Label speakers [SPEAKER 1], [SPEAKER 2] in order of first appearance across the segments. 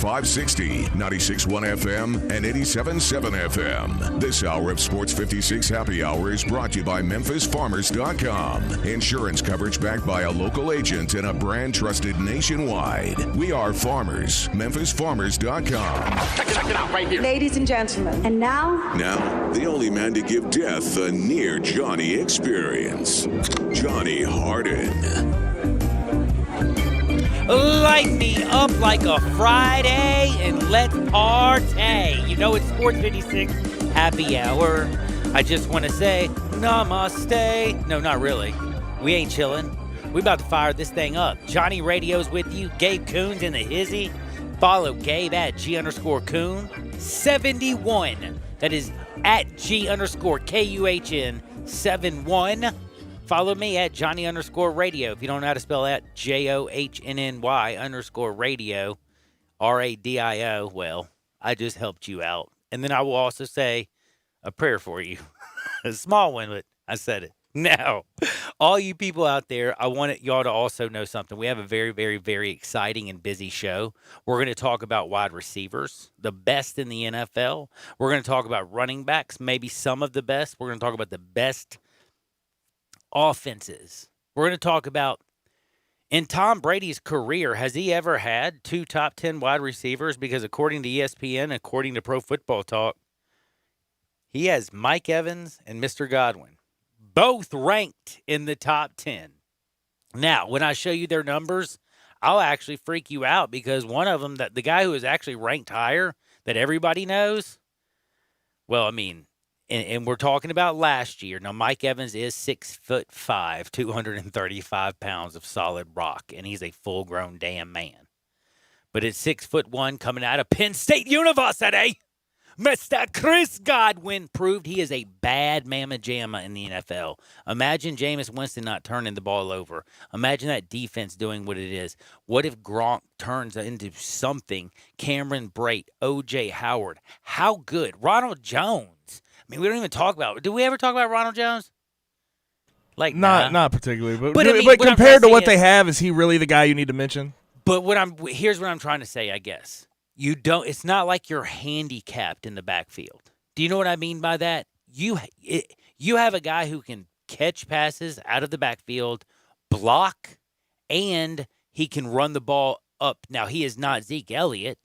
[SPEAKER 1] 560, 96.1 FM, and 87.7 FM. This hour of Sports 56 Happy Hour is brought to you by MemphisFarmers.com. Insurance coverage backed by a local agent and a brand trusted nationwide. We are farmers. MemphisFarmers.com.
[SPEAKER 2] Check it out right here.
[SPEAKER 3] Ladies and gentlemen. And now?
[SPEAKER 1] Now, the only man to give death a near Johnny experience. Johnny Harden.
[SPEAKER 4] Light me up like a Friday and let's party. You know it's Sports 56 Happy Hour. I just want to say namaste. No, not really. We ain't chilling. We about to fire this thing up. Johnny Radio's with you. Gabe Coons in the hizzy. Follow Gabe at G_Coon 71. That is at G_KUHN 71. Follow me at Johnny_Radio. If you don't know how to spell that, JOHNNY_radio, RADIO. Well, I just helped you out. And then I will also say a prayer for you. A small one, but I said it. Now, all you people out there, I want y'all to also know something. We have a very, very, very exciting and busy show. We're going to talk about wide receivers, the best in the NFL. We're going to talk about running backs, maybe some of the best. We're going to talk about the best offenses. We're going to talk about, in Tom Brady's career, has he ever had 2 top 10 wide receivers? Because according to ESPN, according to Pro Football Talk, he has Mike Evans and Mr. Godwin, both ranked in the top 10. Now, when I show you their numbers, I'll actually freak you out because one of them, the guy who is actually ranked higher that everybody knows, well, I mean, and we're talking about last year. Now, Mike Evans is 6'5", 235 pounds of solid rock, and he's a full-grown damn man. But at 6'1", coming out of Penn State University, Mr. Chris Godwin proved he is a bad mamma jamma in the NFL. Imagine Jameis Winston not turning the ball over. Imagine that defense doing what it is. What if Gronk turns into something? Cameron Brate, O.J. Howard. How good? Ronald Jones. I mean, we don't even talk about. Do we ever talk about Ronald Jones? Like
[SPEAKER 5] not particularly, but
[SPEAKER 4] I mean,
[SPEAKER 5] but compared to what they have, is he really the guy you need to mention?
[SPEAKER 4] But here's what I'm trying to say. I guess you don't. It's not like you're handicapped in the backfield. Do you know what I mean by that? You have a guy who can catch passes out of the backfield, block, and he can run the ball up. Now he is not Zeke Elliott,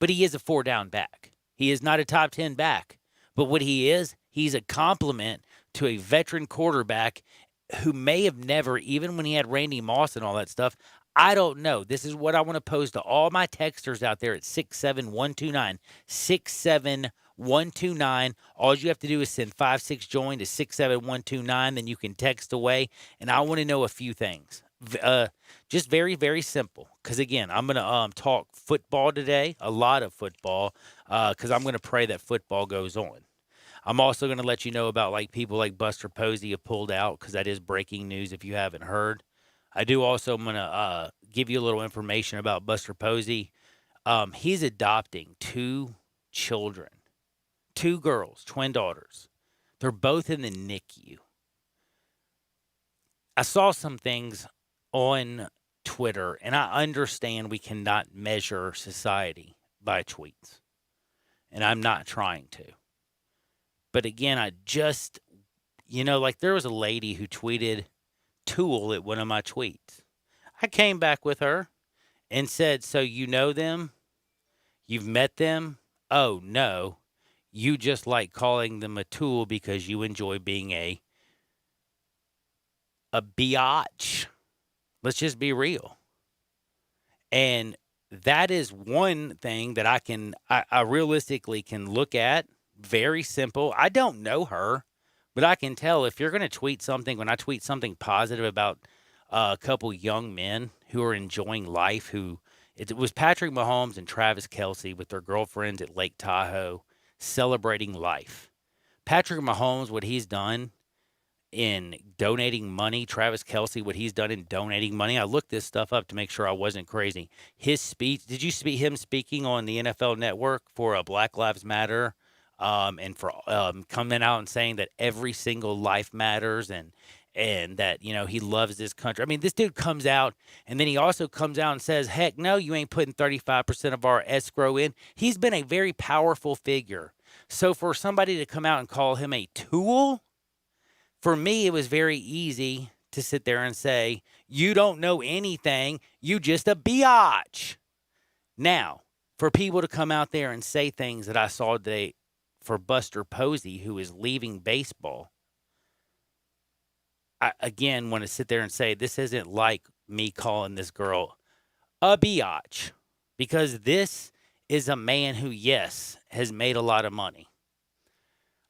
[SPEAKER 4] but he is a 4-down back. He is not a top 10 back. But what he is, he's a compliment to a veteran quarterback who may have never, even when he had Randy Moss and all that stuff, I don't know. This is what I want to pose to all my texters out there at 67129. 67129. All you have to do is send 56JOIN to 67129. Then you can text away. And I want to know a few things. Just very, very simple. Because, again, I'm going to talk football today, a lot of football, because I'm going to pray that football goes on. I'm also going to let you know about like people like Buster Posey have pulled out, because that is breaking news if you haven't heard. I do also, I'm going to give you a little information about Buster Posey. He's adopting 2 children, 2 girls, twin daughters. They're both in the NICU. I saw some things on Twitter, and I understand we cannot measure society by tweets, and I'm not trying to. But again, I just, like there was a lady who tweeted Tool at one of my tweets. I came back with her and said, so you know them? You've met them? Oh, no. You just like calling them a tool because you enjoy being a biatch. Let's just be real. And that is one thing that I realistically can look at. Very simple. I don't know her, but I can tell if you're going to tweet something, when I tweet something positive about a couple young men who are enjoying life, it was Patrick Mahomes and Travis Kelce with their girlfriends at Lake Tahoe celebrating life. Patrick Mahomes, what he's done in donating money, Travis Kelce, what he's done in donating money. I looked this stuff up to make sure I wasn't crazy. His speech, did you see him speaking on the NFL Network for Black Lives Matter? And for coming out and saying that every single life matters, and and that, he loves this country. I mean, this dude comes out, and then he also comes out and says, heck no, you ain't putting 35% of our escrow in. He's been a very powerful figure. So for somebody to come out and call him a tool, for me, it was very easy to sit there and say, you don't know anything. You just a biatch. Now, for people to come out there and say things that I saw today for Buster Posey, who is leaving baseball, I, again, want to sit there and say this isn't like me calling this girl a biatch, because this is a man who, yes, has made a lot of money.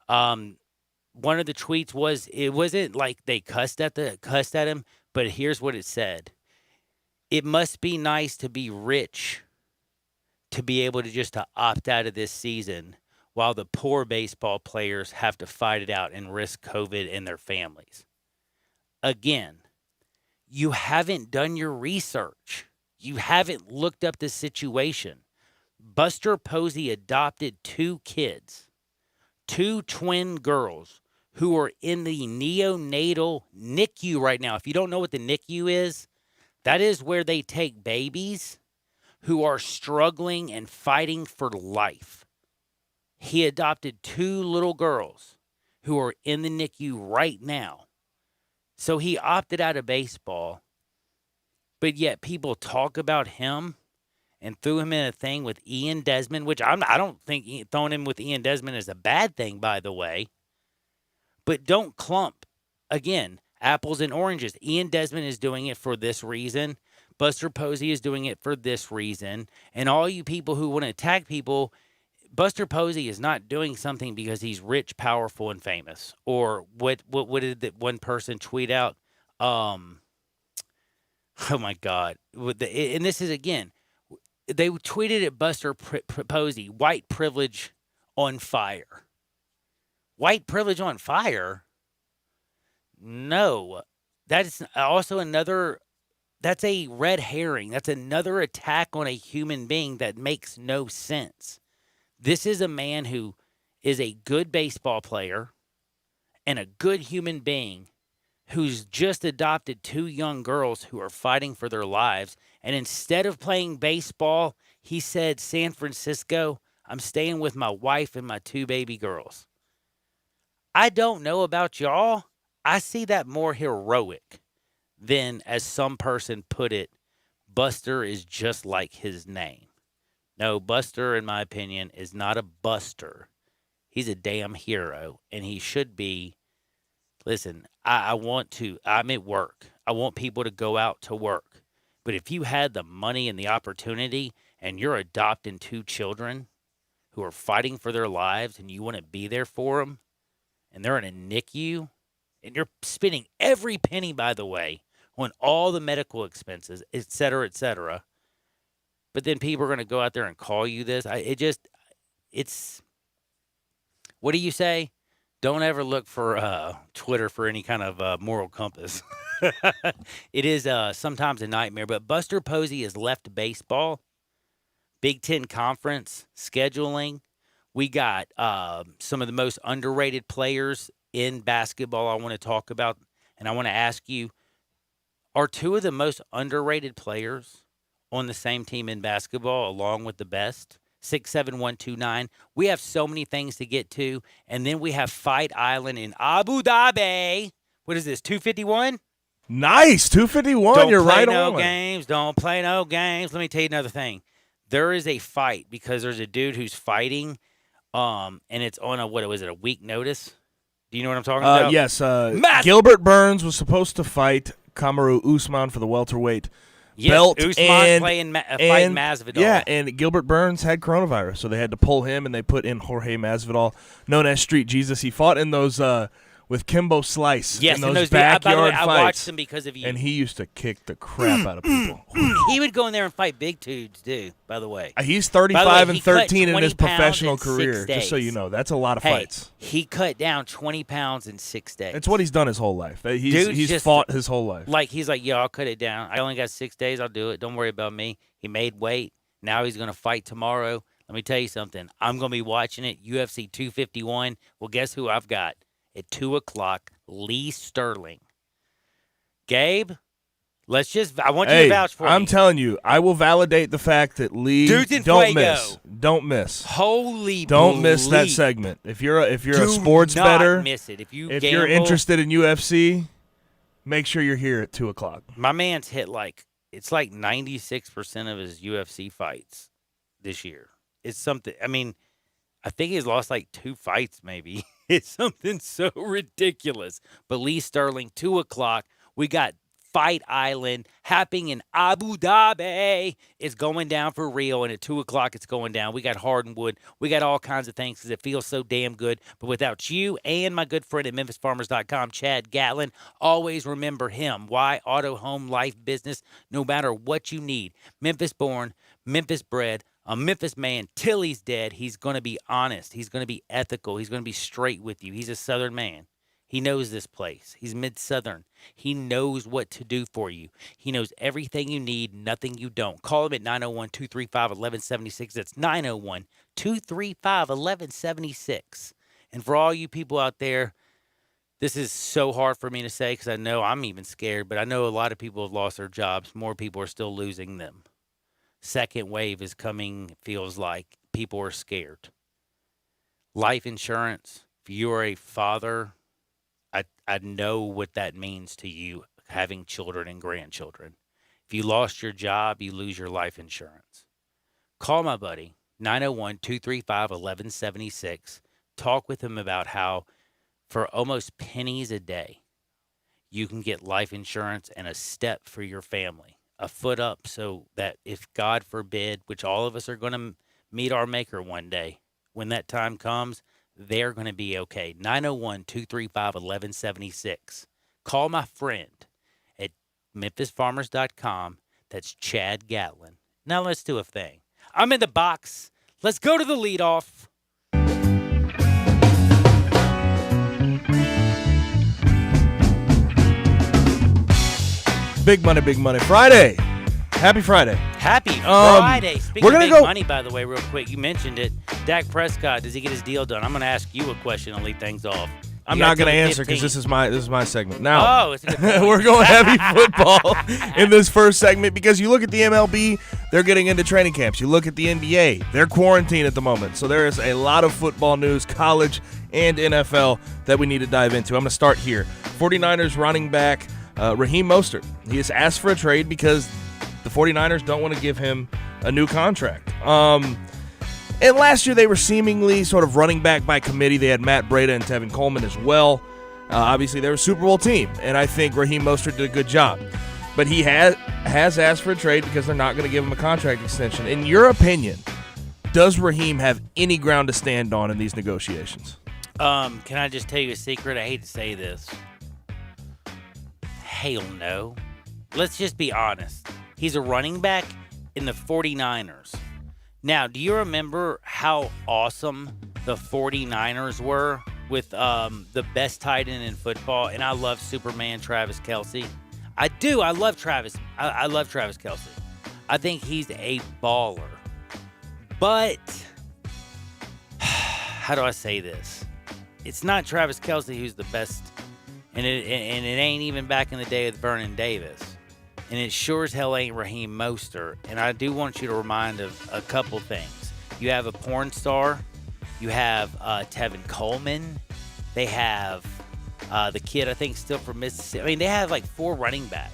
[SPEAKER 4] One of the tweets was, it wasn't like they cussed at him, but here's what it said. It must be nice to be rich to be able to just to opt out of this season while the poor baseball players have to fight it out and risk COVID in their families. Again, you haven't done your research. You haven't looked up the situation. Buster Posey adopted 2 kids, 2 twin girls who are in the neonatal NICU right now. If you don't know what the NICU is, that is where they take babies who are struggling and fighting for life. He adopted 2 little girls who are in the NICU right now. So he opted out of baseball, but yet people talk about him and threw him in a thing with Ian Desmond, which I don't think throwing him with Ian Desmond is a bad thing, by the way. But don't clump, again, apples and oranges. Ian Desmond is doing it for this reason. Buster Posey is doing it for this reason. And all you people who want to attack people, Buster Posey is not doing something because he's rich, powerful, and famous. Or what did that one person tweet out? Oh, my God. And this is, again, they tweeted at Buster Posey, white privilege on fire. White privilege on fire? No. That's also that's a red herring. That's another attack on a human being that makes no sense. This is a man who is a good baseball player and a good human being who's just adopted 2 young girls who are fighting for their lives. And instead of playing baseball, he said, San Francisco, I'm staying with my wife and my 2 baby girls. I don't know about y'all. I see that more heroic than, as some person put it, Buster is just like his name. No, Buster, in my opinion, is not a buster. He's a damn hero, and he should be. Listen, I'm at work. I want people to go out to work. But if you had the money and the opportunity and you're adopting 2 children who are fighting for their lives and you want to be there for them, and they're in a NICU, and you're spending every penny, by the way, on all the medical expenses, et cetera, but then people are going to go out there and call you this. It's, what do you say? Don't ever look for Twitter for any kind of moral compass. It is sometimes a nightmare, but Buster Posey has left baseball. Big Ten Conference scheduling. We got some of the most underrated players in basketball I want to talk about, and I want to ask you, are 2 of the most underrated players on the same team in basketball along with the best? 67129. We have so many things to get to, and then we have Fight Island in Abu Dhabi. What is this, 251?
[SPEAKER 5] Nice, 251. You're right on.
[SPEAKER 4] Don't play no games. Let me tell you another thing. There is a fight because there's a dude who's fighting, and it's on a week notice? Do you know what I'm talking about?
[SPEAKER 5] Yes. Gilbert Burns was supposed to fight Kamaru Usman for the welterweight belt.
[SPEAKER 4] Usman's fighting Masvidal.
[SPEAKER 5] Yeah, and Gilbert Burns had coronavirus, so they had to pull him, and they put in Jorge Masvidal, known as Street Jesus. He fought in those with Kimbo Slice in those backyard
[SPEAKER 4] by the way,
[SPEAKER 5] fights.
[SPEAKER 4] I watched him because of you.
[SPEAKER 5] And he used to kick the crap out of people.
[SPEAKER 4] He would go in there and fight big dudes, too, by the way.
[SPEAKER 5] He's 35 and 13 in his professional career, just so you know. That's a lot of fights.
[SPEAKER 4] He cut down 20 pounds in 6 days.
[SPEAKER 5] That's what he's done his whole life. He's fought his whole life.
[SPEAKER 4] He's like, I'll cut it down. I only got 6 days. I'll do it. Don't worry about me. He made weight. Now he's going to fight tomorrow. Let me tell you something. I'm going to be watching it. UFC 251. Well, guess who I've got? At 2 o'clock, Lee Sterling Gabe, I want you to vouch for me.
[SPEAKER 5] I'm telling you, I will validate the fact that Lee don't miss.
[SPEAKER 4] Holy
[SPEAKER 5] Don't miss that segment. If you're a sports bettor,
[SPEAKER 4] miss it. If
[SPEAKER 5] you're interested in UFC, make sure you're here at 2:00.
[SPEAKER 4] My man's hit it's like 96% of his UFC fights this year. It's something. I mean, I think he's lost like 2 fights maybe. It's something so ridiculous. But Lee Sterling, 2:00. We got Fight Island happening in Abu Dhabi. It's going down for real, and at 2:00 it's going down. We got Hardwood. We got all kinds of things because it feels so damn good. But without you and my good friend at MemphisFarmers.com, Chad Gatlin, always remember him. Why? Auto, home, life, business, no matter what you need. Memphis born, Memphis bred, a Memphis man. Till he's dead, he's going to be honest. He's going to be ethical. He's going to be straight with you. He's a Southern man. He knows this place. He's mid-Southern. He knows what to do for you. He knows everything you need, nothing you don't. Call him at 901-235-1176. That's 901-235-1176. And for all you people out there, this is so hard for me to say because I know I'm even scared, but I know a lot of people have lost their jobs. More people are still losing them. Second wave is coming, it feels like. People are scared. Life insurance, if you are a father, I know what that means to you, having children and grandchildren. If you lost your job, you lose your life insurance. Call my buddy, 901-235-1176. Talk with him about how for almost pennies a day, you can get life insurance and a step for your family, a foot up so that if God forbid, which all of us are going to meet our maker one day, when that time comes, they're going to be okay. 901-235-1176. Call my friend at MemphisFarmers.com. That's Chad Gatlin. Now let's do a thing. I'm in the box. Let's go to the leadoff.
[SPEAKER 5] Big money Friday. Happy Friday.
[SPEAKER 4] Happy Friday. Speaking of big money, by the way, real quick, you mentioned it. Dak Prescott, does he get his deal done? I'm going to ask you a question and lead things off.
[SPEAKER 5] I'm not going to answer because this is my segment. Now,
[SPEAKER 4] it's a good point.
[SPEAKER 5] We're going heavy football in this first segment because you look at the MLB, they're getting into training camps. You look at the NBA, they're quarantined at the moment. So there is a lot of football news, college and NFL, that we need to dive into. I'm going to start here. 49ers running back Raheem Mostert. He has asked for a trade because the 49ers don't want to give him a new contract. And last year they were seemingly sort of running back by committee. They had Matt Breida and Tevin Coleman as well. Obviously, they're a Super Bowl team, and I think Raheem Mostert did a good job. But he has asked for a trade because they're not going to give him a contract extension. In your opinion, does Raheem have any ground to stand on in these negotiations?
[SPEAKER 4] Can I just tell you a secret? I hate to say this. Hell no. Let's just be honest. He's a running back in the 49ers. Now, do you remember how awesome the 49ers were with the best tight end in football? And I love Superman Travis Kelce. I do. I love Travis. I love Travis Kelce. I think he's a baller. But how do I say this? It's not Travis Kelce who's the best. And it ain't even back in the day with Vernon Davis. And it sure as hell ain't Raheem Mostert. And I do want you to remind of a couple things. You have a porn star. You have Tevin Coleman. They have the kid, I think, still from Mississippi. I mean, they have like 4 running backs.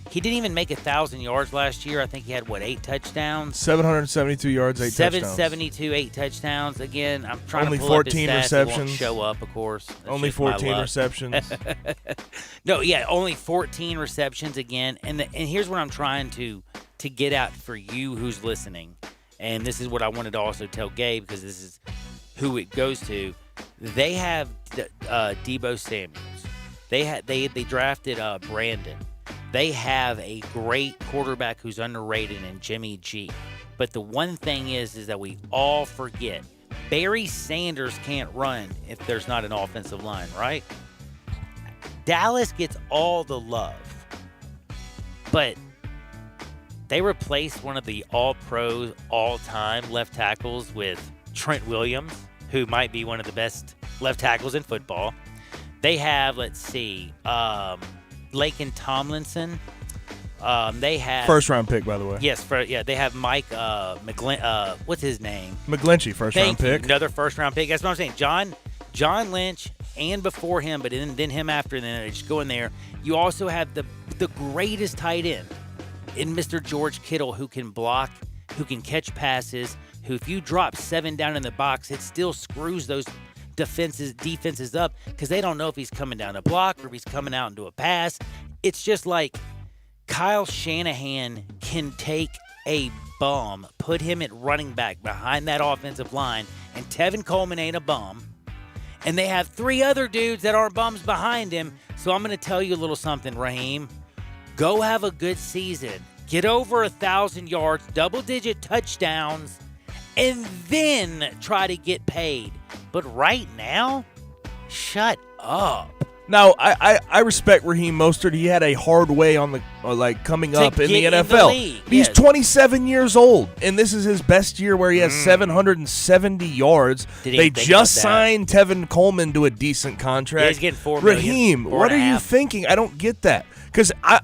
[SPEAKER 4] He didn't even make 1,000 yards last year. I think he had, 8 touchdowns?
[SPEAKER 5] 772 yards, 8 touchdowns.
[SPEAKER 4] 772, 8 touchdowns. Again, I'm trying
[SPEAKER 5] only
[SPEAKER 4] to pull
[SPEAKER 5] 14
[SPEAKER 4] up his stats.
[SPEAKER 5] receptions.
[SPEAKER 4] It won't show up, of course. That's
[SPEAKER 5] only 14 receptions.
[SPEAKER 4] No, yeah, only 14 receptions again. And here's what I'm trying to get out for you who's listening. And this is what I wanted to also tell Gabe, because this is who it goes to. They have Deebo Samuels. They drafted Brandon. They have a great quarterback who's underrated in Jimmy G. But the one thing is that we all forget. Barry Sanders can't run if there's not an offensive line, right? Dallas gets all the love. But they replaced one of the all-pros, all-time left tackles with Trent Williams, who might be one of the best left tackles in football. They have, Laken Tomlinson. They have
[SPEAKER 5] First-round pick, by the way.
[SPEAKER 4] Yes, they have Mike what's his name?
[SPEAKER 5] McGlinchey, first-round pick.
[SPEAKER 4] Another first-round pick. That's what I'm saying. John Lynch, and before him, but then him after, and then they just go in there. You also have the greatest tight end in Mr. George Kittle, who can block, who can catch passes, who if you drop 7 down in the box, it still screws those defenses up because they don't know if he's coming down to block or if he's coming out into a pass. It's just like Kyle Shanahan can take a bum, put him at running back behind that offensive line, and Tevin Coleman ain't a bum. And they have 3 other dudes that aren't bums behind him. So I'm going to tell you a little something, Raheem. Go have a good season. Get over 1,000 yards, double-digit touchdowns, and then try to get paid. But right now, shut up.
[SPEAKER 5] Now, I respect Raheem Mostert. He had a hard way on the coming up in the NFL. He's 27 years old, and this is his best year where he has 770 yards. They just signed Tevin Coleman to a decent contract.
[SPEAKER 4] Yeah, he's getting $4 million.
[SPEAKER 5] Raheem, what are you thinking? I don't get that. Because I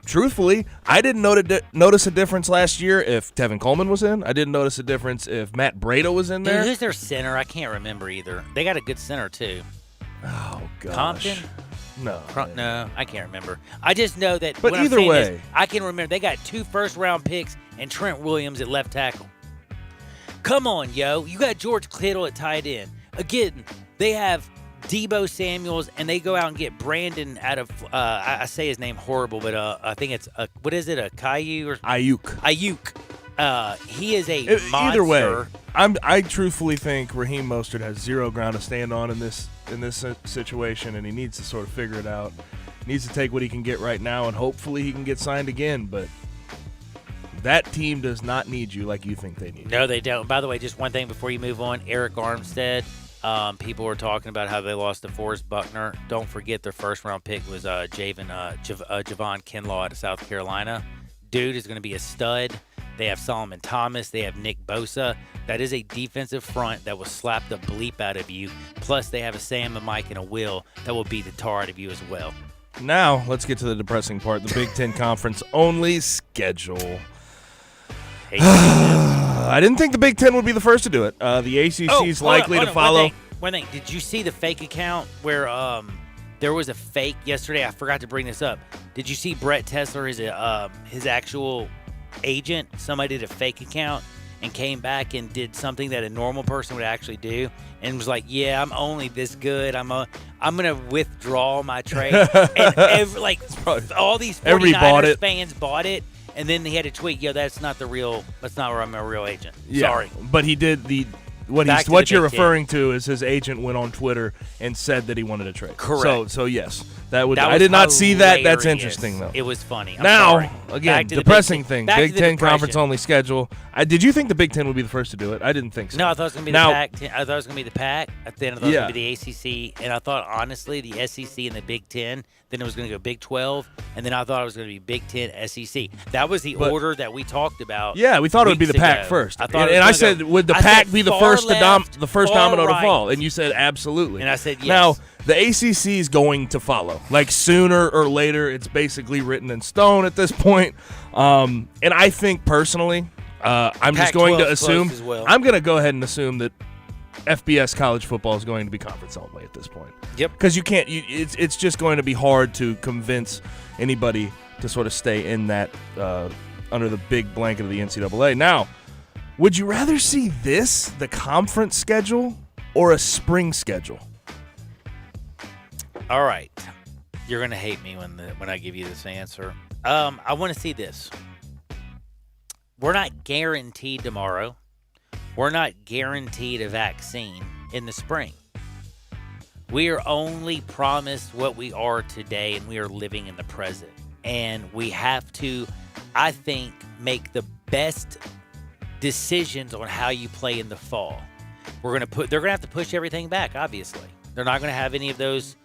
[SPEAKER 5] truthfully, I didn't notice a difference last year if Tevin Coleman was in. I didn't notice a difference if Matt Breida was in there.
[SPEAKER 4] Dude, who's their center? I can't remember either. They got a good center, too.
[SPEAKER 5] Oh, gosh.
[SPEAKER 4] Compton?
[SPEAKER 5] No.
[SPEAKER 4] No, I can't remember. I just know that.
[SPEAKER 5] But either way,
[SPEAKER 4] I can remember they got 2 first-round picks and Trent Williams at left tackle. Come on, yo. You got George Kittle at tight end. Again, they have Deebo Samuels, and they go out and get Brandon out of, I say his name horrible, but I think it's, what is it, a Caillou? Or Ayuk. He is a monster.
[SPEAKER 5] Either way, I truthfully think Raheem Mostert has zero ground to stand on in this situation, and he needs to sort of figure it out. He needs to take what he can get right now, and hopefully he can get signed again, but that team does not need you like you think they need you.
[SPEAKER 4] No, they don't. By the way, just one thing before you move on, Eric Armstead. People were talking about how they lost to Forrest Buckner. Don't forget their first-round pick was Javon Kinlaw out of South Carolina. Dude is going to be a stud. They have Solomon Thomas. They have Nick Bosa. That is a defensive front that will slap the bleep out of you. Plus, they have a Sam, a Mike, and a Will that will beat the tar out of you as well.
[SPEAKER 5] Now, let's get to the depressing part, the Big Ten Conference only schedule. I didn't think the Big Ten would be the first to do it. The ACC is likely to follow.
[SPEAKER 4] One thing. Did you see the fake account where there was a fake yesterday? I forgot to bring this up. Did you see Brett Tesler, his actual agent? Somebody did a fake account and came back and did something that a normal person would actually do, and was like, "Yeah, I'm only this good. I'm gonna withdraw my trade." And all these 49ers fans bought it. And then he had a tweet, that's not where I'm a real agent.
[SPEAKER 5] Yeah,
[SPEAKER 4] sorry.
[SPEAKER 5] But he did what you're referring to is his agent went on Twitter and said that he wanted a trade.
[SPEAKER 4] Correct.
[SPEAKER 5] So yes, I did not see that. That's interesting though.
[SPEAKER 4] It was funny.
[SPEAKER 5] Again, depressing thing. Big Ten Conference only schedule. Did you think the Big Ten would be the first to do it? I didn't think so.
[SPEAKER 4] No, I thought it was going to be the Pac. I thought it was going to be the Pac. Then I thought it was going to be the ACC. And I thought, honestly, the SEC and the Big Ten. Then it was going to go Big 12. And then I thought it was going to be Big 10, SEC. That was the order that we talked about.
[SPEAKER 5] Yeah, we thought it would be the Pac first. I said, would the Pac be the first domino to fall? And you said, absolutely.
[SPEAKER 4] And I said, yes.
[SPEAKER 5] Now, the ACC is going to follow. Like, sooner or later, it's basically written in stone at this point. And I think, personally, I'm just going to assume I'm going to go ahead and assume that FBS college football is going to be conference only at this point.
[SPEAKER 4] Yep.
[SPEAKER 5] Because it's just going to be hard to convince anybody to sort of stay in that under the big blanket of the NCAA. Now, would you rather see the conference schedule, or a spring schedule?
[SPEAKER 4] All right. You're going to hate me when I give you this answer. I want to see this. We're not guaranteed tomorrow. We're not guaranteed a vaccine in the spring. We are only promised what we are today, and we are living in the present. And we have to, I think, make the best decisions on how you play in the fall. They're going to have to push everything back, obviously. They're not going to have any of those,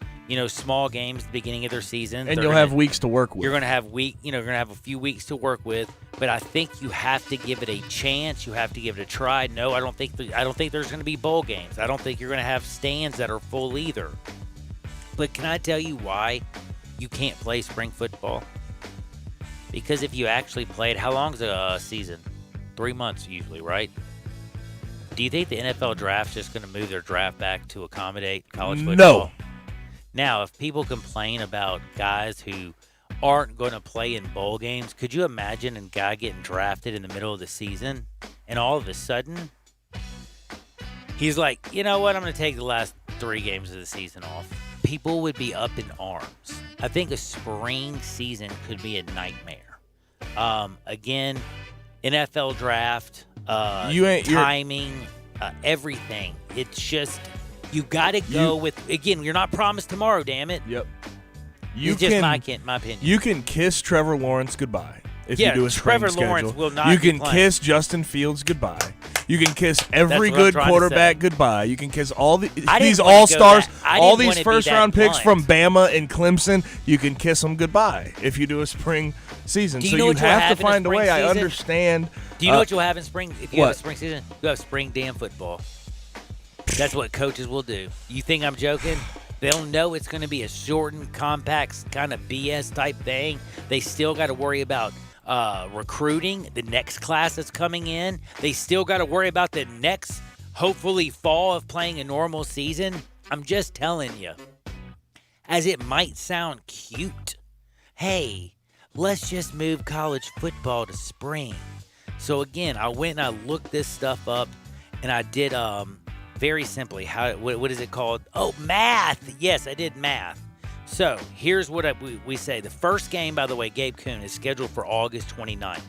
[SPEAKER 4] small games at the beginning of their season.
[SPEAKER 5] And you'll have weeks to work with.
[SPEAKER 4] You're going to have a few weeks to work with, but I think you have to give it a chance. You have to give it a try. No, I don't think there's going to be bowl games. I don't think you're going to have stands that are full either. But can I tell you why you can't play spring football? Because if you actually played, how long's a season? 3 months usually, right? Do you think the NFL draft's just going to move their draft back to accommodate college football?
[SPEAKER 5] No.
[SPEAKER 4] Now, if people complain about guys who aren't going to play in bowl games, could you imagine a guy getting drafted in the middle of the season and all of a sudden he's like, you know what, I'm going to take the last 3 games of the season off? People would be up in arms. I think a spring season could be a nightmare. Again, NFL draft, timing, everything. It's just, you got to go with, again, you're not promised tomorrow, damn it.
[SPEAKER 5] Yep.
[SPEAKER 4] It's just my opinion.
[SPEAKER 5] You can kiss Trevor Lawrence goodbye if you do a spring
[SPEAKER 4] Trevor
[SPEAKER 5] schedule.
[SPEAKER 4] Lawrence will not
[SPEAKER 5] You
[SPEAKER 4] be
[SPEAKER 5] can
[SPEAKER 4] playing.
[SPEAKER 5] kiss Justin Fields goodbye. You can kiss every
[SPEAKER 4] That's what I'm
[SPEAKER 5] good
[SPEAKER 4] trying to
[SPEAKER 5] quarterback
[SPEAKER 4] say.
[SPEAKER 5] goodbye. You can kiss all
[SPEAKER 4] I didn't
[SPEAKER 5] these
[SPEAKER 4] wanna go
[SPEAKER 5] all-stars,
[SPEAKER 4] that- I
[SPEAKER 5] all
[SPEAKER 4] didn't
[SPEAKER 5] these
[SPEAKER 4] wanna be
[SPEAKER 5] first-round
[SPEAKER 4] that
[SPEAKER 5] picks from
[SPEAKER 4] blunt.
[SPEAKER 5] Bama and Clemson. You can kiss them goodbye if you do a spring season.
[SPEAKER 4] Do you
[SPEAKER 5] So
[SPEAKER 4] know
[SPEAKER 5] you
[SPEAKER 4] what you'll
[SPEAKER 5] have
[SPEAKER 4] have
[SPEAKER 5] to
[SPEAKER 4] in a
[SPEAKER 5] find a
[SPEAKER 4] spring
[SPEAKER 5] way. I
[SPEAKER 4] season?
[SPEAKER 5] understand.
[SPEAKER 4] Do you know what you'll have in spring? If you have a
[SPEAKER 5] What?
[SPEAKER 4] spring season, you'll have spring damn football. That's what coaches will do. You think I'm joking? They'll know it's going to be a shortened, compact kind of BS type thing. They still got to worry about recruiting, the next class that's coming in. They still got to worry about the next, hopefully, fall of playing a normal season. I'm just telling you. As it might sound cute, hey, let's just move college football to spring. So again, I went and I looked this stuff up, and I did very simply what is it called? Oh, math. Yes, I did math. So here's what we say. The first game, by the way, Gabe Kuhn, is scheduled for August 29th.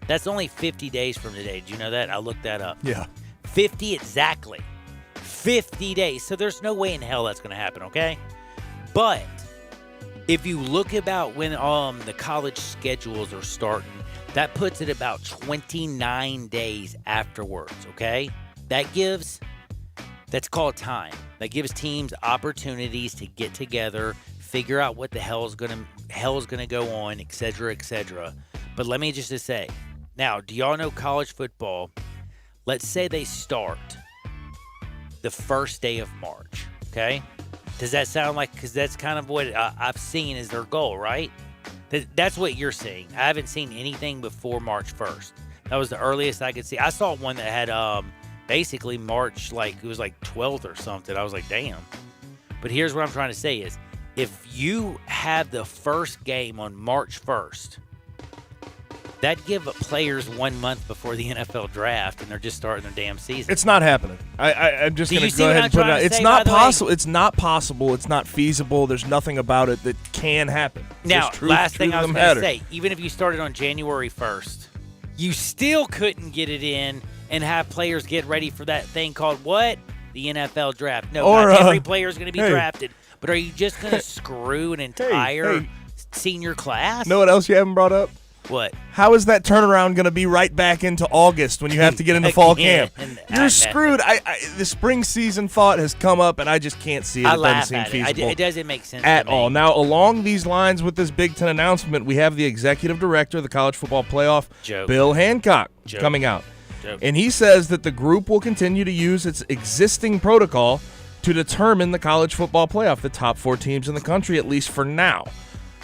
[SPEAKER 4] That's only 50 days from today. Did you know that? I looked that up.
[SPEAKER 5] Yeah.
[SPEAKER 4] 50 exactly. 50 days. So there's no way in hell that's going to happen, okay? But if you look about when the college schedules are starting, that puts it about 29 days afterwards, okay? That's called time. That gives teams opportunities to get together, figure out what the hell's gonna go on, et cetera, et cetera. But let me just say, now, do y'all know college football? Let's say they start the first day of March, okay? Does that sound like, because that's kind of what I've seen as their goal, right? That's what you're seeing. I haven't seen anything before March 1st. That was the earliest I could see. I saw one that had basically March, it was like 12th or something. I was like, damn. But here's what I'm trying to say is, if you have the first game on March 1st, that'd give players 1 month before the NFL draft, and they're just starting their damn season.
[SPEAKER 5] It's not happening. I'm just going
[SPEAKER 4] you
[SPEAKER 5] to
[SPEAKER 4] see
[SPEAKER 5] go
[SPEAKER 4] what
[SPEAKER 5] ahead
[SPEAKER 4] I'm
[SPEAKER 5] and put it
[SPEAKER 4] trying
[SPEAKER 5] out.
[SPEAKER 4] to
[SPEAKER 5] It's
[SPEAKER 4] say,
[SPEAKER 5] not
[SPEAKER 4] by the way?
[SPEAKER 5] possible. It's not possible. It's not feasible. There's nothing about it that can happen.
[SPEAKER 4] Now,
[SPEAKER 5] Just truth-
[SPEAKER 4] last thing
[SPEAKER 5] truth
[SPEAKER 4] I
[SPEAKER 5] of
[SPEAKER 4] was
[SPEAKER 5] the
[SPEAKER 4] going to
[SPEAKER 5] matter.
[SPEAKER 4] say, even if you started on January 1st, you still couldn't get it in and have players get ready for that thing called what? The NFL draft. No,
[SPEAKER 5] Or,
[SPEAKER 4] not every player is going to be
[SPEAKER 5] hey.
[SPEAKER 4] drafted. But are you just going to screw an entire senior class?
[SPEAKER 5] Know what else you haven't brought up?
[SPEAKER 4] What?
[SPEAKER 5] How is that turnaround going to be right back into August when you have to get into fall camp?
[SPEAKER 4] And
[SPEAKER 5] You're screwed. The spring season thought has come up, and I just can't see it.
[SPEAKER 4] I
[SPEAKER 5] It doesn't
[SPEAKER 4] laugh
[SPEAKER 5] seem
[SPEAKER 4] at it.
[SPEAKER 5] feasible
[SPEAKER 4] It doesn't make sense
[SPEAKER 5] at
[SPEAKER 4] to me.
[SPEAKER 5] all. Now, along these lines with this Big Ten announcement, we have the executive director of the College Football Playoff,
[SPEAKER 4] Joke.
[SPEAKER 5] Bill Hancock,
[SPEAKER 4] Joke.
[SPEAKER 5] coming out.
[SPEAKER 4] Joke.
[SPEAKER 5] And he says that the group will continue to use its existing protocol to determine the college football playoff, the top 4 teams in the country, at least for now.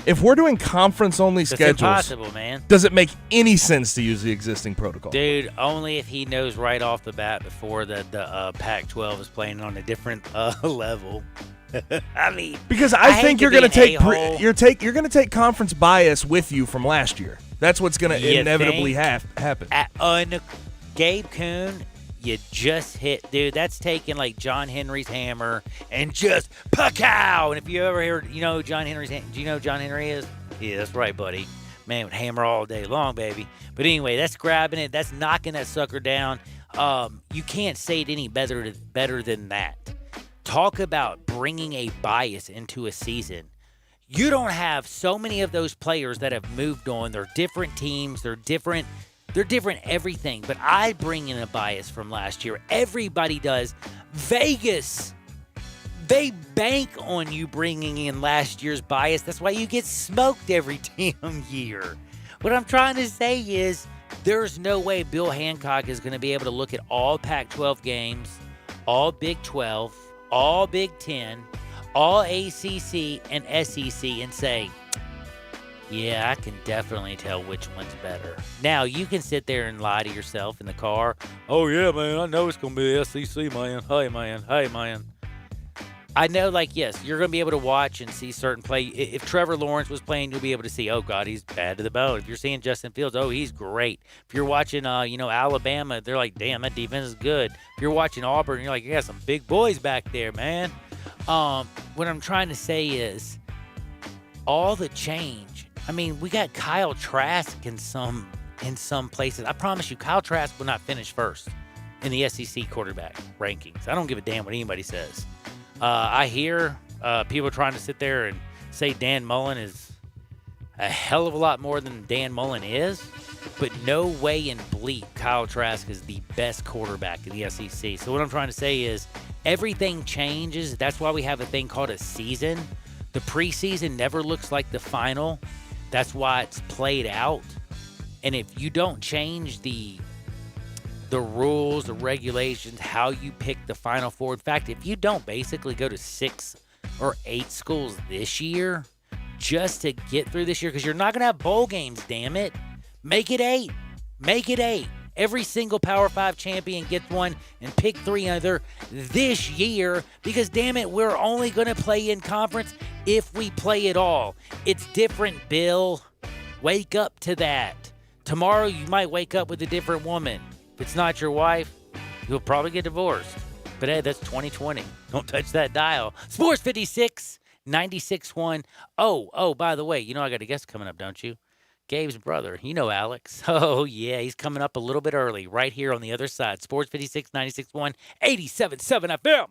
[SPEAKER 5] If we're doing conference-only
[SPEAKER 4] It's
[SPEAKER 5] schedules,
[SPEAKER 4] impossible, man.
[SPEAKER 5] does it make any sense to use the existing protocol?
[SPEAKER 4] Dude, only if he knows right off the bat before the Pac-12 is playing on a different level. I mean,
[SPEAKER 5] Because
[SPEAKER 4] I
[SPEAKER 5] I
[SPEAKER 4] hate
[SPEAKER 5] think
[SPEAKER 4] to
[SPEAKER 5] you're
[SPEAKER 4] be
[SPEAKER 5] going to
[SPEAKER 4] an
[SPEAKER 5] take
[SPEAKER 4] a-hole.
[SPEAKER 5] you're going to take conference bias with you from last year. That's what's going to
[SPEAKER 4] You
[SPEAKER 5] inevitably
[SPEAKER 4] think?
[SPEAKER 5] happen.
[SPEAKER 4] Gabe Kuhn, you just hit, dude. That's taking like John Henry's hammer and just pow. And if you ever heard, you know, John Henry's, do you know who John Henry is? Yeah, that's right, buddy. Man, would hammer all day long, baby. But anyway, that's grabbing it. That's knocking that sucker down. You can't say it any better than that. Talk about bringing a bias into a season. You don't have so many of those players that have moved on. They're different teams. They're different everything. But I bring in a bias from last year. Everybody does. Vegas, they bank on you bringing in last year's bias. That's why you get smoked every damn year. What I'm trying to say is there's no way Bill Hancock is going to be able to look at all Pac-12 games, all Big 12, all Big 10, all ACC and SEC and say, yeah, I can definitely tell which one's better. Now, you can sit there and lie to yourself in the car. Oh, yeah, man, I know it's going to be the SEC, man. Hey, man. I know, yes, you're going to be able to watch and see certain play. If Trevor Lawrence was playing, you'll be able to see, oh, God, he's bad to the bone. If you're seeing Justin Fields, oh, he's great. If you're watching, Alabama, they're like, damn, that defense is good. If you're watching Auburn, you're like, you got some big boys back there, man. What I'm trying to say is all the change. I mean, we got Kyle Trask in some places. I promise you, Kyle Trask will not finish first in the SEC quarterback rankings. I don't give a damn what anybody says. I hear people trying to sit there and say Dan Mullen is a hell of a lot more than Dan Mullen is, but no way in bleep Kyle Trask is the best quarterback in the SEC. So what I'm trying to say is everything changes. That's why we have a thing called a season. The preseason never looks like the final. That's why it's played out. And if you don't change the rules, the regulations, how you pick the Final Four. In fact, if you don't basically go to 6 or 8 schools this year just to get through this year, because you're not going to have bowl games, damn it. Make it 8. Make it 8. Every single Power 5 champion gets one and pick 3 other this year because, damn it, we're only going to play in conference if we play at all. It's different, Bill. Wake up to that. Tomorrow you might wake up with a different woman. If it's not your wife, you'll probably get divorced. But hey, that's 2020. Don't touch that dial. Sports 56, 96.1. Oh, by the way, I got a guest coming up, don't you? Gabe's brother. Alex. Oh, yeah, he's coming up a little bit early right here on the other side. Sports 56, 96.1, 87.7 FM.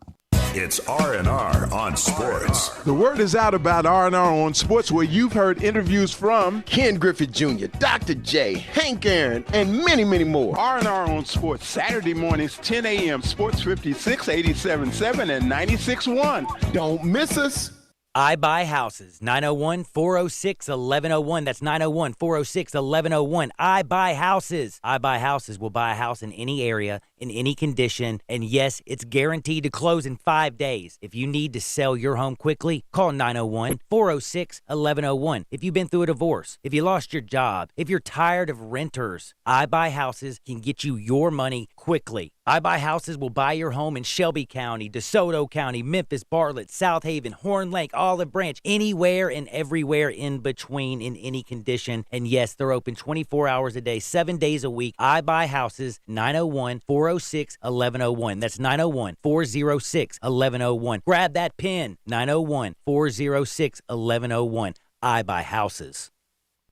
[SPEAKER 1] It's R&R on sports.
[SPEAKER 2] The word is out about R&R on sports, where you've heard interviews from
[SPEAKER 6] Ken Griffith Jr., Dr. J, Hank Aaron, and many, many more.
[SPEAKER 2] R&R on sports, Saturday mornings, 10 a.m. Sports 56, 87.7, and 96.1.
[SPEAKER 6] Don't miss us.
[SPEAKER 4] I Buy Houses, 901-406-1101. That's 901-406-1101. I Buy Houses. I Buy Houses will buy a house in any area, in any condition, and yes, it's guaranteed to close in 5 days. If you need to sell your home quickly, call 901-406-1101. If you've been through a divorce, if you lost your job, if you're tired of renters, I Buy Houses can get you your money quickly. I Buy Houses will buy your home in Shelby County, DeSoto County, Memphis, Bartlett, South Haven, Horn Lake, Olive Branch, anywhere and everywhere in between in any condition. And yes, they're open 24 hours a day, 7 days a week. I Buy Houses, 901-406-1101. That's 901-406-1101. Grab that pen, 901-406-1101. I Buy Houses.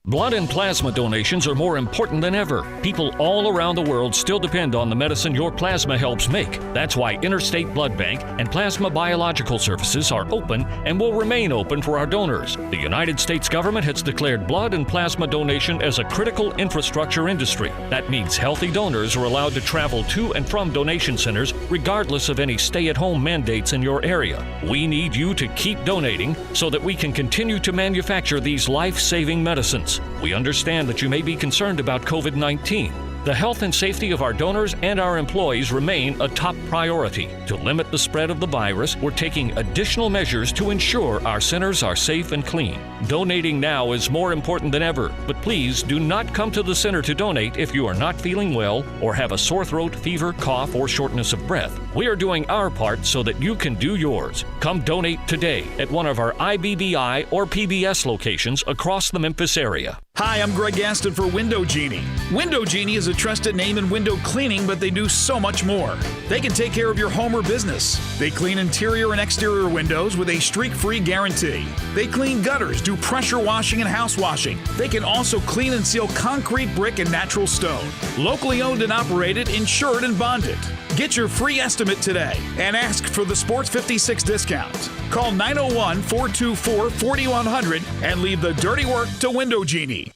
[SPEAKER 7] Blood and plasma donations are more important than ever. People all around the world still depend on the medicine your plasma helps make. That's why Interstate Blood Bank and Plasma Biological Services are open and will remain open for our donors. The United States government has declared blood and plasma donation as a critical infrastructure industry. That means healthy donors are allowed to travel to and from donation centers regardless of any stay-at-home mandates in your area. We need you to keep donating so that we can continue to manufacture these life-saving medicines. We understand that you may be concerned about COVID-19. The health and safety of our donors and our employees remain a top priority. To limit the spread of the virus, we're taking additional measures to ensure our centers are safe and clean. Donating now is more important than ever, but please do not come to the center to donate if you are not feeling well or have a sore throat, fever, cough, or shortness of breath. We are doing our part so that you can do yours. Come donate today at one of our IBBI or PBS locations across the Memphis area.
[SPEAKER 8] Hi, I'm Greg Gaston for Window Genie. Window Genie is a trusted name in window cleaning, but they do so much more. They can take care of your home or business. They clean interior and exterior windows with a streak-free guarantee. They clean gutters, do pressure washing and house washing. They can also clean and seal concrete, brick, and natural stone. Locally owned and operated, insured and bonded. Get your free estimate today and ask for the Sports 56 discount. Call 901-424-4100 and leave the dirty work to Window Genie.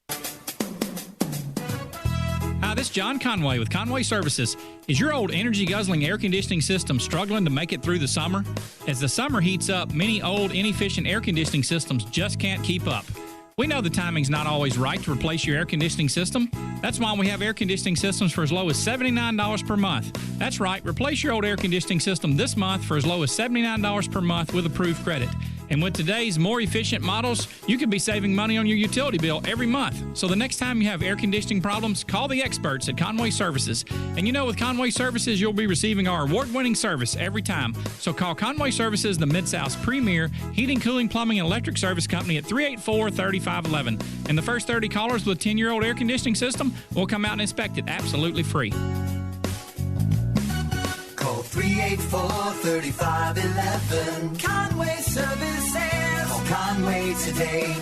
[SPEAKER 9] Hi, this is John Conway with Conway Services. Is your old energy-guzzling air conditioning system struggling to make it through the summer? As the summer heats up, many old, inefficient air conditioning systems just can't keep up. We know the timing's not always right to replace your air conditioning system. That's why we have air conditioning systems for as low as $79 per month. That's right, replace your old air conditioning system this month for as low as $79 per month with approved credit. And with today's more efficient models, you could be saving money on your utility bill every month. So the next time you have air conditioning problems, call the experts at Conway Services. And you know, with Conway Services, you'll be receiving our award-winning service every time. So call Conway Services, the Mid-South's premier heating, cooling, plumbing, and electric service company at 384-3511. And the first 30 callers with a 10-year-old air conditioning system will come out and inspect it absolutely free.
[SPEAKER 10] Call 384-3511. Conway Services. Call Conway today.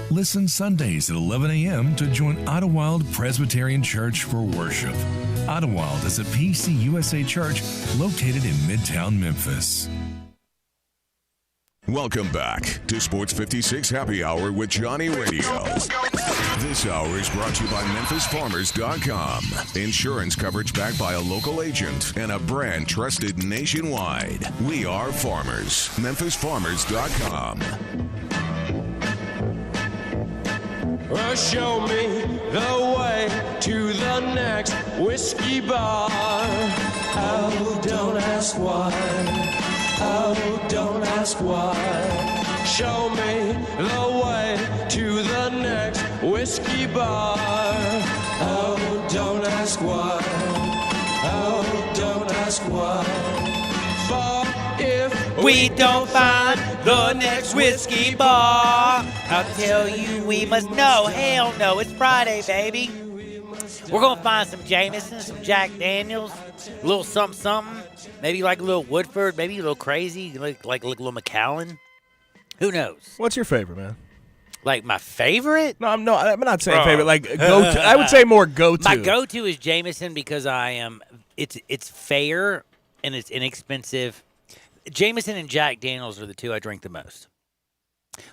[SPEAKER 11] Listen Sundays at 11 a.m. to join Idlewild Presbyterian Church for worship. Idlewild is a PCUSA church located in Midtown Memphis.
[SPEAKER 1] Welcome back to Sports 56 Happy Hour with Johnny Radio. This hour is brought to you by MemphisFarmers.com. Insurance coverage backed by a local agent and a brand trusted nationwide. We are farmers. MemphisFarmers.com.
[SPEAKER 12] Show me the way to the next whiskey bar. Oh, don't ask why. Oh, don't ask why. Show me the way to the next whiskey bar. Oh, don't ask why. Oh, don't ask why. For if
[SPEAKER 4] we don't find the next whiskey bar, I'll tell you we must know. Hell no, it's Friday, baby. We're going to find some Jameson, some Jack Daniels, a little something. Maybe like a little Woodford, maybe a little crazy, like a little Macallan. Who knows?
[SPEAKER 5] What's your favorite, man?
[SPEAKER 4] Like my favorite?
[SPEAKER 5] No, I'm not saying favorite. Like go-to. I would say more go-to.
[SPEAKER 4] My go-to is Jameson because it's fair and it's inexpensive. Jameson and Jack Daniels are the two I drink the most.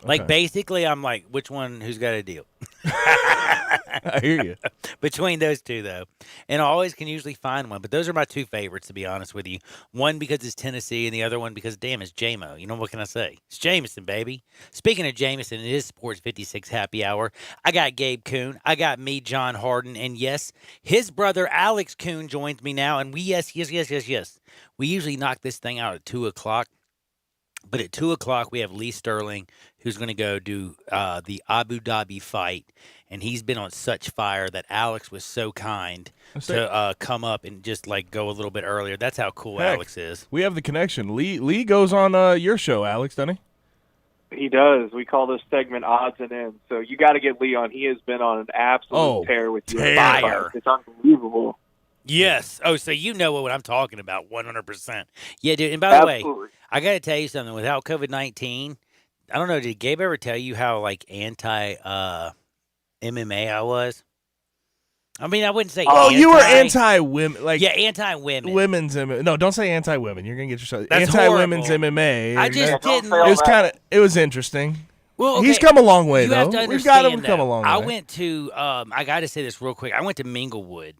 [SPEAKER 4] Like, basically, I'm like, who's got a deal?
[SPEAKER 5] I hear you.
[SPEAKER 4] Between those two, though. And I always can usually find one. But those are my two favorites, to be honest with you. One because it's Tennessee, and the other one because, damn, it's J-Mo. You know, what can I say? It's Jameson, baby. Speaking of Jameson, it is Sports 56 Happy Hour. I got Gabe Kuhn. I got me, John Harden. And, yes, his brother, Alex Kuhn, joins me now. And we, yes. We usually knock this thing out at 2 o'clock. But at 2 o'clock, we have Lee Sterling, who's going to go do the Abu Dhabi fight. And he's been on such fire that Alex was so kind to come up and just, like, go a little bit earlier. That's how cool Alex is.
[SPEAKER 5] We have the connection. Lee goes on your show, Alex, doesn't he?
[SPEAKER 13] He does. We call this segment Odds and Ends. So you got to get Lee on. He has been on an absolute tear with you.
[SPEAKER 4] Fire.
[SPEAKER 13] It's unbelievable.
[SPEAKER 4] Yes. Oh, so you know what I'm talking about, 100%. Yeah, dude. And by the way, I got to tell you something. Without COVID-19, I don't know, did Gabe ever tell you how, like, anti-MMA I was? I mean, I wouldn't say
[SPEAKER 5] you were anti-women. Like,
[SPEAKER 4] yeah, anti-women.
[SPEAKER 5] Women's MMA. No, don't say anti-women. You're going to get yourself.
[SPEAKER 4] That's
[SPEAKER 5] anti-women's
[SPEAKER 4] horrible.
[SPEAKER 5] MMA.
[SPEAKER 4] I just didn't.
[SPEAKER 5] It was interesting.
[SPEAKER 4] Well, okay,
[SPEAKER 5] he's come a long way,
[SPEAKER 4] you
[SPEAKER 5] though.
[SPEAKER 4] Have to
[SPEAKER 5] We've got him
[SPEAKER 4] understand
[SPEAKER 5] come a long way.
[SPEAKER 4] I went to, I got to say this real quick. I went to Minglewood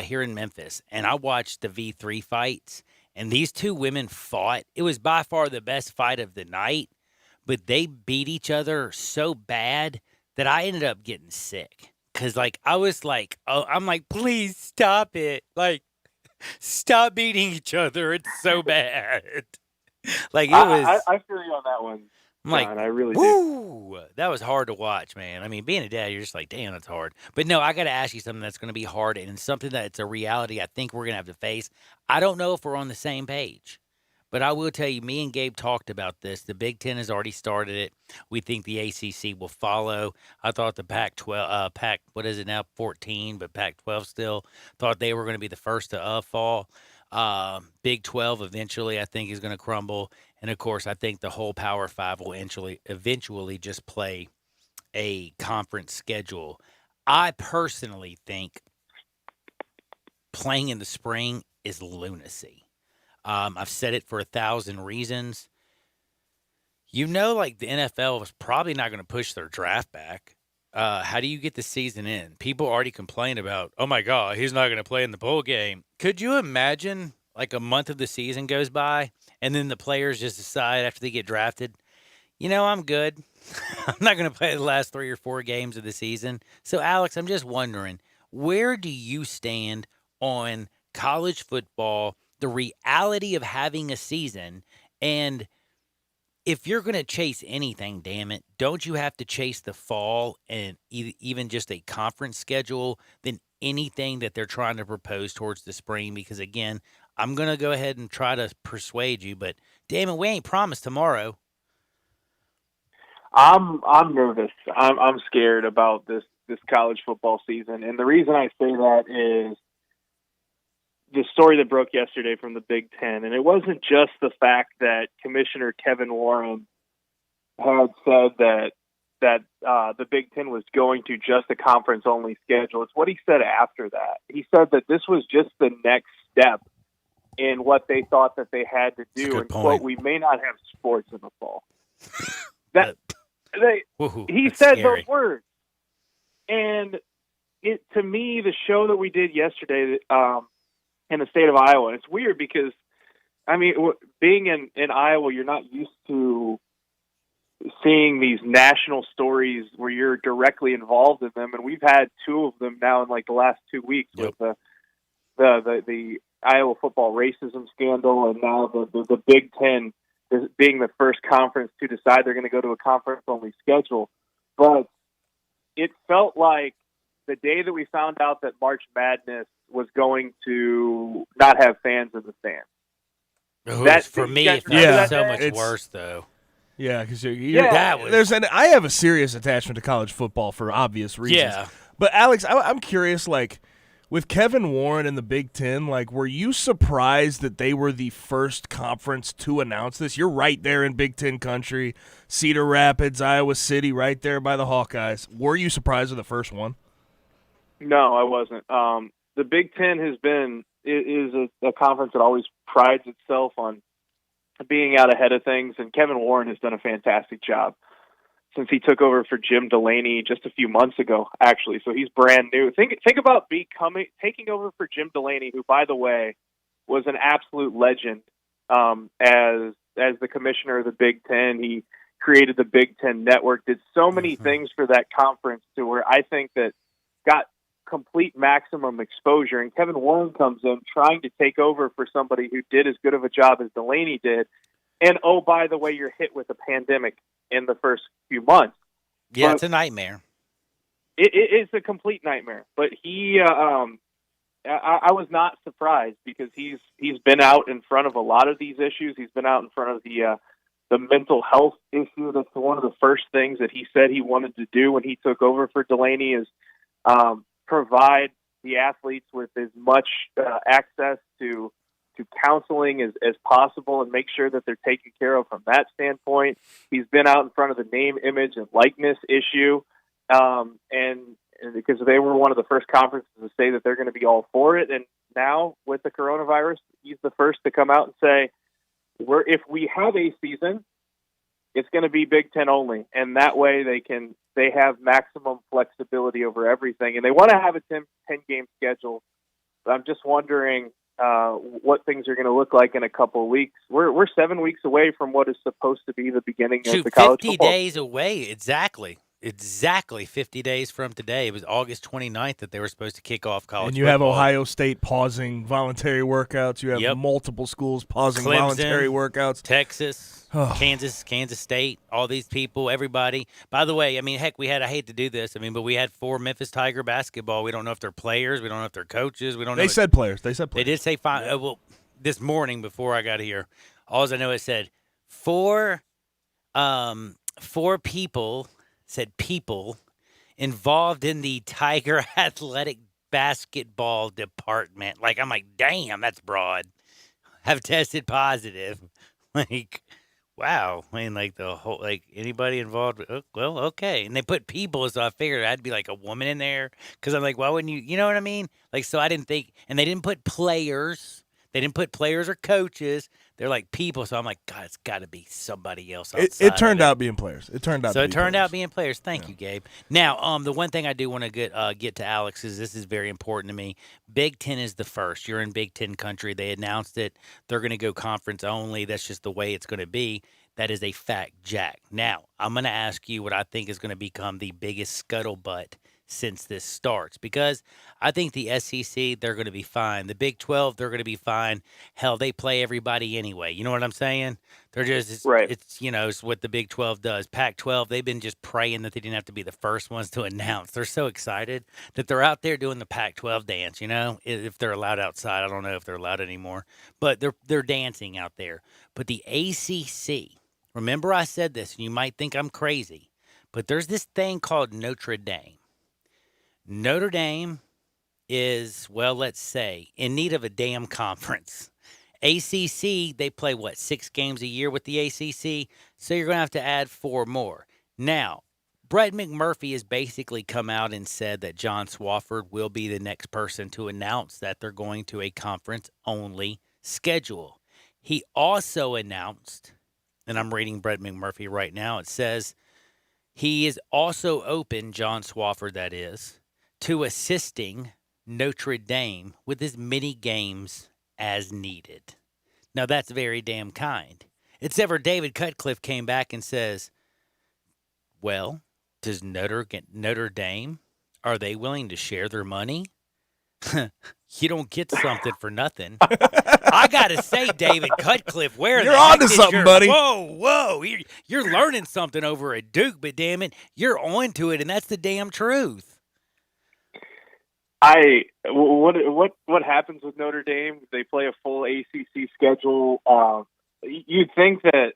[SPEAKER 4] here in Memphis, and I watched the V3 fights, and these two women fought. It was by far the best fight of the night, but they beat each other so bad that I ended up getting sick. Because, like, I was like, I'm like, please stop it. Like, stop beating each other. It's so bad. Like, it was.
[SPEAKER 13] I feel you on that one.
[SPEAKER 4] I'm like,
[SPEAKER 13] I really
[SPEAKER 4] do. That was hard to watch, man. I mean, being a dad, you're just like, damn, that's hard. But no, I got to ask you something that's going to be hard and something that's a reality I think we're going to have to face. I don't know if we're on the same page, but I will tell you, me and Gabe talked about this. The Big Ten has already started it. We think the ACC will follow. I thought the Pac-12, what is it now, 14, but Pac-12 still thought they were going to be the first to fall. Big 12 eventually, I think, is going to crumble. And, of course, I think the whole Power 5 will eventually just play a conference schedule. I personally think playing in the spring is lunacy. I've said it for 1,000 reasons. You know, like, the NFL is probably not going to push their draft back. How do you get the season in? People already complain about, oh, my God, he's not going to play in the bowl game. Could you imagine like a month of the season goes by, and then the players just decide after they get drafted, I'm good. I'm not going to play the last 3 or 4 games of the season. So, Alex, I'm just wondering, where do you stand on college football, the reality of having a season, and if you're going to chase anything, damn it, don't you have to chase the fall and even just a conference schedule than anything that they're trying to propose towards the spring? Because, again, I'm going to go ahead and try to persuade you, but damn it, we ain't promised tomorrow.
[SPEAKER 13] I'm nervous. I'm scared about this college football season, and the reason I say that is the story that broke yesterday from the Big Ten, and it wasn't just the fact that Commissioner Kevin Warren had said that the Big Ten was going to just a conference-only schedule. It's what he said after that. He said that this was just the next step in what they thought that they had to do, and quote, "We may not have sports in the fall." He said
[SPEAKER 4] scary.
[SPEAKER 13] those words, and it to me, the show that we did yesterday in the state of Iowa, it's weird because, I mean, being in Iowa, you're not used to seeing these national stories where you're directly involved in them, and we've had 2 of them now in like the last 2 weeks with the Iowa football racism scandal, and now the Big Ten is being the first conference to decide they're going to go to a conference-only schedule. But it felt like the day that we found out that March Madness was going to not have fans in the stands.
[SPEAKER 4] For me, it felt so much worse, though.
[SPEAKER 5] Yeah, because I have a serious attachment to college football for obvious reasons.
[SPEAKER 4] Yeah.
[SPEAKER 5] But, Alex, I'm curious, like, with Kevin Warren and the Big Ten, like, were you surprised that they were the first conference to announce this? You're right there in Big Ten country, Cedar Rapids, Iowa City, right there by the Hawkeyes. Were you surprised with the first one?
[SPEAKER 13] No, I wasn't. The Big Ten is a conference that always prides itself on being out ahead of things, and Kevin Warren has done a fantastic job since he took over for Jim Delaney just a few months ago, actually. So he's brand new. Think about taking over for Jim Delaney, who, by the way, was an absolute legend as the commissioner of the Big Ten. He created the Big Ten Network, did so many things for that conference to where I think that got complete maximum exposure. And Kevin Warren comes in trying to take over for somebody who did as good of a job as Delaney did. And, oh, by the way, you're hit with a pandemic in the first few months.
[SPEAKER 4] Yeah, it's a nightmare.
[SPEAKER 13] It's a complete nightmare. But he, I was not surprised because he's been out in front of a lot of these issues. He's been out in front of the mental health issue. That's one of the first things that he said he wanted to do when he took over for Delaney is provide the athletes with as much access to counseling as possible and make sure that they're taken care of from that standpoint. He's been out in front of the name, image, and likeness issue, and because they were one of the first conferences to say that they're going to be all for it. And now with the coronavirus, he's the first to come out and say, if we have a season, it's going to be Big Ten only, and that way they have maximum flexibility over everything. And they want to have a 10-game schedule. But I'm just wondering what things are going to look like in a couple of weeks. We're 7 weeks away from what is supposed to be the beginning of the college
[SPEAKER 4] 50
[SPEAKER 13] football.
[SPEAKER 4] days away, exactly 50 days from today. It was August 29th that they were supposed to kick off college
[SPEAKER 5] And you
[SPEAKER 4] football.
[SPEAKER 5] have Ohio State pausing voluntary workouts. You have multiple schools pausing
[SPEAKER 4] Clemson,
[SPEAKER 5] voluntary workouts.
[SPEAKER 4] Texas, Kansas State, all these people, everybody. By the way, I mean, heck, I hate to do this, but we had 4 Memphis Tiger basketball. We don't know if they're players. We don't know if they're coaches. We don't know.
[SPEAKER 5] They said players.
[SPEAKER 4] They did say fine. Well, this morning before I got here, all I know it said 4 people involved in the Tiger athletic basketball department. Like, I'm like, damn, that's broad. Have tested positive. Like, wow. I mean, like the whole, like anybody involved. Well, okay. And they put people, so I figured I'd be like a woman in there. Because I'm like, why wouldn't you? You know what I mean? Like, so I didn't think, and they didn't put players. They didn't put players or coaches. They're like people, so I'm like, God, it's got to be somebody else outside.
[SPEAKER 5] It turned out being players. It turned out.
[SPEAKER 4] So
[SPEAKER 5] to
[SPEAKER 4] it
[SPEAKER 5] be
[SPEAKER 4] turned
[SPEAKER 5] players.
[SPEAKER 4] out being players. Thank you, Gabe. Now, the one thing I do want to get to Alex is this is very important to me. Big Ten is the first. You're in Big Ten country. They announced it. They're going to go conference only. That's just the way it's going to be. That is a fact, Jack. Now, I'm going to ask you what I think is going to become the biggest scuttlebutt since this starts, because I think the SEC, they're going to be fine. The Big 12, they're going to be fine. Hell, they play everybody anyway. You know what I'm saying? They're just,
[SPEAKER 13] Right.
[SPEAKER 4] It's what the Big 12 does. Pac-12, they've been just praying that they didn't have to be the first ones to announce. They're so excited that they're out there doing the Pac-12 dance, if they're allowed outside. I don't know if they're allowed anymore, but they're dancing out there. But the ACC, remember I said this, and you might think I'm crazy, but there's this thing called Notre Dame. Notre Dame is, well, let's say, in need of a damn conference. ACC, they play, 6 games a year with the ACC? So you're going to have to add 4 more. Now, Brett McMurphy has basically come out and said that John Swofford will be the next person to announce that they're going to a conference-only schedule. He also announced, and I'm reading Brett McMurphy right now, it says he is also open, John Swofford that is, to assisting Notre Dame with as many games as needed. Now, that's very damn kind. Except for David Cutcliffe came back and says, well, does Notre Dame, are they willing to share their money? You don't get something for nothing. I got to say, David Cutcliffe,
[SPEAKER 5] You're on to something, buddy.
[SPEAKER 4] Whoa. You're learning something over at Duke, but damn it, you're on to it, and that's the damn truth.
[SPEAKER 13] What happens with Notre Dame? They play a full ACC schedule. You'd think that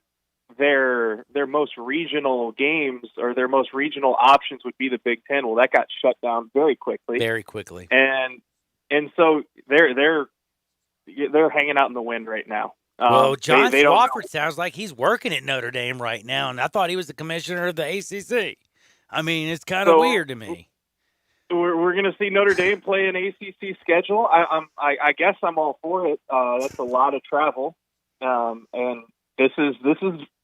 [SPEAKER 13] their most regional games or their most regional options would be the Big Ten. Well, that got shut down very quickly. And so they're hanging out in the wind right now.
[SPEAKER 4] Well, John Swofford sounds like he's working at Notre Dame right now, and I thought he was the commissioner of the ACC. I mean, it's kind of weird to me.
[SPEAKER 13] We're going to see Notre Dame play an ACC schedule. I guess I'm all for it. That's a lot of travel, and this is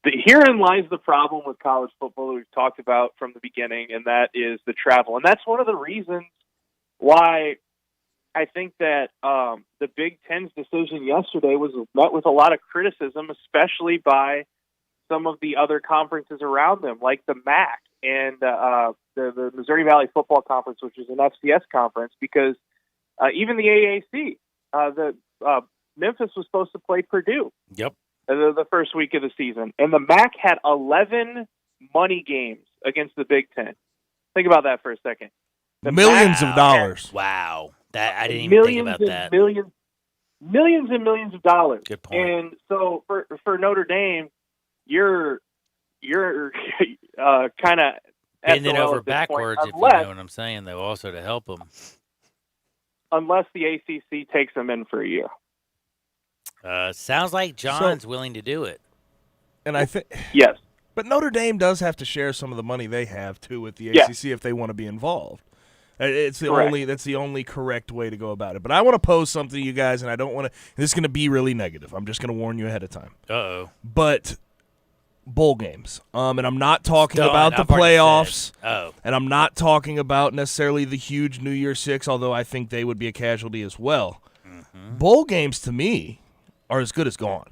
[SPEAKER 13] herein lies the problem with college football that we've talked about from the beginning, and that is the travel. And that's one of the reasons why I think that the Big Ten's decision yesterday was met with a lot of criticism, especially by some of the other conferences around them, like the MAC and the Missouri Valley Football Conference, which is an FCS conference, because even the AAC, Memphis was supposed to play Purdue.
[SPEAKER 4] Yep.
[SPEAKER 13] The first week of the season. And the MAC had 11 money games against the Big Ten. Think about that for a second.
[SPEAKER 5] Millions of dollars.
[SPEAKER 4] Wow. I didn't even think about that.
[SPEAKER 13] Millions and millions of dollars.
[SPEAKER 4] Good point.
[SPEAKER 13] And so for Notre Dame, you're kind of
[SPEAKER 4] bending over backwards, if you know what I'm saying, though, also to help them.
[SPEAKER 13] Unless the ACC takes them in for a year.
[SPEAKER 4] Sounds like John's willing to do it.
[SPEAKER 5] And I think
[SPEAKER 13] yes.
[SPEAKER 5] But Notre Dame does have to share some of the money they have too with the ACC if they want to be involved. It's the that's the only correct way to go about it. But I want to pose something to you guys, and I don't want to. This is going to be really negative. I'm just going to warn you ahead of time.
[SPEAKER 4] Uh-oh.
[SPEAKER 5] But bowl games, and I'm not talking about the playoffs. And I'm not talking about necessarily the huge New Year's Six, although I think they would be a casualty as well. Mm-hmm. Bowl games to me are as good as gone.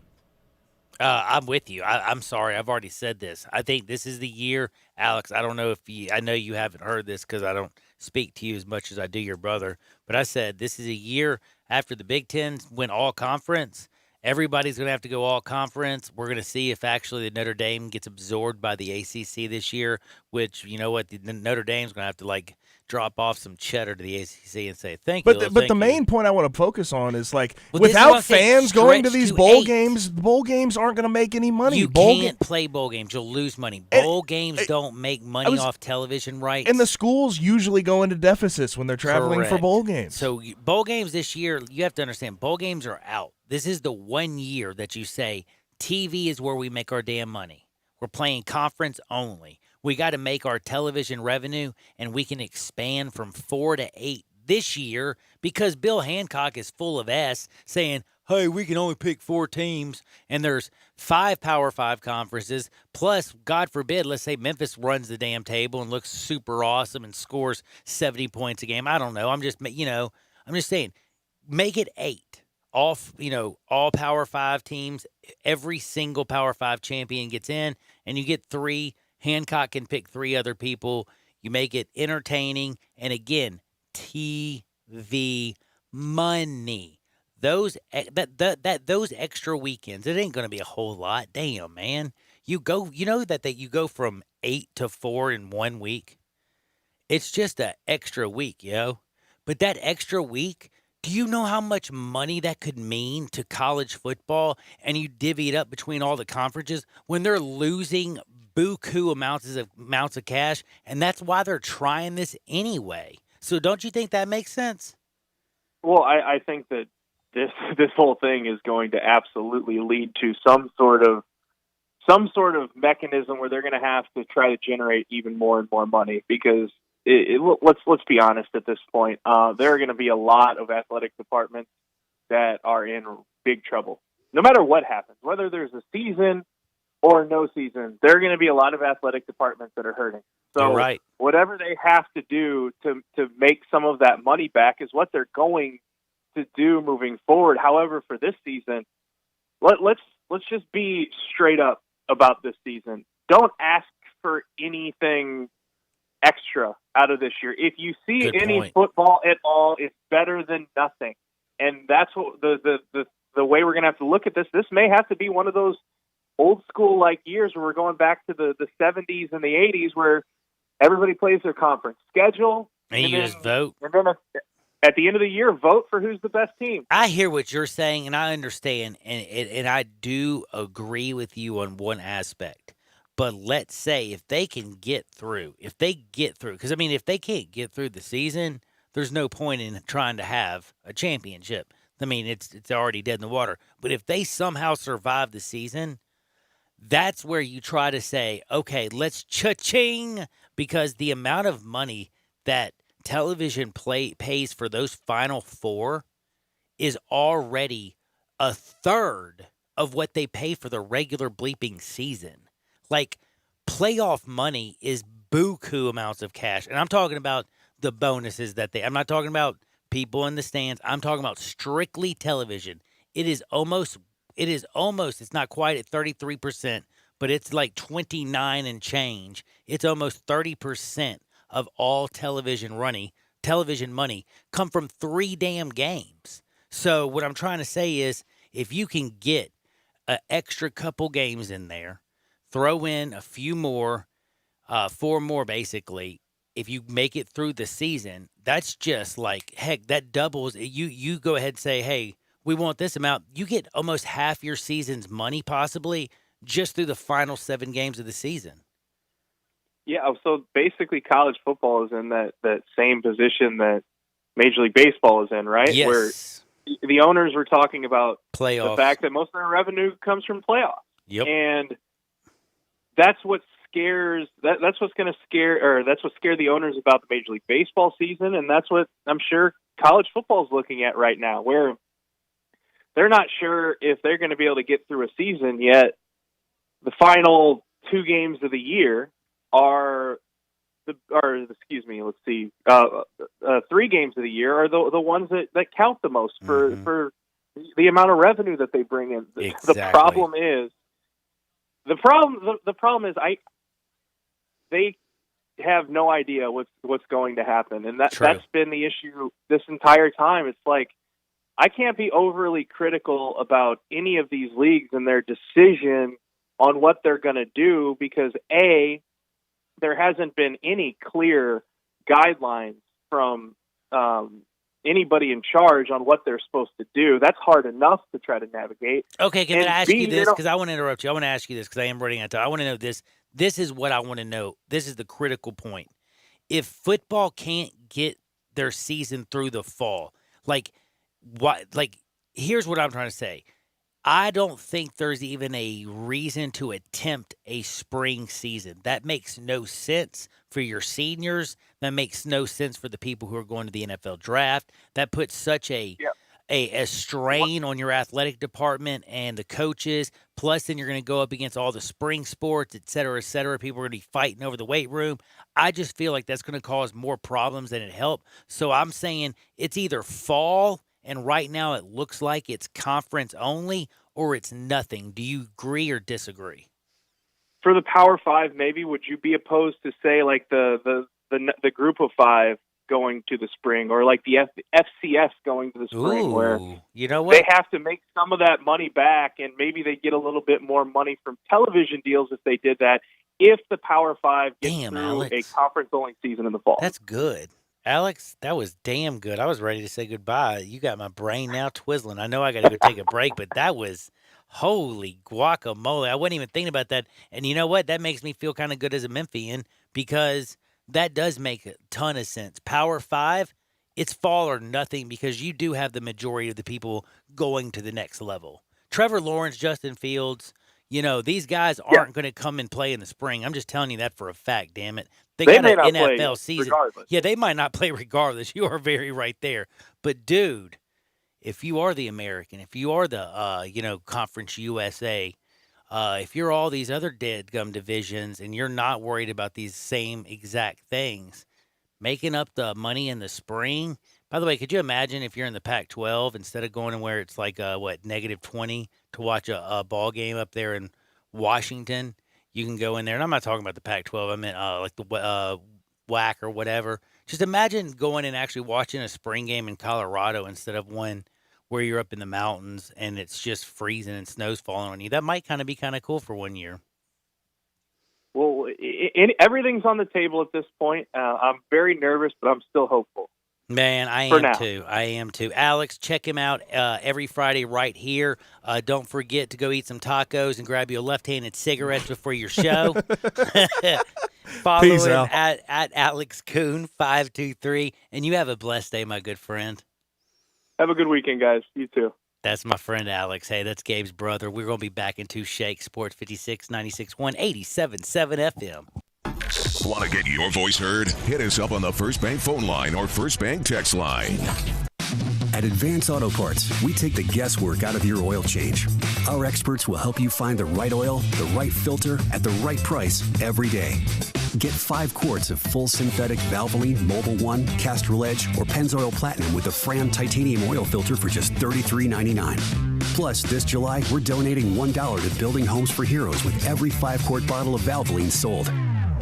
[SPEAKER 4] I'm with you. I'm sorry. I've already said this. I think this is the year, Alex. I don't know if I know you haven't heard this because I don't speak to you as much as I do your brother. But I said this is a year after the Big Ten went all conference. Everybody's going to have to go all conference. We're going to see if actually the Notre Dame gets absorbed by the ACC this year, which, you know what, the Notre Dame's going to have to, drop off some cheddar to the ACC and say thank you.
[SPEAKER 5] But the main point I want to focus on is, without fans going to these bowl games, the bowl games aren't going to make any money.
[SPEAKER 4] You can't play bowl games. You'll lose money. Bowl games don't make money off television rights.
[SPEAKER 5] And the schools usually go into deficits when they're traveling for bowl games.
[SPEAKER 4] So bowl games this year, you have to understand, bowl games are out. This is the 1 year that you say TV is where we make our damn money. We're playing conference only. We got to make our television revenue, and we can expand from 4 to 8 this year because Bill Hancock is full of S saying, hey, we can only pick 4 teams, and there's 5 Power 5 conferences, plus, God forbid, let's say Memphis runs the damn table and looks super awesome and scores 70 points a game. I don't know. I'm just saying, make it 8. All Power 5 teams, every single Power 5 champion gets in, and you get 3. Hancock can pick 3 other people. You make it entertaining, and again, TV money. Those extra weekends, it ain't going to be a whole lot. Damn, man. You know that you go from 8 to 4 in 1 week. It's just an extra week, yo. But that extra week, do you know how much money that could mean to college football? And you divvy it up between all the conferences when they're losing buku amounts of cash, and that's why they're trying this anyway. So don't you think that makes sense?
[SPEAKER 13] Well, I think that this whole thing is going to absolutely lead to some sort of mechanism where they're going to have to try to generate even more and more money, because let's be honest at this point, there are going to be a lot of athletic departments that are in big trouble. No matter what happens, whether there's a season or no season, there are going to be a lot of athletic departments that are hurting. So
[SPEAKER 4] right.
[SPEAKER 13] Whatever they have to do to make some of that money back is what they're going to do moving forward. However, for this season, let's just be straight up about this season. Don't ask for anything extra out of this year. If you see any football at all, it's better than nothing. And that's what the way we're going to have to look at this. This may have to be one of those old school like years where we're going back to the 70s and the 80s where everybody plays their conference schedule.
[SPEAKER 4] And you just vote.
[SPEAKER 13] And then at the end of the year, vote for who's the best team.
[SPEAKER 4] I hear what you're saying, and I understand, and I do agree with you on one aspect. But let's say if they can get through, because, if they can't get through the season, there's no point in trying to have a championship. It's already dead in the water. But if they somehow survive the season, that's where you try to say, okay, let's cha-ching, because the amount of money that television pays for those Final Four is already a third of what they pay for the regular bleeping season. Like, playoff money is buku amounts of cash. And I'm talking about the bonuses I'm not talking about people in the stands. I'm talking about strictly television. It's not quite at 33%, but it's like 29 and change. It's almost 30% of all television money come from 3 damn games. So what I'm trying to say is, if you can get an extra couple games in there, throw in a few more, 4 more basically, if you make it through the season, that's just like, heck, that doubles. You go ahead and say, hey, we want this amount. You get almost half your season's money possibly just through the final 7 games of the season.
[SPEAKER 13] Yeah, so basically college football is in that same position that Major League Baseball is in, right?
[SPEAKER 4] Yes.
[SPEAKER 13] Where the owners were talking about
[SPEAKER 4] playoffs.
[SPEAKER 13] The fact that most of their revenue comes from playoffs.
[SPEAKER 4] Yep.
[SPEAKER 13] And that's what scares that's what scared the owners about the Major League Baseball season, and that's what I'm sure college football is looking at right now, where they're not sure if they're going to be able to get through a season yet. The final 2 games of the year are 3 games of the year are the ones that count the most for the amount of revenue that they bring in.
[SPEAKER 4] Exactly.
[SPEAKER 13] The problem is they have no idea what's going to happen, and that's been the issue this entire time. It's like, I can't be overly critical about any of these leagues and their decision on what they're going to do, because A, there hasn't been any clear guidelines from anybody in charge on what they're supposed to do. That's hard enough to try to navigate.
[SPEAKER 4] Okay, can I ask you this? Because I want to interrupt you. I want to ask you this because I am running out of time. I want to know this. This is what I want to know. This is the critical point. If football can't get their season through the fall, here's what I'm trying to say. I don't think there's even a reason to attempt a spring season. That makes no sense for your seniors. That makes no sense for the people who are going to the NFL draft. That puts such a a strain on your athletic department and the coaches. Plus, then you're going to go up against all the spring sports, et cetera, et cetera. People are going to be fighting over the weight room. I just feel like that's going to cause more problems than it helps. So I'm saying it's either fall, and right now it looks like it's conference only, or it's nothing. Do you agree or disagree?
[SPEAKER 13] For the Power Five, maybe, would you be opposed to, say, like the Group of Five going to the spring, or like the FCS going to the spring?
[SPEAKER 4] Ooh,
[SPEAKER 13] where
[SPEAKER 4] you know what?
[SPEAKER 13] They have to make some of that money back, and maybe they get a little bit more money from television deals if they did that, if the Power Five gets through
[SPEAKER 4] Alex.
[SPEAKER 13] a conference-only season in the fall.
[SPEAKER 4] That's good. Alex, that was damn good. I was ready to say goodbye. You got my brain now twizzling. I know I got to go take a break, but that was holy guacamole. I wasn't even thinking about that. And you know what? That makes me feel kind of good as a Memphian, because that does make a ton of sense. Power Five, it's fall or nothing, because you do have the majority of the people going to the next level. Trevor Lawrence, Justin Fields, these guys aren't going to come and play in the spring. I'm just telling you that for a fact, damn it. They got
[SPEAKER 13] may
[SPEAKER 4] an
[SPEAKER 13] not
[SPEAKER 4] NFL
[SPEAKER 13] play
[SPEAKER 4] season.
[SPEAKER 13] regardless.
[SPEAKER 4] Yeah, they might not play regardless. You are very right there. But, dude, if you are the American, if you are the, Conference USA, if you're all these other dead-gum divisions and you're not worried about these same exact things, making up the money in the spring. By the way, could you imagine if you're in the Pac-12, instead of going to where it's like, -20 to watch a ball game up there in Washington, you can go in there. And I'm not talking about the Pac-12. I meant like the WAC or whatever. Just imagine going and actually watching a spring game in Colorado instead of one where you're up in the mountains and it's just freezing and snow's falling on you. That might kind of be kind of cool for 1 year.
[SPEAKER 13] Well, everything's on the table at this point. I'm very nervous, but I'm still hopeful.
[SPEAKER 4] Man, I am too. Alex, check him out every Friday right here. Don't forget to go eat some tacos and grab you a left-handed cigarette before your show. Follow
[SPEAKER 5] Peace,
[SPEAKER 4] him
[SPEAKER 5] Al.
[SPEAKER 4] at Alex Kuhn 523, and you have a blessed day, my good friend.
[SPEAKER 13] Have a good weekend, guys. You too.
[SPEAKER 4] That's my friend Alex. Hey, that's Gabe's brother. We're going to be back in 2 Shakes, Sports 56, 96.1, 87.7 FM.
[SPEAKER 1] Want to get your voice heard? Hit us up on the First Bank phone line or First Bank text line.
[SPEAKER 14] At Advance Auto Parts, we take the guesswork out of your oil change. Our experts will help you find the right oil, the right filter, at the right price every day. Get 5 quarts of full synthetic Valvoline, Mobile One, Castrol Edge, or Pennzoil Platinum with a Fram titanium oil filter for just $33.99. Plus, this July, we're donating $1 to Building Homes for Heroes with every 5-quart bottle of Valvoline sold.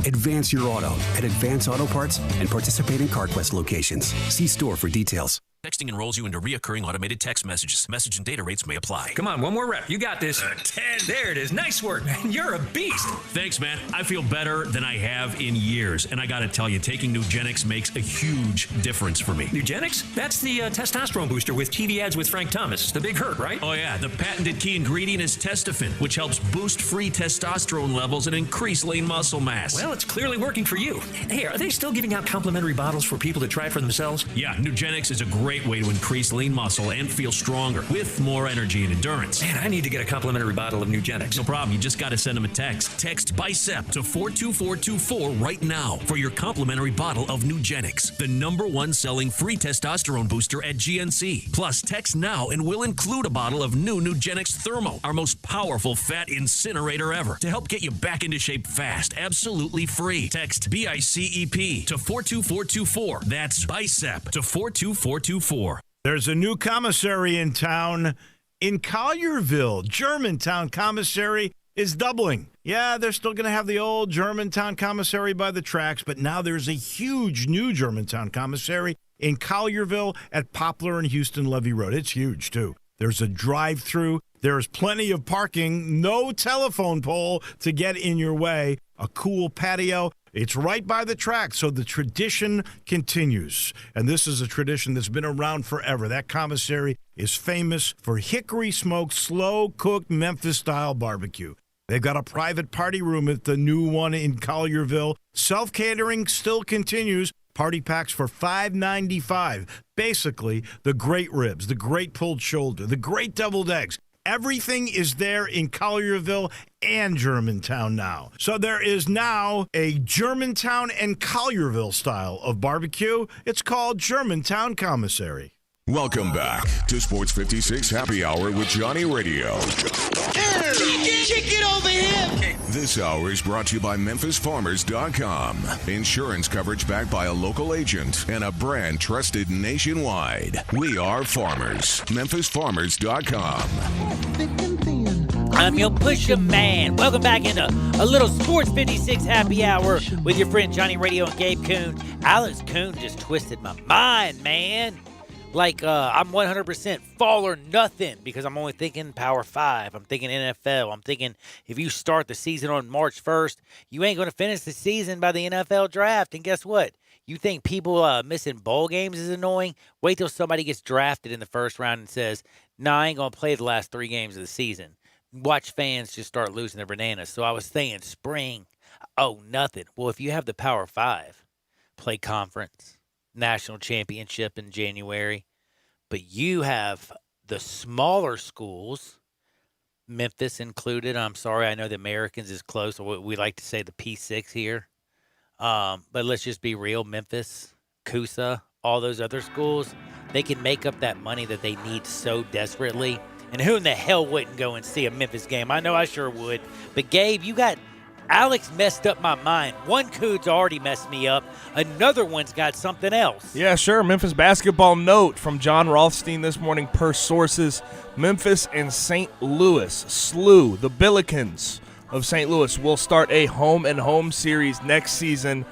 [SPEAKER 14] Advance your auto at Advance Auto Parts and participating CarQuest locations. See store for details.
[SPEAKER 15] Texting enrolls you into reoccurring automated text messages. Message and data rates may apply.
[SPEAKER 16] Come on, one more rep. You got this. 10. There it is. Nice work, man. You're a beast.
[SPEAKER 15] Thanks, man. I feel better than I have in years. And I got to tell you, taking Nugenix makes a huge difference for me.
[SPEAKER 16] Nugenix? That's the testosterone booster with TV ads with Frank Thomas. The big hurt, right?
[SPEAKER 15] Oh, yeah. The patented key ingredient is Testofen, which helps boost free testosterone levels and increase lean muscle mass.
[SPEAKER 16] Well, it's clearly working for you. Hey, are they still giving out complimentary bottles for people to try it for themselves?
[SPEAKER 15] Yeah, Nugenix is a great way to increase lean muscle and feel stronger with more energy and endurance.
[SPEAKER 16] Man, I need to get a complimentary bottle of Nugenix.
[SPEAKER 15] No problem. You just got to send them a text. Text BICEP to 42424 right now for your complimentary bottle of Nugenix, the #1 selling free testosterone booster at GNC. Plus, text now and we'll include a bottle of new Nugenix Thermo, our most powerful fat incinerator ever, to help get you back into shape fast, absolutely free. Text BICEP to 42424. That's BICEP to 42424.
[SPEAKER 17] There's a new commissary in town in Collierville. Germantown Commissary is doubling. Yeah, they're still going to have the old Germantown Commissary by the tracks, but now there's a huge new Germantown Commissary in Collierville at Poplar and Houston Levy Road. It's huge, too. There's a drive-through. There's plenty of parking. No telephone pole to get in your way. A cool patio. It's right by the track, so the tradition continues. And this is a tradition that's been around forever. That commissary is famous for hickory-smoked, slow-cooked Memphis-style barbecue. They've got a private party room at the new one in Collierville. Self-catering still continues. Party packs for $5.95. Basically, the great ribs, the great pulled shoulder, the great deviled eggs. Everything is there in Collierville and Germantown now. So there is now a Germantown and Collierville style of barbecue. It's called Germantown Commissary.
[SPEAKER 1] Welcome back to Sports 56 Happy Hour with Johnny Radio.
[SPEAKER 10] Kick it over here.
[SPEAKER 1] This hour is brought to you by MemphisFarmers.com. Insurance coverage backed by a local agent and a brand trusted nationwide. We are farmers. MemphisFarmers.com.
[SPEAKER 4] I'm your pusher man. Welcome back into a little Sports 56 Happy Hour with your friend Johnny Radio and Gabe Kuhn. Alex Kuhn just twisted my mind, man. Like, I'm 100% fall or nothing because I'm only thinking Power 5. I'm thinking NFL. I'm thinking if you start the season on March 1st, you ain't going to finish the season by the NFL draft. And guess what? You think people missing bowl games is annoying? Wait till somebody gets drafted in the first round and says, nah, I ain't going to play the last 3 games of the season. Watch fans just start losing their bananas. So I was thinking spring, oh, nothing. Well, if you have the Power 5, play conference, national championship in January, but you have the smaller schools, Memphis included. I'm sorry, I know the Americans is close. We like to say the P6 here. But let's just be real. Memphis, Coosa, all those other schools, they can make up that money that they need so desperately. And who in the hell wouldn't go and see a Memphis game? I know I sure would. But, Gabe, Alex messed up my mind. One cood's already messed me up. Another one's got something else.
[SPEAKER 5] Yeah, sure. Memphis basketball note from John Rothstein this morning per sources. Memphis and St. Louis, SLU, the Billikens of St. Louis, will start a home-and-home series next season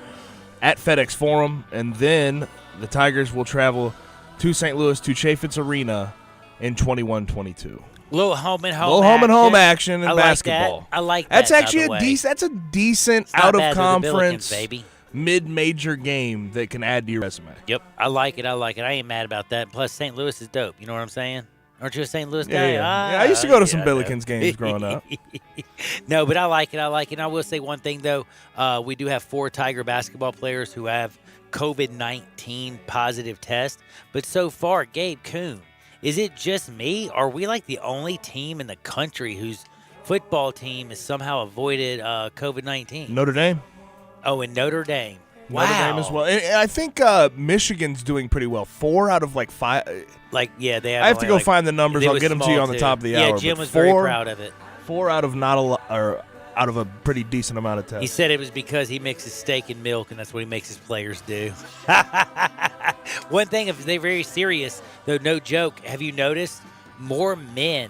[SPEAKER 5] at FedEx Forum. And then the Tigers will travel to St. Louis to Chaffetz Arena in 21-22.
[SPEAKER 4] Little home and home
[SPEAKER 5] action in basketball.
[SPEAKER 4] I like that.
[SPEAKER 5] That's actually that's a decent out of conference
[SPEAKER 4] baby.
[SPEAKER 5] Mid-major game that can add to your resume.
[SPEAKER 4] Yep, I like it. I ain't mad about that. Plus, St. Louis is dope. You know what I'm saying? Aren't you a St. Louis guy?
[SPEAKER 5] Yeah. I used to go to some Billikens games growing up.
[SPEAKER 4] No, but I like it. And I will say one thing though. We do have 4 Tiger basketball players who have COVID-19 positive tests. But so far, Gabe Kuhn. Is it just me? Are we like the only team in the country whose football team has somehow avoided COVID-19?
[SPEAKER 5] Notre Dame.
[SPEAKER 4] Oh, and Notre Dame.
[SPEAKER 5] Wow. Notre Dame as well. And I think Michigan's doing pretty well. 4 out of 5.
[SPEAKER 4] They have.
[SPEAKER 5] I have to go find the numbers. I'll get them to you on the top of the hour.
[SPEAKER 4] Yeah, Jim was very proud of it.
[SPEAKER 5] 4 out of out of a pretty decent amount of tests.
[SPEAKER 4] He said it was because he mixes steak and milk, and that's what he makes his players do. One thing, if they're very serious, though, no joke, have you noticed more men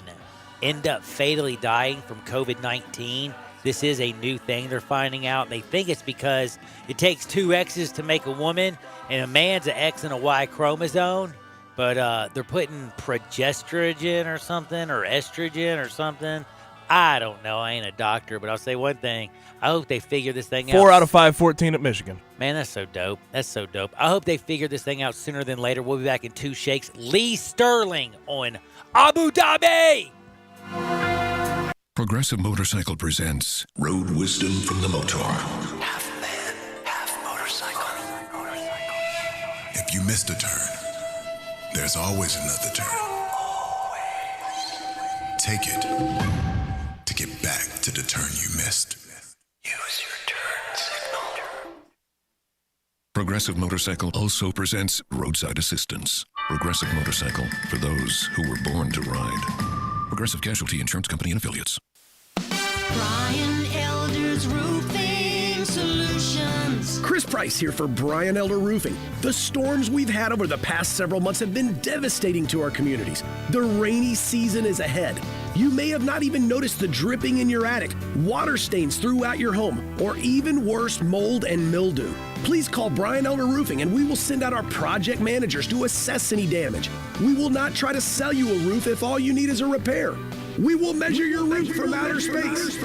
[SPEAKER 4] end up fatally dying from COVID-19? This is a new thing they're finding out. They think it's because it takes 2 X's to make a woman, and a man's an X and a Y chromosome. But they're putting progesterone or something, or estrogen or something. I don't know. I ain't a doctor, but I'll say one thing. I hope they figure this thing out.
[SPEAKER 5] 4 out of 5, 14 at Michigan.
[SPEAKER 4] Man, that's so dope. That's so dope. I hope they figure this thing out sooner than later. We'll be back in 2 shakes. Lee Sterling on Abu Dhabi.
[SPEAKER 18] Progressive Motorcycle presents Road Wisdom from the Motor.
[SPEAKER 10] Half man, half motorcycle.
[SPEAKER 18] If you missed a turn, there's always another turn. Take it to get back to the turn you missed.
[SPEAKER 10] Use your turn signal.
[SPEAKER 18] Progressive Motorcycle also presents Roadside Assistance. Progressive Motorcycle, for those who were born to ride. Progressive Casualty Insurance Company and Affiliates.
[SPEAKER 10] Brian Elder's Roofing Solutions.
[SPEAKER 19] Chris Price here for Brian Elder Roofing. The storms we've had over the past several months have been devastating to our communities. The rainy season is ahead. You may have not even noticed the dripping in your attic, water stains throughout your home, or even worse, mold and mildew. Please call Brian Elder Roofing and we will send out our project managers to assess any damage. We will not try to sell you a roof if all you need is a repair. We will measure your roof from outer space.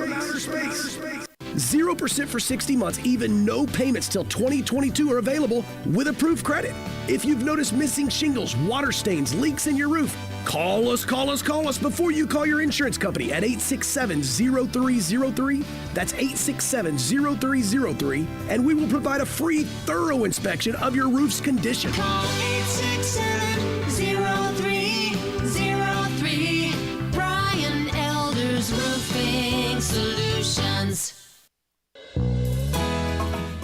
[SPEAKER 19] 0% for 60 months, even no payments till 2022 are available with approved credit. If you've noticed missing shingles, water stains, leaks in your roof, call us before you call your insurance company at 867-0303. That's 867-0303, and we will provide a free, thorough inspection of your roof's condition.
[SPEAKER 10] Call 867-0303. Brian Elder's Roofing Solutions.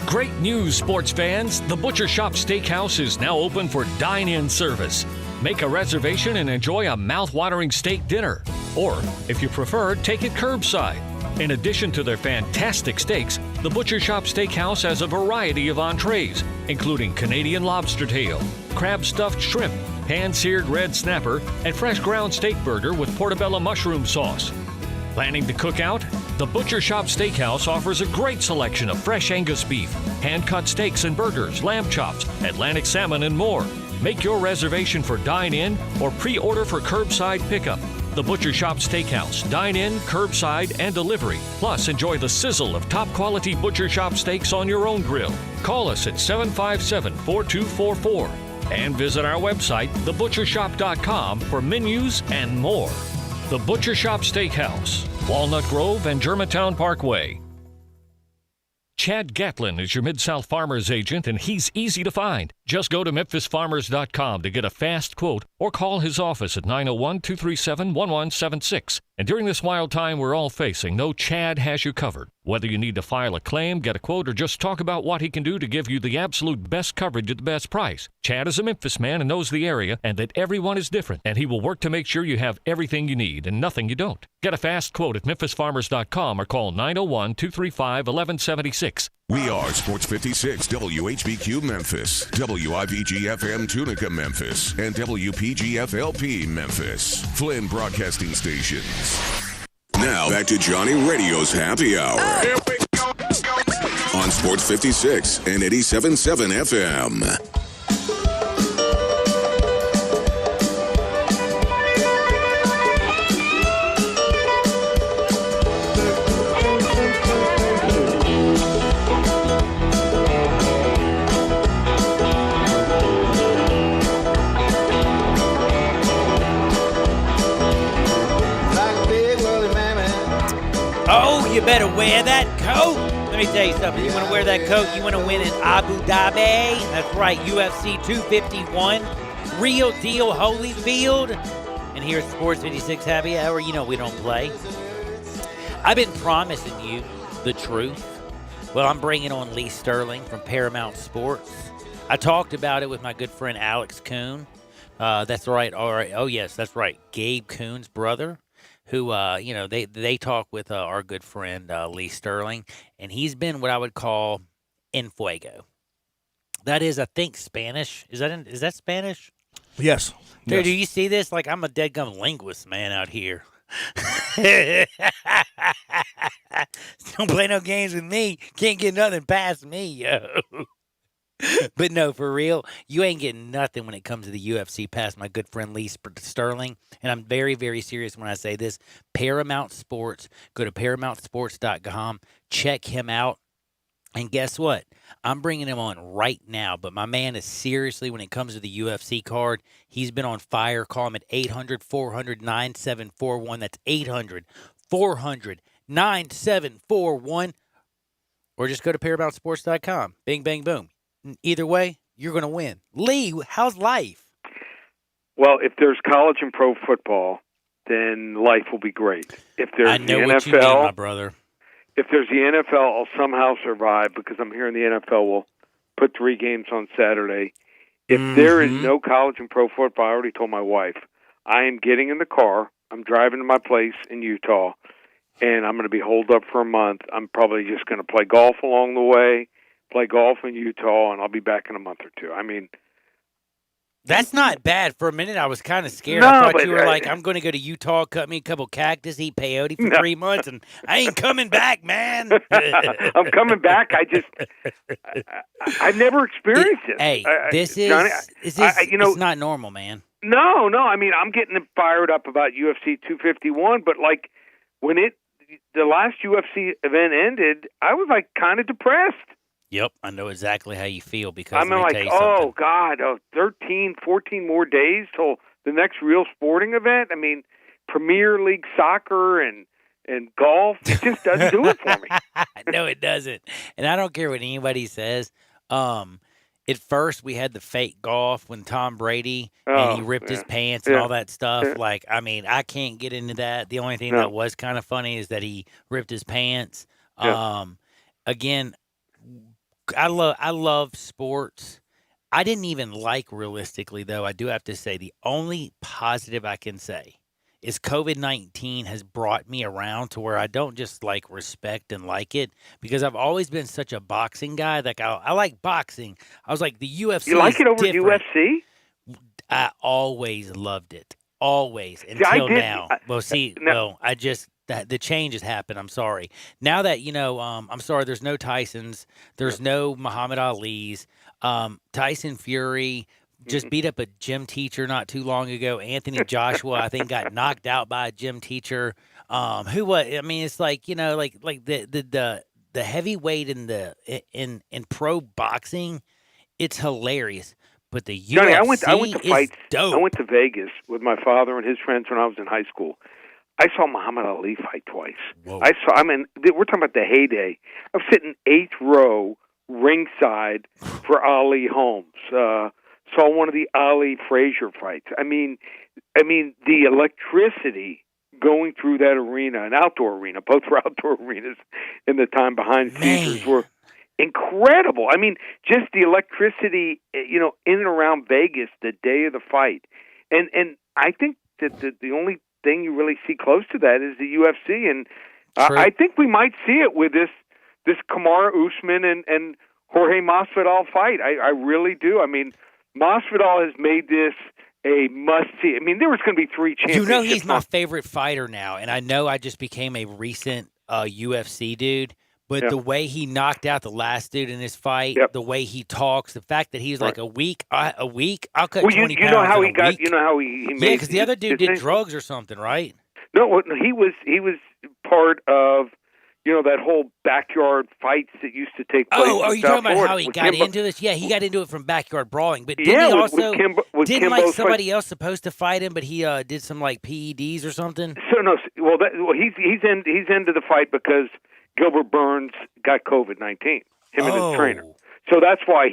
[SPEAKER 7] Great news, sports fans. The Butcher Shop Steakhouse is now open for dine-in service. Make a reservation and enjoy a mouth-watering steak dinner. Or, if you prefer, take it curbside. In addition to their fantastic steaks, the Butcher Shop Steakhouse has a variety of entrees, including Canadian lobster tail, crab stuffed shrimp, pan-seared red snapper, and fresh ground steak burger with portobello mushroom sauce. Planning to cook out? The Butcher Shop Steakhouse offers a great selection of fresh Angus beef, hand-cut steaks and burgers, lamb chops, Atlantic salmon, and more. Make your reservation for dine-in or pre-order for curbside pickup. The Butcher Shop Steakhouse. Dine-in, curbside, and delivery. Plus, enjoy the sizzle of top-quality Butcher Shop steaks on your own grill. Call us at 757-4244 and visit our website, thebutchershop.com, for menus and more. The Butcher Shop Steakhouse, Walnut Grove and Germantown Parkway. Chad Gatlin is your Mid-South Farmers agent, and he's easy to find. Just go to memphisfarmers.com to get a fast quote or call his office at 901-237-1176. And during this wild time we're all facing, know Chad has you covered. Whether you need to file a claim, get a quote, or just talk about what he can do to give you the absolute best coverage at the best price. Chad is a Memphis man and knows the area and that everyone is different, and he will work to make sure you have everything you need and nothing you don't. Get a fast quote at memphisfarmers.com or call 901-235-1176.
[SPEAKER 1] We are Sports 56 WHBQ Memphis, WIVG-FM Tunica Memphis, and WPG-FLP Memphis, Flynn Broadcasting Stations. Now back to Johnny Radio's Happy Hour on Sports 56 and 87.7 FM.
[SPEAKER 4] Oh, you better wear that coat. Let me tell you something. You want to wear that coat? You want to win in Abu Dhabi? That's right, UFC 251, Real Deal Holyfield. And here's Sports 56 Happy Hour. You know we don't play. I've been promising you the truth. Well, I'm bringing on Lee Sterling from Paramount Sports. I talked about it with my good friend Alex Kuhn. That's right. All right. Oh, yes, that's right. Gabe Kuhn's brother. Who, they talk with our good friend Lee Sterling, and he's been what I would call en fuego. That is, I think, Spanish. Is that Spanish?
[SPEAKER 5] Yes.
[SPEAKER 4] Dude,
[SPEAKER 5] Yes.
[SPEAKER 4] do you see this? Like, I'm a deadgum linguist, man, out here. Don't play no games with me. Can't get nothing past me, yo. But no, for real, you ain't getting nothing when it comes to the UFC past my good friend Lee Sterling. And I'm very, very serious when I say this. Paramount Sports. Go to ParamountSports.com. Check him out. And guess what? I'm bringing him on right now. But my man is seriously, when it comes to the UFC card, he's been on fire. Call him at 800-400-9741. That's 800-400-9741. Or just go to ParamountSports.com. Bing, bang, boom. Either way, you're going to win. Lee, how's life?
[SPEAKER 20] Well, if there's college and pro football, then life will be great. If there's
[SPEAKER 4] I know
[SPEAKER 20] the
[SPEAKER 4] what
[SPEAKER 20] NFL,
[SPEAKER 4] you mean, my brother.
[SPEAKER 20] If there's the NFL, I'll somehow survive because I'm hearing the NFL will put 3 games on Saturday. If there is no college and pro football, I already told my wife, I am getting in the car. I'm driving to my place in Utah, and I'm going to be holed up for a month. I'm probably just going to play golf along the way, play golf in Utah, and I'll be back in a month or two. I mean,
[SPEAKER 4] that's not bad. For a minute, I was kind of scared.
[SPEAKER 20] No,
[SPEAKER 4] I thought
[SPEAKER 20] but
[SPEAKER 4] you were like, I'm going to go to Utah, cut me a couple cactus, eat peyote for 3 months, and I ain't coming back, man.
[SPEAKER 20] I'm coming back. I've never experienced it.
[SPEAKER 4] Hey, this is,
[SPEAKER 20] Johnny,
[SPEAKER 4] it's not normal, man.
[SPEAKER 20] No. I mean, I'm getting fired up about UFC 251, but like when the last UFC event ended, I was like kind of depressed.
[SPEAKER 4] Yep, I know exactly how you feel because
[SPEAKER 20] I'm like, oh, God, 13, 14 more days till the next real sporting event. I mean, Premier League soccer and golf, it just doesn't do it for me.
[SPEAKER 4] No, it doesn't. And I don't care what anybody says. At first, we had the fake golf when Tom Brady and he ripped his pants and all that stuff.
[SPEAKER 20] Yeah.
[SPEAKER 4] Like, I mean, I can't get into that. The only thing that was kind of funny is that he ripped his pants.
[SPEAKER 20] Yeah.
[SPEAKER 4] Again, I love sports. I didn't even like realistically, though. I do have to say the only positive I can say is COVID-19 has brought me around to where I don't just like respect and like it, because I've always been such a boxing guy. Like I like boxing. I was like, the UFC.
[SPEAKER 20] You like
[SPEAKER 4] is
[SPEAKER 20] it over
[SPEAKER 4] different.
[SPEAKER 20] UFC?
[SPEAKER 4] I always loved it. Always until now. The change has happened. I'm sorry. Now that, I'm sorry, there's no Tysons. There's no Muhammad Ali's. Tyson Fury just beat up a gym teacher not too long ago. Anthony Joshua, I think, got knocked out by a gym teacher. It's like, the heavyweight in pro boxing, it's hilarious. But the UFC
[SPEAKER 20] Johnny, I went to fights.
[SPEAKER 4] Dope.
[SPEAKER 20] I went to Vegas with my father and his friends when I was in high school. I saw Muhammad Ali fight twice.
[SPEAKER 4] Whoa.
[SPEAKER 20] We're talking about the heyday. I was sitting 8th row ringside for Ali Holmes. Saw one of the Ali Frazier fights. I mean, the electricity going through that arena, an outdoor arena, both were outdoor arenas in the time behind Caesars, were incredible. I mean, just the electricity, in and around Vegas the day of the fight. And I think that the only thing you really see close to that is the UFC, and I think we might see it with this Kamaru Usman and Jorge Masvidal fight. I really do. I mean, Masvidal has made this a must-see. I mean, there was going to be 3 championships.
[SPEAKER 4] He's my favorite fighter now, and I know I just became a recent UFC dude, but the way he knocked out the last dude in his fight, the way he talks, the fact that he's like a week, I'll cut 20 pounds
[SPEAKER 20] you know how
[SPEAKER 4] in
[SPEAKER 20] he
[SPEAKER 4] a
[SPEAKER 20] got,
[SPEAKER 4] week.
[SPEAKER 20] you know how he made.
[SPEAKER 4] Yeah, because the other dude did drugs or something, right?
[SPEAKER 20] No, he was part of that whole backyard fights that used to take place.
[SPEAKER 4] Are you talking about how he got into this? Yeah, he got into it from backyard brawling, but didn't he also didn't somebody else supposed to fight him, but he did some like PEDs or something?
[SPEAKER 20] So no, he's into the fight because Gilbert Burns got COVID-19. Him and his trainer. So that's why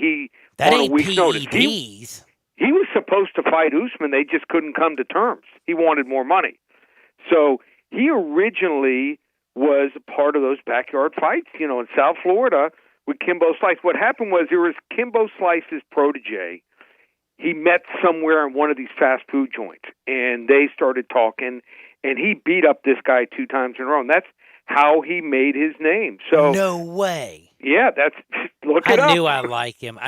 [SPEAKER 4] that
[SPEAKER 20] on
[SPEAKER 4] ain't
[SPEAKER 20] a week's notice.
[SPEAKER 4] PEDs.
[SPEAKER 20] He was supposed to fight Usman. They just couldn't come to terms. He wanted more money. So he originally was part of those backyard fights, in South Florida with Kimbo Slice. What happened was there was Kimbo Slice's protege. He met somewhere in one of these fast food joints, and they started talking, and he beat up this guy 2 times in a row. And that's how he made his name. So
[SPEAKER 4] no way.
[SPEAKER 20] Yeah, look it up.
[SPEAKER 4] I knew I liked him.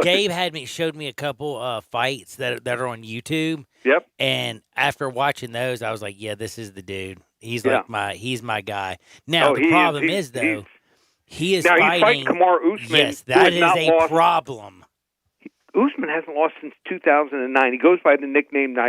[SPEAKER 4] Gabe showed me a couple fights that are on YouTube.
[SPEAKER 20] Yep.
[SPEAKER 4] And after watching those, I was like, yeah, this is the dude. He's my guy. Now the problem is he is fighting
[SPEAKER 20] Kamaru Usman.
[SPEAKER 4] Yes, that is a problem.
[SPEAKER 20] Usman hasn't lost since 2009. He goes by the nickname the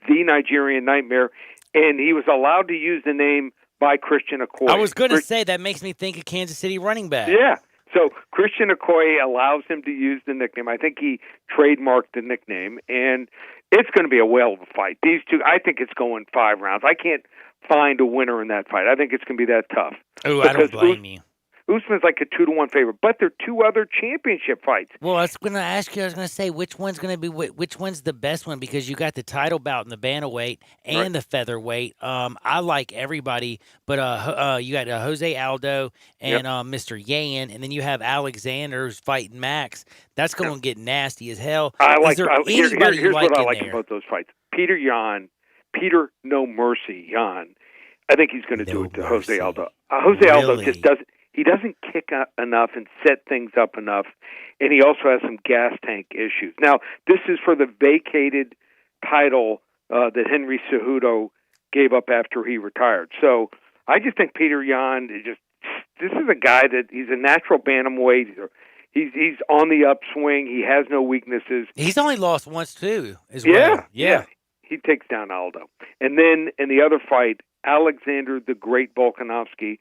[SPEAKER 20] Nigerian Nightmare, and he was allowed to use the name by Christian Okoye.
[SPEAKER 4] I was going to say that makes me think of Kansas City running back.
[SPEAKER 20] Yeah. So Christian Okoye allows him to use the nickname. I think he trademarked the nickname, and it's going to be a whale of a fight. These two, I think it's going 5 rounds. I can't find a winner in that fight. I think it's going to be that tough.
[SPEAKER 4] Oh, I don't blame you.
[SPEAKER 20] Usman's like a 2-1 favorite, but there are 2 other championship fights.
[SPEAKER 4] Well, I was going to ask you. I was going to say which one's the best one, because you got the title bout in the bantamweight and the featherweight. I like everybody, but you got Jose Aldo and Mr. Yan, and then you have Alexander who's fighting Max. That's going to get nasty as hell.
[SPEAKER 20] Here's what I like about those fights. Peter No Mercy Yan. I think he's going to do it to Jose Aldo. Jose Aldo just doesn't. He doesn't kick enough and set things up enough, and he also has some gas tank issues. Now, this is for the vacated title that Henry Cejudo gave up after he retired. So I just think Peter Yan this is a guy that he's a natural bantamweight. He's on the upswing. He has no weaknesses.
[SPEAKER 4] He's only lost once too, as well.
[SPEAKER 20] Yeah. He takes down Aldo, and then in the other fight, Alexander the Great Volkanovski.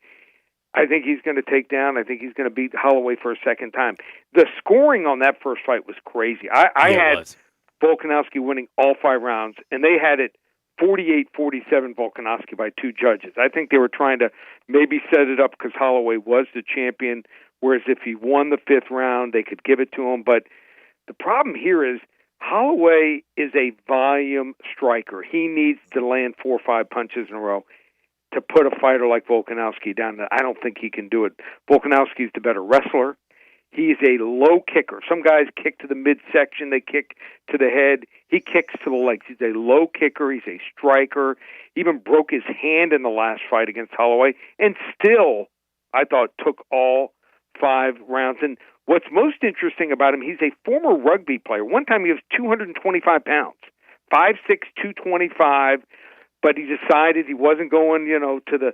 [SPEAKER 20] I think he's going to take down. I think he's going to beat Holloway for a second time. The scoring on that first fight was crazy. I had Volkanovski winning all 5 rounds, and they had it 48-47 Volkanovski by 2 judges. I think they were trying to maybe set it up because Holloway was the champion, whereas if he won the 5th round, they could give it to him. But the problem here is Holloway is a volume striker. He needs to land 4 or 5 punches in a row to put a fighter like Volkanovski down. I don't think he can do it. Volkanovski's the better wrestler. He's a low kicker. Some guys kick to the midsection. They kick to the head. He kicks to the legs. He's a low kicker. He's a striker. Even broke his hand in the last fight against Holloway, and still, I thought, took all 5 rounds. And what's most interesting about him, he's a former rugby player. One time he was 225 pounds, 5'6", 225, but he decided he wasn't going, to the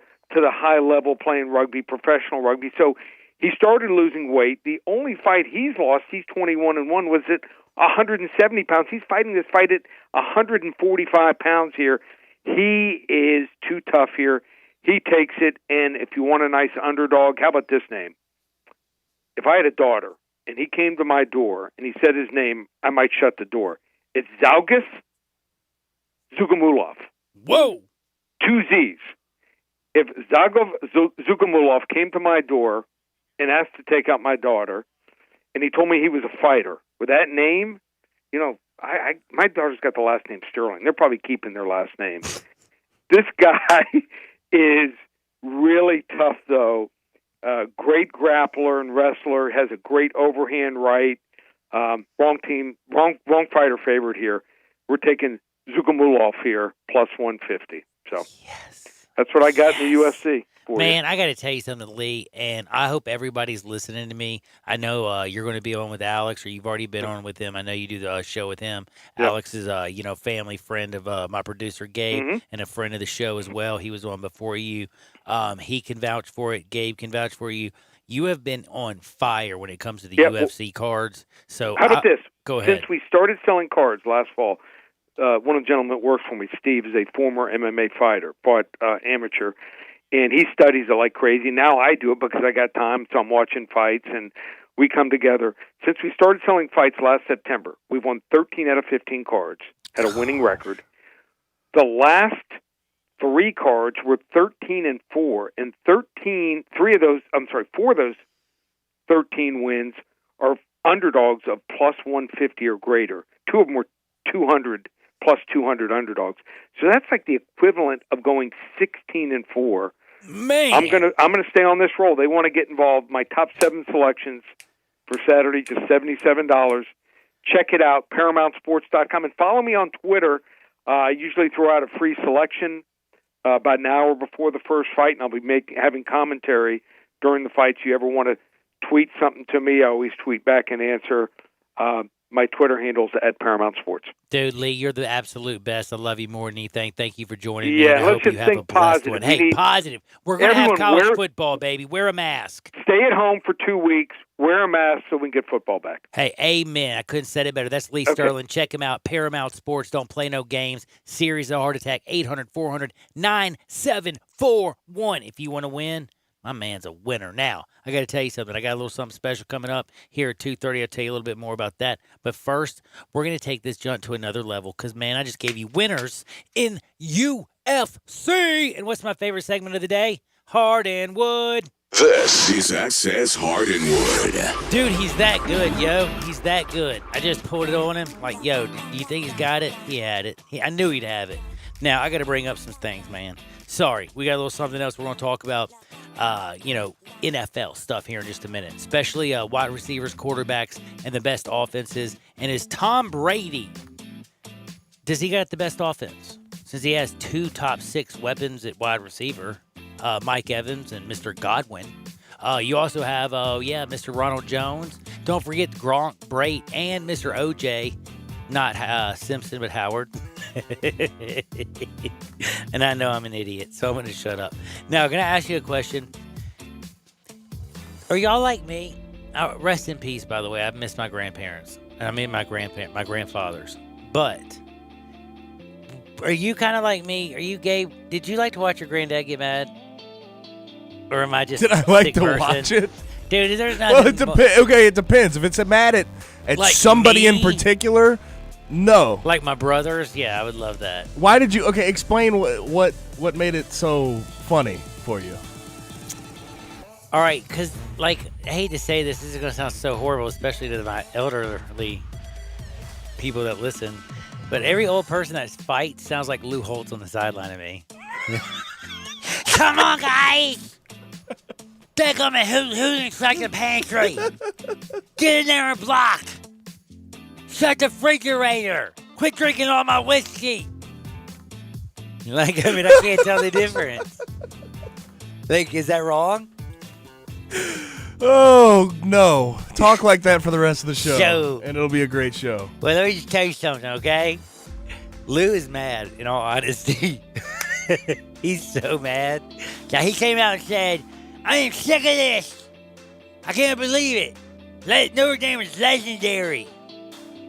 [SPEAKER 20] high level playing rugby, professional rugby. So he started losing weight. The only fight he's lost, he's 21-1, was at 170 pounds. He's fighting this fight at 145 pounds here. He is too tough here. He takes it, and if you want a nice underdog, how about this name? If I had a daughter, and he came to my door, and he said his name, I might shut the door. It's Zhalgas Zhukemulov.
[SPEAKER 4] Whoa!
[SPEAKER 20] 2 Z's. If Zhukemulov came to my door and asked to take out my daughter, and he told me he was a fighter, with that name, my daughter's got the last name Sterling. They're probably keeping their last name. This guy is really tough, though. Great grappler and wrestler, has a great overhand right. Wrong fighter favorite here. We're taking Zhukemulov here, plus 150. So that's what I got in the UFC.
[SPEAKER 4] Man, I got to tell you something, Lee, and I hope everybody's listening to me. I know you're going to be on with Alex, or you've already been on with him. I know you do the show with him. Yep. Alex is a family friend of my producer, Gabe, and a friend of the show as well. He was on before you. He can vouch for it. Gabe can vouch for you. You have been on fire when it comes to the UFC cards. So
[SPEAKER 20] how about this?
[SPEAKER 4] Go ahead.
[SPEAKER 20] Since we started selling cards last fall, one of the gentlemen that works for me, Steve, is a former MMA fighter, fought amateur. And he studies it like crazy. Now I do it because I got time, so I'm watching fights, and we come together. Since we started selling fights last September, we've won 13 out of 15 cards, had a winning record. The last 3 cards were 13-4, and 4 of those 13 wins are underdogs of plus 150 or greater. 2 of them were 200 plus 200 underdogs. So that's like the equivalent of going 16-4.
[SPEAKER 4] Man,
[SPEAKER 20] I'm gonna stay on this roll. They want to get involved. My top 7 selections for Saturday, just $77. Check it out, ParamountSports.com, and follow me on Twitter. I usually throw out a free selection about an hour before the first fight, and I'll be having commentary during the fights. You ever want to tweet something to me, I always tweet back and answer. My Twitter handle's at Paramount Sports.
[SPEAKER 4] Dude, Lee, you're the absolute best. I love you more than anything. Thank you for joining me.
[SPEAKER 20] Yeah,
[SPEAKER 4] I
[SPEAKER 20] let's
[SPEAKER 4] hope
[SPEAKER 20] just
[SPEAKER 4] you have
[SPEAKER 20] think
[SPEAKER 4] a blessed
[SPEAKER 20] positive.
[SPEAKER 4] one. Hey, positive. We're going to have college football, baby. Wear a mask.
[SPEAKER 20] Stay at home for 2 weeks. Wear a mask so we can get football back.
[SPEAKER 4] Hey, amen. I couldn't say it better. That's Lee Sterling. Check him out. Paramount Sports. Don't play no games. Series of Heart Attack. 800-400-9741. If you want to win, my man's a winner. Now, I got to tell you something. I got a little something special coming up here at 2:30. I'll tell you a little bit more about that. But first, we're going to take this jaunt to another level because, man, I just gave you winners in UFC. And what's my favorite segment of the day? Hard and Wood.
[SPEAKER 1] This is Access Hard and Wood.
[SPEAKER 4] Dude, he's that good, yo. He's that good. I just pulled it on him. Like, yo, do you think he's got it? He had it. I knew he'd have it. Now, I got to bring up some things, man. Sorry, we got a little something else we're going to talk about. NFL stuff here in just a minute, especially wide receivers, quarterbacks, and the best offenses. And is Tom Brady, does he got the best offense? Since he has 2 top 6 weapons at wide receiver, Mike Evans and Mr. Godwin. You also have, Mr. Ronald Jones. Don't forget Gronk, Brait, and Mr. OJ. Not Simpson, but Howard. And I know I'm an idiot, so I'm going to shut up. Now, I'm going to ask you a question. Are y'all like me? Rest in peace, by the way. I've missed my grandparents. I mean, my grandfathers. But are you kind of like me? Are you Gabe? Did you like to watch your granddad get mad? Or am I just
[SPEAKER 5] Did I like to watch it?
[SPEAKER 4] Dude, there's nothing.
[SPEAKER 5] Well, it depends. Okay, it depends. If it's mad at like somebody in particular, no.
[SPEAKER 4] Like my brothers? Yeah, I would love that.
[SPEAKER 5] Why did you? Okay, explain what made it so funny for you.
[SPEAKER 4] All right, because, I hate to say this. This is going to sound so horrible, especially to my elderly people that listen. But every old person that fights sounds like Lou Holtz on the sideline of me. Come on, guys! Back on my who's like the pantry. Get in there and block. Shut the refrigerator. Quit drinking all my whiskey. Like, I mean, I can't tell the difference. Like, is that wrong?
[SPEAKER 5] Oh, no. Talk like that for the rest of the show. And it'll be a great show.
[SPEAKER 4] Well, let me just tell you something, okay? Lou is mad, in all honesty. He's so mad. Now, he came out and said, I am sick of this. I can't believe it. Notre Dame is legendary.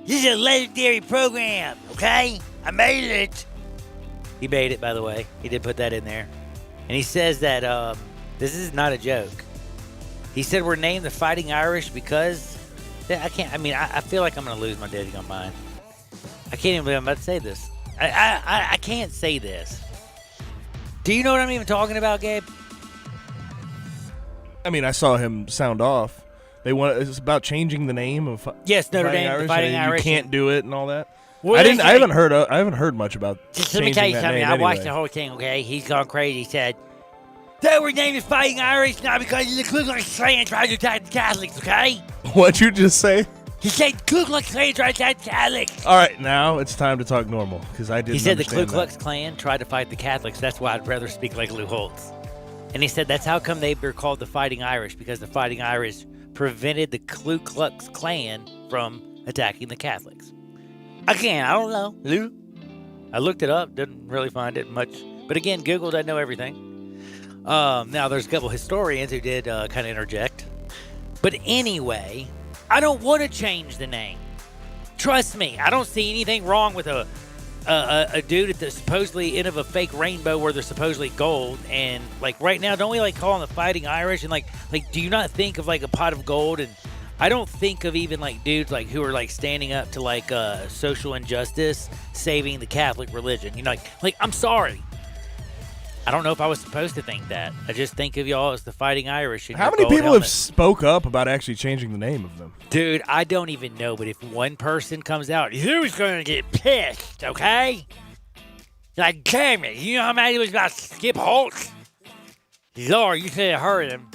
[SPEAKER 4] This is a legendary program, okay? I made it. He made it, by the way. He did put that in there. And he says that this is not a joke. He said we're named the Fighting Irish because I feel like I'm going to lose my daggone mind. I can't even believe I'm about to say this. I can't say this. Do you know what I'm even talking about, Gabe?
[SPEAKER 5] I mean, I saw him sound off. It's about changing the name of
[SPEAKER 4] Notre Dame, the Fighting Irish.
[SPEAKER 5] You can't do it and all that.
[SPEAKER 4] Well,
[SPEAKER 5] I haven't heard much about.
[SPEAKER 4] Just let me tell you something. I watched the whole thing. Okay, he's gone crazy. He said they were named the Fighting Irish now because the Ku Klux Klan tried to attack the Catholics. Okay.
[SPEAKER 5] What'd you just say?
[SPEAKER 4] He said Ku Klux Klan tried to attack the Catholics.
[SPEAKER 5] All right, now it's time to talk normal because I didn't.
[SPEAKER 4] He said the
[SPEAKER 5] understand
[SPEAKER 4] Ku Klux Klan tried to fight the Catholics. That's why I'd rather speak like Lou Holtz. And he said that's how come they were called the Fighting Irish, because the Fighting Irish prevented the Ku Klux Klan from attacking the Catholics. Again, I don't know, Lou. I looked it up, didn't really find it much. But again, Google doesn't know everything. Now, there's a couple historians who did kind of interject. But anyway, I don't want to change the name. Trust me, I don't see anything wrong with a dude at the supposedly end of a fake rainbow where there's supposedly gold. And like right now, don't we like call them the Fighting Irish? And like do you not think of like a pot of gold? And I don't think of even like dudes like who are like standing up to like social injustice, saving the Catholic religion. You know, like I'm sorry. I don't know if I was supposed to think that. I just think of y'all as the Fighting Irish.
[SPEAKER 5] How many people have spoke up about actually changing the name of them?
[SPEAKER 4] Dude, I don't even know, but if one person comes out, who's going to get pissed, okay? Like, damn it, you know how mad he was about Skip Holtz? Lord, you should have heard him.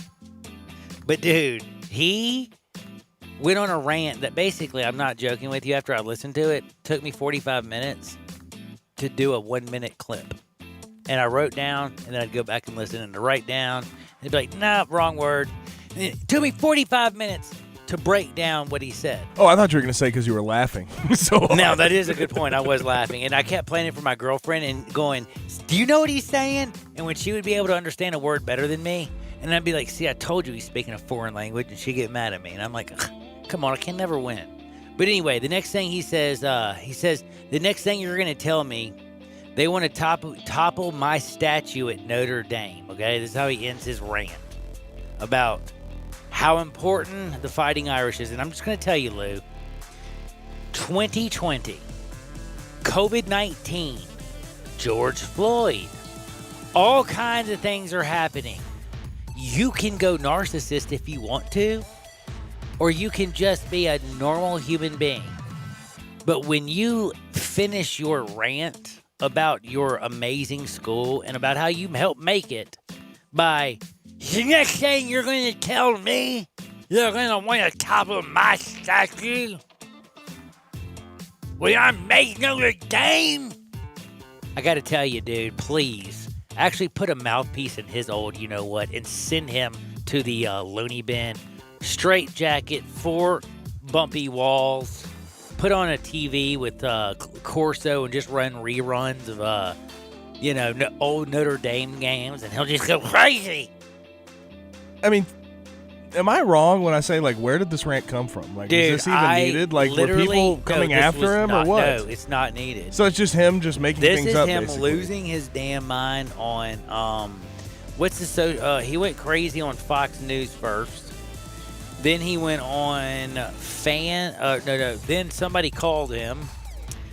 [SPEAKER 4] But, dude, he went on a rant that basically, I'm not joking with you, after I listened to it, took me 45 minutes to do a 1-minute clip. And I wrote down, and then I'd go back and listen, and to write down, and it'd be like, nah, wrong word. And it took me 45 minutes to break down what he said.
[SPEAKER 5] Oh, I thought you were going to say because you were laughing.
[SPEAKER 4] Now, that is a good point. I was laughing, and I kept playing it for my girlfriend and going, do you know what he's saying? And when she would be able to understand a word better than me, and I'd be like, see, I told you he's speaking a foreign language, and she'd get mad at me. And I'm like, come on, I can never win. But anyway, the next thing he says, the next thing you're going to tell me, they want to topple my statue at Notre Dame, okay? This is how he ends his rant about how important the Fighting Irish is. And I'm just going to tell you, Lou, 2020, COVID-19, George Floyd, all kinds of things are happening. You can go narcissist if you want to, or you can just be a normal human being. But when you finish your rant about your amazing school and about how you helped make it by the next thing you're going to tell me you're going to want to topple my statue when I made Notre Dame? I got to tell you, dude, please actually put a mouthpiece in his old you-know-what and send him to the loony bin. Straight jacket, 4 bumpy walls. Put on a TV with Corso and just run reruns of, old Notre Dame games, and he'll just go crazy.
[SPEAKER 5] I mean, am I wrong when I say, like, where did this rant come from? Like,
[SPEAKER 4] dude,
[SPEAKER 5] is this even needed? Like, were people coming after him or what?
[SPEAKER 4] No, it's not needed.
[SPEAKER 5] So it's just him just making things up,
[SPEAKER 4] This is him
[SPEAKER 5] basically.
[SPEAKER 4] losing his damn mind on, he went crazy on Fox News first. Then he went on then somebody called him.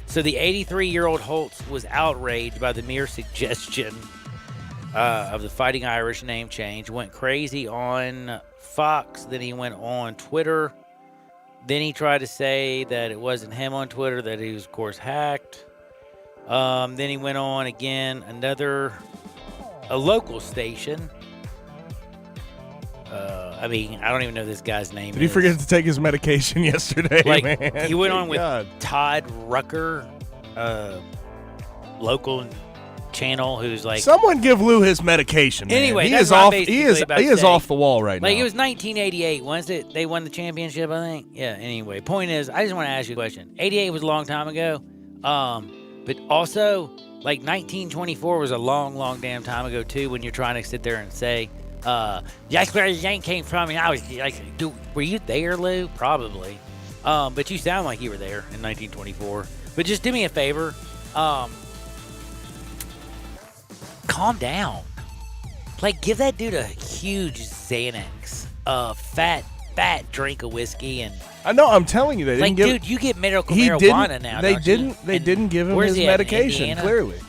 [SPEAKER 4] So the 83-year-old Holtz was outraged by the mere suggestion of the Fighting Irish name change. Went crazy on Fox. Then he went on Twitter. Then he tried to say that it wasn't him on Twitter, that he was, of course, hacked. Then he went on again, a local station. I mean, I don't even know this guy's name.
[SPEAKER 5] Did he forget to take his medication yesterday,
[SPEAKER 4] Like,
[SPEAKER 5] man?
[SPEAKER 4] he went on with
[SPEAKER 5] God.
[SPEAKER 4] Todd Rucker, local channel, who's like.
[SPEAKER 5] Someone give Lou his medication, man.
[SPEAKER 4] Anyway,
[SPEAKER 5] he
[SPEAKER 4] that's
[SPEAKER 5] is
[SPEAKER 4] what I'm
[SPEAKER 5] off. He
[SPEAKER 4] basically
[SPEAKER 5] is
[SPEAKER 4] about to say.
[SPEAKER 5] off the wall right
[SPEAKER 4] Like,
[SPEAKER 5] now.
[SPEAKER 4] it was 1988, wasn't it? They won the championship, I think. Yeah, anyway. Point is, I just want to ask you a question. 88 was a long time ago. But also, like, 1924 was a long, long damn time ago, too, when you're trying to sit there and say, that's where the yank came from. And I was like, dude, were you there, Lou? Probably. But you sound like you were there in 1924. But just do me a favor. Calm down. Like, give that dude a huge Xanax, a fat drink of whiskey, and
[SPEAKER 5] I know. I'm telling you, they didn't
[SPEAKER 4] like,
[SPEAKER 5] give.
[SPEAKER 4] dude, you get medical
[SPEAKER 5] he
[SPEAKER 4] marijuana
[SPEAKER 5] didn't,
[SPEAKER 4] now.
[SPEAKER 5] They
[SPEAKER 4] don't
[SPEAKER 5] didn't.
[SPEAKER 4] You?
[SPEAKER 5] They
[SPEAKER 4] And
[SPEAKER 5] didn't give him
[SPEAKER 4] where's
[SPEAKER 5] his
[SPEAKER 4] he at, in
[SPEAKER 5] medication.
[SPEAKER 4] Indiana?
[SPEAKER 5] Clearly,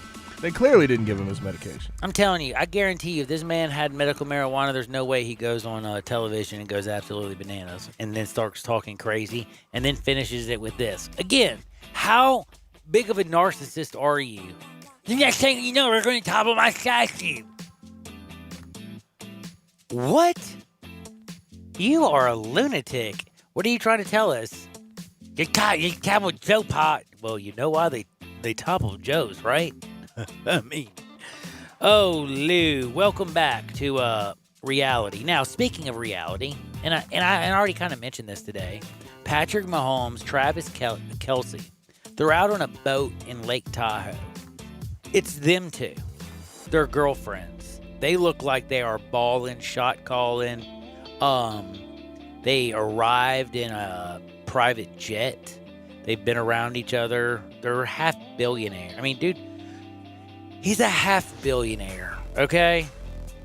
[SPEAKER 5] they clearly didn't give him his medication.
[SPEAKER 4] I'm telling you, I guarantee you, if this man had medical marijuana, there's no way he goes on television and goes absolutely bananas, and then starts talking crazy, and then finishes it with this. Again, how big of a narcissist are you? The next thing you know, we're going to topple my statue. What? You are a lunatic. What are you trying to tell us? You toppled Joe Pot. Well, you know why they toppled Joe's, right? I mean, oh, Lou, welcome back to reality. Now, speaking of reality, and I already kind of mentioned this today, Patrick Mahomes, Travis Kelce, they're out on a boat in Lake Tahoe. It's them two. They're girlfriends. They look like they are balling, shot calling. They arrived in a private jet. They've been around each other. They're half billionaire. I mean, dude, he's a half billionaire, okay?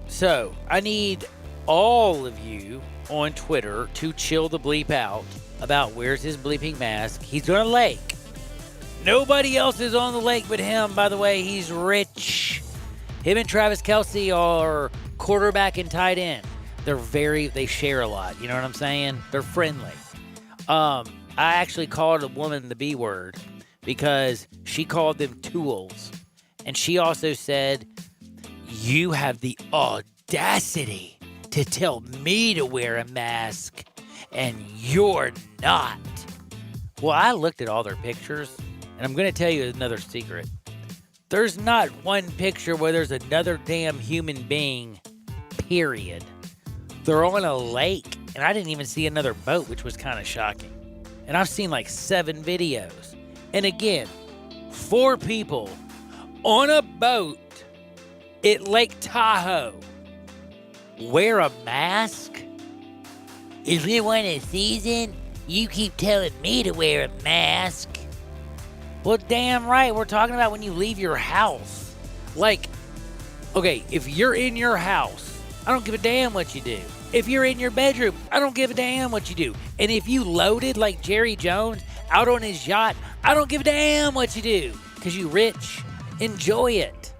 [SPEAKER 4] So, I need all of you on Twitter to chill the bleep out about where's his bleeping mask. He's on a lake. Nobody else is on the lake but him, by the way. He's rich. Him and Travis Kelce are quarterback and tight end. They share a lot. You know what I'm saying? They're friendly. I actually called a woman the B word because she called them tools. And she also said, you have the audacity to tell me to wear a mask and you're not. Well, I looked at all their pictures, and I'm going to tell you another secret. There's not one picture where there's another damn human being, period. They're on a lake, and I didn't even see another boat, which was kind of shocking. And I've seen like 7 videos. And again, 4 people on a boat at Lake Tahoe. Wear a mask? Is it one of the season? You keep telling me to wear a mask. Well, damn right. We're talking about when you leave your house. Like, okay, if you're in your house, I don't give a damn what you do. If you're in your bedroom, I don't give a damn what you do. And if you loaded like Jerry Jones out on his yacht, I don't give a damn what you do. Because you rich. Enjoy it.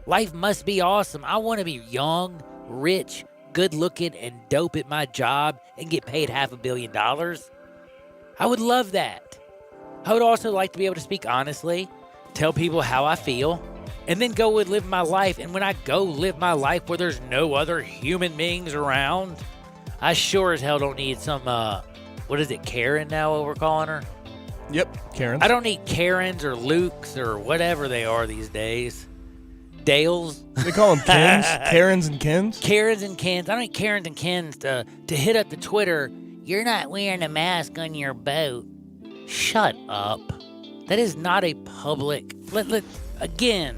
[SPEAKER 4] Life must be awesome. I want to be young, rich, good looking, and dope at my job and get paid $500 million. I would love that. I would also like to be able to speak honestly, tell people how I feel, and then go and live my life. And when I go live my life where there's no other human beings around, I sure as hell don't need some, what is it, Karen now, what we're calling her?
[SPEAKER 5] Yep, Karen.
[SPEAKER 4] I don't need Karens or Lukes or whatever they are these days. Dales.
[SPEAKER 5] They call them Kens? Karens and Kens?
[SPEAKER 4] Karens and Kens. I don't need Karens and Kens to hit up the Twitter. You're not wearing a mask on your boat. Shut up. That is not a public... Again,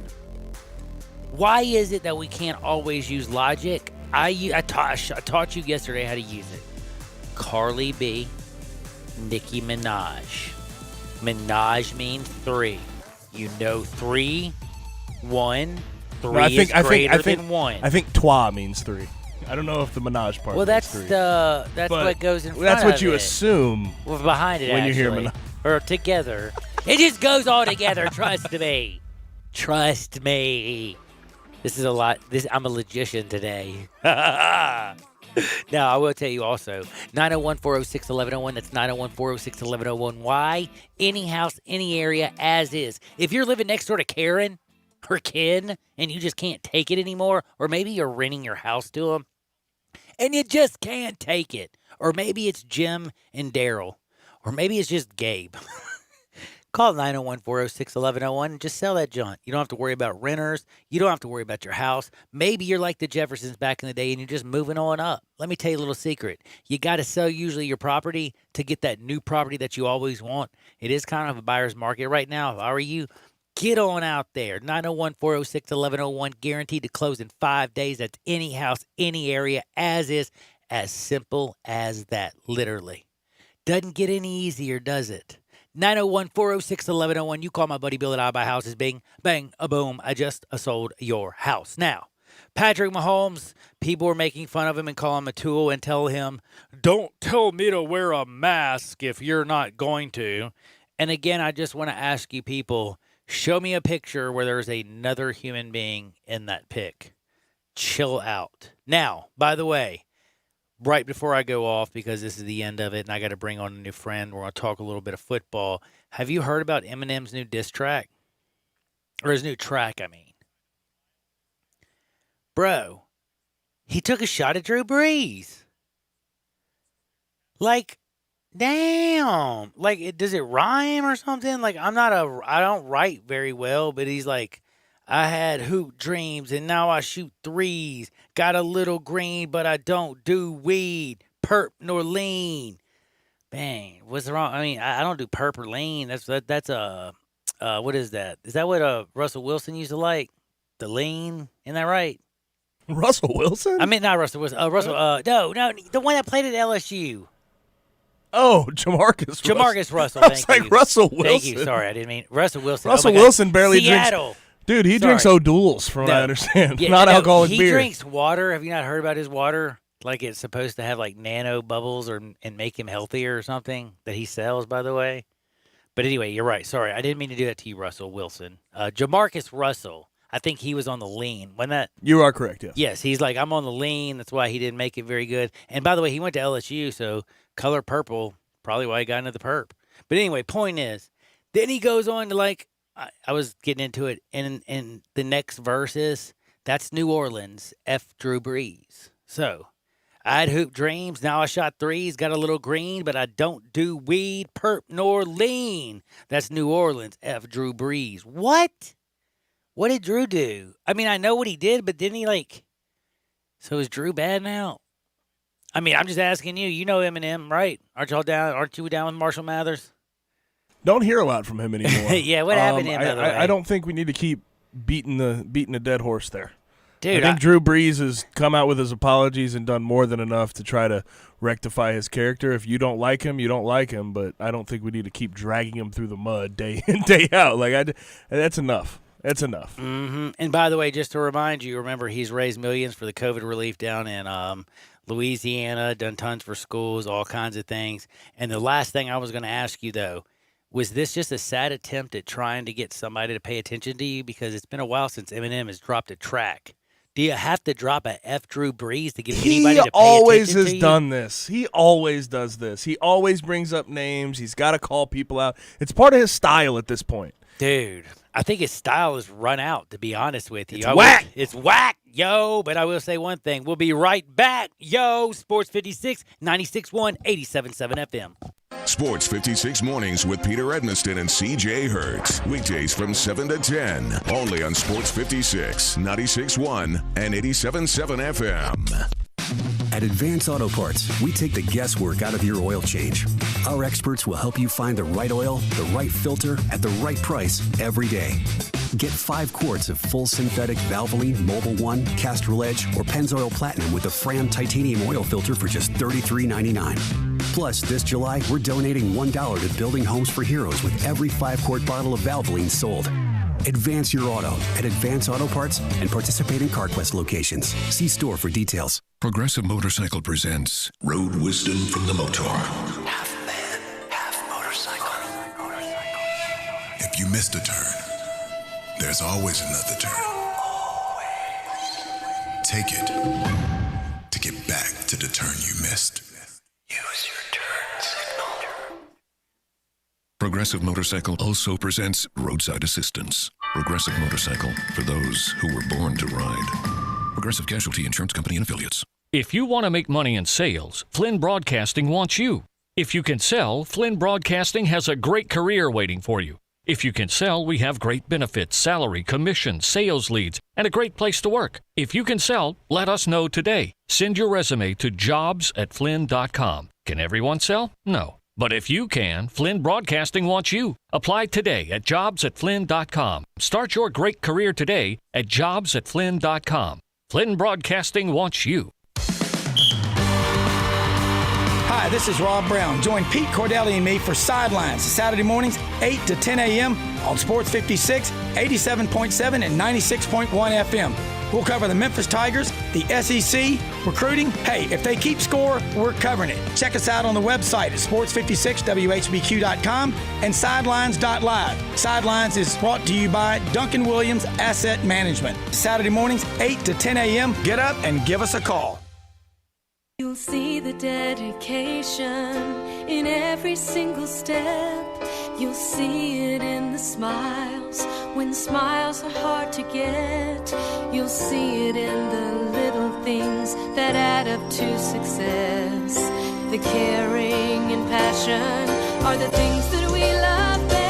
[SPEAKER 4] why is it that we can't always use logic? I taught you yesterday how to use it. Carly B, Nicki Minaj. Minaj means 3. You know 3, 1, 3 is greater than 1.
[SPEAKER 5] I think toi means 3. I don't know if the Minaj part.
[SPEAKER 4] Well, that's
[SPEAKER 5] 3.
[SPEAKER 4] That's what goes in front
[SPEAKER 5] That's what
[SPEAKER 4] of
[SPEAKER 5] you
[SPEAKER 4] it.
[SPEAKER 5] assume.
[SPEAKER 4] Well, behind it,
[SPEAKER 5] when
[SPEAKER 4] actually.
[SPEAKER 5] you hear Minaj.
[SPEAKER 4] Or together. It just goes all together. Trust me. Trust me. This is a lot. I'm a logician today. Now, I will tell you also, 901-406-1101. That's 901-406-1101. Why? Any house, any area, as is. If you're living next door to Karen or Ken and you just can't take it anymore, or maybe you're renting your house to them, and you just can't take it. Or maybe it's Jim and Daryl. Or maybe it's just Gabe. Call 901-406-1101 and just sell that junk. You don't have to worry about renters. You don't have to worry about your house. Maybe you're like the Jeffersons back in the day and you're just moving on up. Let me tell you a little secret. You got to sell usually your property to get that new property that you always want. It is kind of a buyer's market right now. If I were you, get on out there. 901-406-1101, guaranteed to close in 5 days. That's any house, any area, as is. As simple as that, literally. Doesn't get any easier, does it? 901-406-1101. You call my buddy Bill at I Buy Houses. Bing, bang, a boom. I just sold your house. Now, Patrick Mahomes, people were making fun of him and call him a tool and tell him, don't tell me to wear a mask if you're not going to. And again, I just want to ask you people, show me a picture where there's another human being in that pic. Chill out. Now, by the way, right before I go off, because this is the end of it and I got to bring on a new friend, we're going to talk a little bit of football. Have you heard about Eminem's new diss track? Or his new track, I mean. Bro, he took a shot at Drew Brees. Like, damn. Like, does it rhyme or something? Like, I don't write very well, but he's like, I had hoop dreams, and now I shoot threes. Got a little green, but I don't do weed, perp nor lean. Bang, what's wrong? I mean, I don't do perp or lean. That's what is that? Is that what Russell Wilson used to like? The lean, isn't that right?
[SPEAKER 5] Russell Wilson? I mean,
[SPEAKER 4] not Russell Wilson. No, the one that played at LSU.
[SPEAKER 5] Oh, Jamarcus
[SPEAKER 4] Russell.
[SPEAKER 5] I was like, Russell Wilson.
[SPEAKER 4] Thank you. Sorry, I didn't mean Russell Wilson.
[SPEAKER 5] Russell Wilson barely
[SPEAKER 4] Seattle.
[SPEAKER 5] drinks. Dude, he drinks O'Doul's, from what I understand. Not alcoholic beer.
[SPEAKER 4] He drinks water. Have you not heard about his water? Like it's supposed to have like nano bubbles and make him healthier or something that he sells, by the way. But anyway, you're right. Sorry, I didn't mean to do that to you, Russell Wilson. Jamarcus Russell. I think he was on the lean. When that
[SPEAKER 5] You are correct, yes.
[SPEAKER 4] Yes, he's like, I'm on the lean. That's why he didn't make it very good. And by the way, he went to LSU, so color purple, probably why he got into the perp. But anyway, point is, then he goes on to like, I was getting into it, and the next verse is, that's New Orleans, F. Drew Brees. So, I had hoop dreams, now I shot threes, got a little green, but I don't do weed, perp, nor lean. That's New Orleans, F. Drew Brees. What? What did Drew do? I mean, I know what he did, but didn't he like, so is Drew bad now? I mean, I'm just asking you. You know Eminem, right? Aren't you down with Marshall Mathers?
[SPEAKER 5] Don't hear a lot from him anymore.
[SPEAKER 4] Yeah, what happened to him, by the way?
[SPEAKER 5] I don't think we need to keep beating a dead horse there.
[SPEAKER 4] Dude,
[SPEAKER 5] I think Drew Brees has come out with his apologies and done more than enough to try to rectify his character. If you don't like him, you don't like him, but I don't think we need to keep dragging him through the mud day in, day out. Like that's enough. That's enough.
[SPEAKER 4] Mm-hmm. And by the way, just to remind you, remember he's raised millions for the COVID relief down in Louisiana, done tons for schools, all kinds of things. And the last thing I was going to ask you, though, was this just a sad attempt at trying to get somebody to pay attention to you? Because it's been a while since Eminem has dropped a track. Do you have to drop a F. Drew Brees to get anybody to pay attention to you? He
[SPEAKER 5] always has done this. He always does this. He always brings up names. He's got to call people out. It's part of his style at this point.
[SPEAKER 4] Dude, I think his style has run out, to be honest with you.
[SPEAKER 5] It's whack.
[SPEAKER 4] It's whack, yo. But I will say one thing. We'll be right back, yo. Sports 56, 96.1, 87.7 FM.
[SPEAKER 1] Sports 56 Mornings with Peter Edmiston and CJ Hertz. Weekdays from 7 to 10. Only on Sports 56, 96.1, and 87.7 FM.
[SPEAKER 14] At Advance Auto Parts, we take the guesswork out of your oil change. Our experts will help you find the right oil, the right filter, at the right price every day. Get 5 quarts of full synthetic Valvoline, Mobil 1, Castrol Edge, or Pennzoil Platinum with a Fram titanium oil filter for just $33.99. Plus, this July, we're donating $1 to Building Homes for Heroes with every 5-quart bottle of Valvoline sold. Advance your auto at Advance Auto Parts and participating CarQuest locations. See store for details.
[SPEAKER 18] Progressive Motorcycle presents Road Wisdom from the Motor.
[SPEAKER 21] Half man, half motorcycle.
[SPEAKER 22] If you missed a turn, there's always another turn. Take it to get back to the turn you missed.
[SPEAKER 21] Use your turn signal.
[SPEAKER 18] Progressive Motorcycle also presents Roadside Assistance. Progressive Motorcycle, for those who were born to ride. Progressive Casualty Insurance Company and Affiliates.
[SPEAKER 7] If you want to make money in sales, Flynn Broadcasting wants you. If you can sell, Flynn Broadcasting has a great career waiting for you. If you can sell, we have great benefits, salary, commission, sales leads, and a great place to work. If you can sell, let us know today. Send your resume to jobs@flynn.com. Can everyone sell? No. But if you can, Flynn Broadcasting wants you. Apply today at jobs@flynn.com. Start your great career today at jobs@flynn.com. Flynn Broadcasting wants you.
[SPEAKER 2] Hi, this is Rob Brown. Join Pete Cordelli and me for Sidelines Saturday mornings, 8 to 10 a.m. on Sports 56, 87.7, and 96.1 FM. We'll cover the Memphis Tigers, the SEC, recruiting. Hey, if they keep score, we're covering it. Check us out on the website at sports56whbq.com and sidelines.live. Sidelines is brought to you by Duncan Williams Asset Management. Saturday mornings, 8 to 10 a.m. Get up and give us a call.
[SPEAKER 10] You'll see the dedication in every single step. You'll see it in the smiles when smiles are hard to get. You'll see it in the little things that add up to success. The caring and passion are the things that we love best.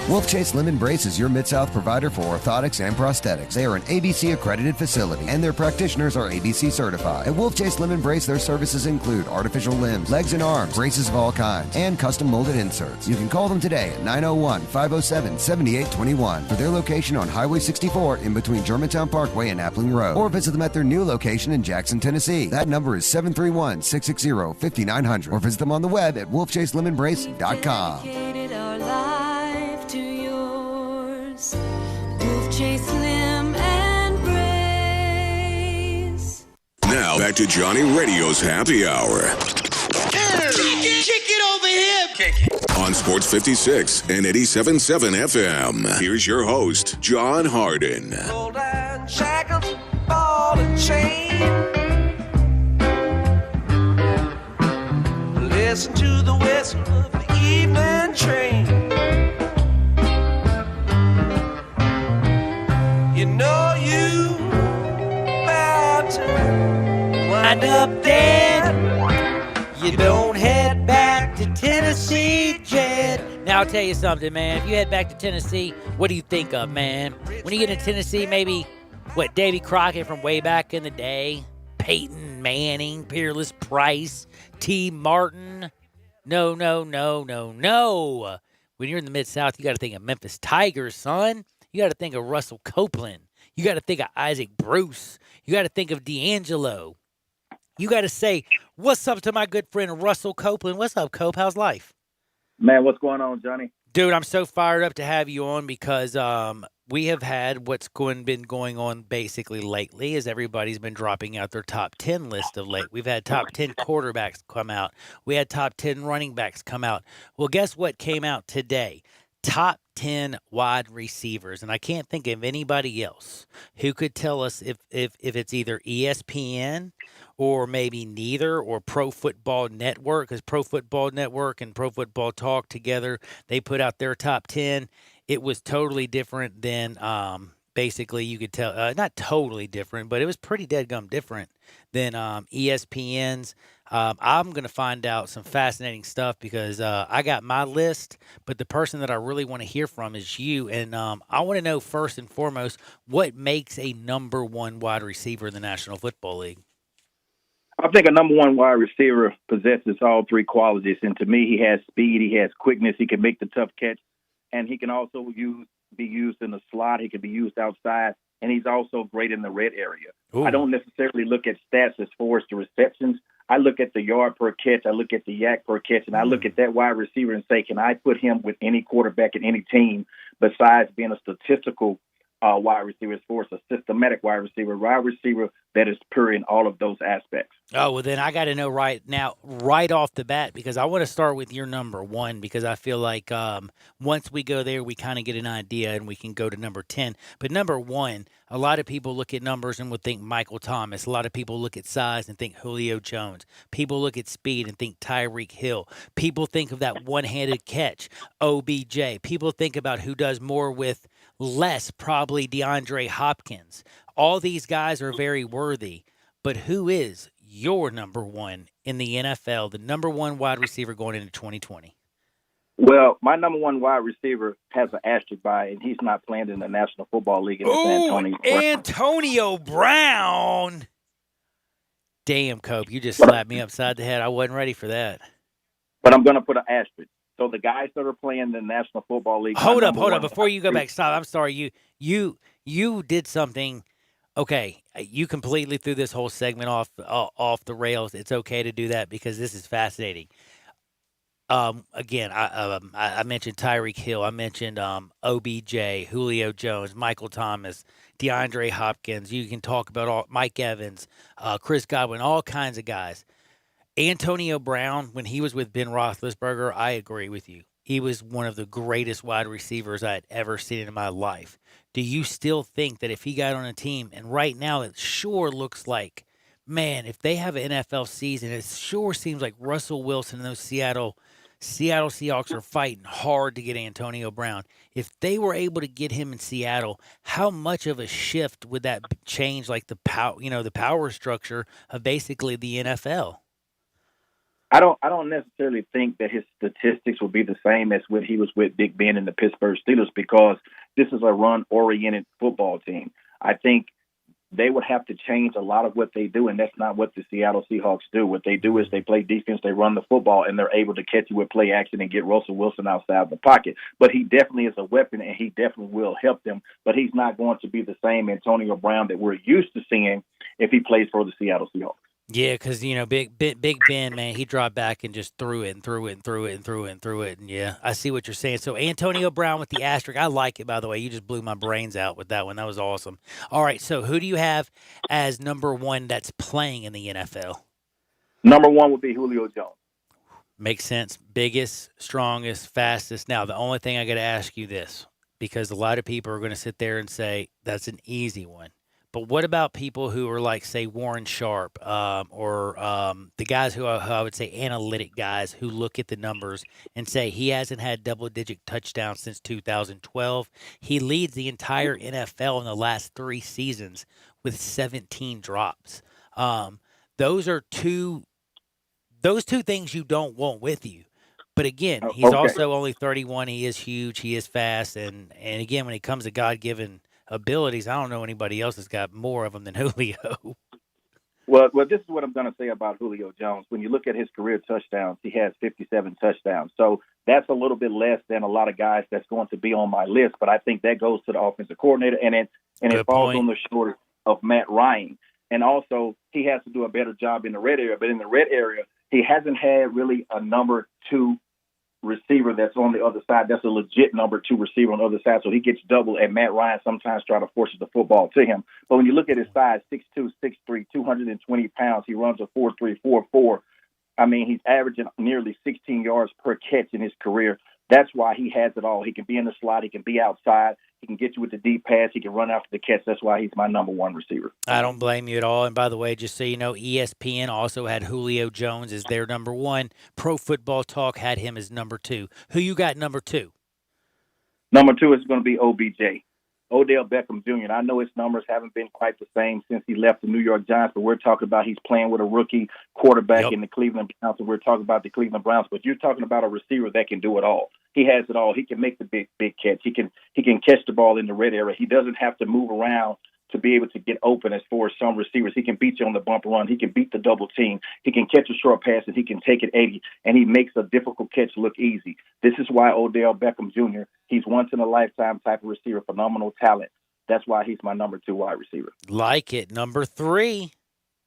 [SPEAKER 3] Wolf Chase Limb Brace is your Mid-South provider for orthotics and prosthetics. They are an ABC-accredited facility, and their practitioners are ABC certified. At Wolf Chase Limb Brace, their services include artificial limbs, legs and arms, braces of all kinds, and custom molded inserts. You can call them today at 901-507-7821 for their location on Highway 64 in between Germantown Parkway and Appling Road, or visit them at their new location in Jackson, Tennessee. That number is 731-660-5900, or visit them on the web at wolfchaselemembrace.com.
[SPEAKER 10] Dedicated our life to yours. Wolf Chase Limb and Brace.
[SPEAKER 1] Now back to Johnny Radio's Happy Hour
[SPEAKER 12] Kick it over here. Kick it.
[SPEAKER 1] on Sports 56 and 87.7 FM. Here's your host, John Harden.
[SPEAKER 12] Gold and shackles, ball and chain. Listen to the whistle of the evening train. You know you about to wind up dead.
[SPEAKER 4] You don't head back to Tennessee, Jed. Now, I'll tell you something, man. If you head back to Tennessee, what do you think of, man? When you get to Tennessee, maybe, Davy Crockett from way back in the day? Peyton Manning, Peerless Price, T. Martin? No. When you're in the Mid-South, you got to think of Memphis Tigers, son. You got to think of Russell Copeland. You got to think of Isaac Bruce. You got to think of D'Angelo. You got to say, what's up to my good friend Russell Copeland? What's up, Cope? How's life?
[SPEAKER 23] Man, what's going on, Johnny?
[SPEAKER 4] Dude, I'm so fired up to have you on because we have had what's been going on basically lately is everybody's been dropping out their top 10 list of late. We've had top 10 quarterbacks come out. We had top 10 running backs come out. Well, guess what came out today? Top 10 wide receivers. And I can't think of anybody else who could tell us if it's either ESPN or maybe neither, or Pro Football Network, because Pro Football Network and Pro Football Talk together, they put out their top 10. It was totally different than, basically you could tell, not totally different, but it was pretty deadgum different than ESPN's. I'm going to find out some fascinating stuff because I got my list, but the person that I really want to hear from is you. And I want to know first and foremost, what makes a number one wide receiver in the National Football League?
[SPEAKER 23] I think a number one wide receiver possesses all three qualities. And to me, he has speed, he has quickness, he can make the tough catch, and he can also be used in the slot. He can be used outside, and he's also great in the red area.
[SPEAKER 4] Ooh.
[SPEAKER 23] I don't necessarily look at stats as far as the receptions. I look at the yard per catch. I look at the yak per catch, and I look at that wide receiver and say, can I put him with any quarterback in any team besides being a statistical wide receiver as far as a systematic wide receiver that is pure in all of those aspects.
[SPEAKER 4] Oh, well, then I got to know right off the bat, because I want to start with your number one, because I feel like once we go there, we kind of get an idea and we can go to number 10. But number one, a lot of people look at numbers and would think Michael Thomas. A lot of people look at size and think Julio Jones. People look at speed and think Tyreek Hill. People think of that one-handed catch, OBJ. People think about who does more with less, probably DeAndre Hopkins. All these guys are very worthy. but who is your number one in the NFL, the number one wide receiver going into 2020?
[SPEAKER 23] Well, my number one wide receiver has an asterisk by it, and he's not playing in the National Football League. And it's
[SPEAKER 4] Antonio Brown. Damn, Cope, you just slapped me upside the head. I wasn't ready for that.
[SPEAKER 23] But I'm going to put an asterisk. So the guys that are playing in the National Football League.
[SPEAKER 4] Hold up. Before you go back, stop. I'm sorry. You did something. Okay, you completely threw this whole segment off the rails. It's okay to do that because this is fascinating. Again, I mentioned Tyreek Hill. I mentioned OBJ, Julio Jones, Michael Thomas, DeAndre Hopkins. You can talk about Mike Evans, Chris Godwin, all kinds of guys. Antonio Brown, when he was with Ben Roethlisberger, I agree with you. He was one of the greatest wide receivers I had ever seen in my life. Do you still think that if he got on a team, and right now it sure looks like, man, if they have an NFL season, it sure seems like Russell Wilson and those Seattle Seahawks are fighting hard to get Antonio Brown. If they were able to get him in Seattle, how much of a shift would that change, like the power structure of basically the NFL?
[SPEAKER 23] I don't necessarily think that his statistics will be the same as when he was with Big Ben and the Pittsburgh Steelers because this is a run-oriented football team. I think they would have to change a lot of what they do, and that's not what the Seattle Seahawks do. What they do is they play defense, they run the football, and they're able to catch you with play action and get Russell Wilson outside the pocket. But he definitely is a weapon, and he definitely will help them. But he's not going to be the same Antonio Brown that we're used to seeing if he plays for the Seattle Seahawks.
[SPEAKER 4] Yeah, because, Big Ben, man, he dropped back and just threw it. And, yeah, I see what you're saying. So, Antonio Brown with the asterisk. I like it, by the way. You just blew my brains out with that one. That was awesome. All right, so who do you have as number one that's playing in the NFL?
[SPEAKER 23] Number one would be Julio Jones.
[SPEAKER 4] Makes sense. Biggest, strongest, fastest. Now, the only thing I got to ask you this, because a lot of people are going to sit there and say that's an easy one. But what about people who are like, say, Warren Sharp or the guys who I would say analytic guys who look at the numbers and say he hasn't had double-digit touchdowns since 2012. He leads the entire NFL in the last 3 seasons with 17 drops. Those two things you don't want with you. But again, he's also only 31. He is huge. He is fast. And again, when it comes to God-given abilities, I don't know anybody else that's got more of them than Julio.
[SPEAKER 23] Well, this is what I'm going to say about Julio Jones. When you look at his career touchdowns, he has 57 touchdowns. So that's a little bit less than a lot of guys that's going to be on my list. But I think that goes to the offensive coordinator, and it falls on the shoulders of Matt Ryan. And also, he has to do a better job in the red area. But in the red area, he hasn't had really a number 2 receiver that's on the other side. That's a legit number 2 receiver on the other side. So he gets double, and Matt Ryan sometimes try to force the football to him. But when you look at his size, 6'2", 6'3", 220 pounds, he runs a 4.3, 4.4. I mean, he's averaging nearly 16 yards per catch in his career. That's why he has it all. He can be in the slot. He can be outside. He can get you with the deep pass. He can run after the catch. That's why he's my number 1 receiver.
[SPEAKER 4] I don't blame you at all. And by the way, just so you know, ESPN also had Julio Jones as their number 1. Pro Football Talk had him as number 2. Who you got number 2?
[SPEAKER 23] Number 2 is going to be OBJ. Odell Beckham Jr. And I know his numbers haven't been quite the same since he left the New York Giants, but we're talking about he's playing with a rookie quarterback in the Cleveland Browns, and we're talking about the Cleveland Browns. But you're talking about a receiver that can do it all. He has it all. He can make the big catch. He can catch the ball in the red area. He doesn't have to move around to be able to get open as far as some receivers. He can beat you on the bump run. He can beat the double team. He can catch a short pass, and he can take it 80, and he makes a difficult catch look easy. This is why Odell Beckham Jr., he's once-in-a-lifetime type of receiver, phenomenal talent. That's why he's my number 2 wide receiver.
[SPEAKER 4] Like it. Number 3.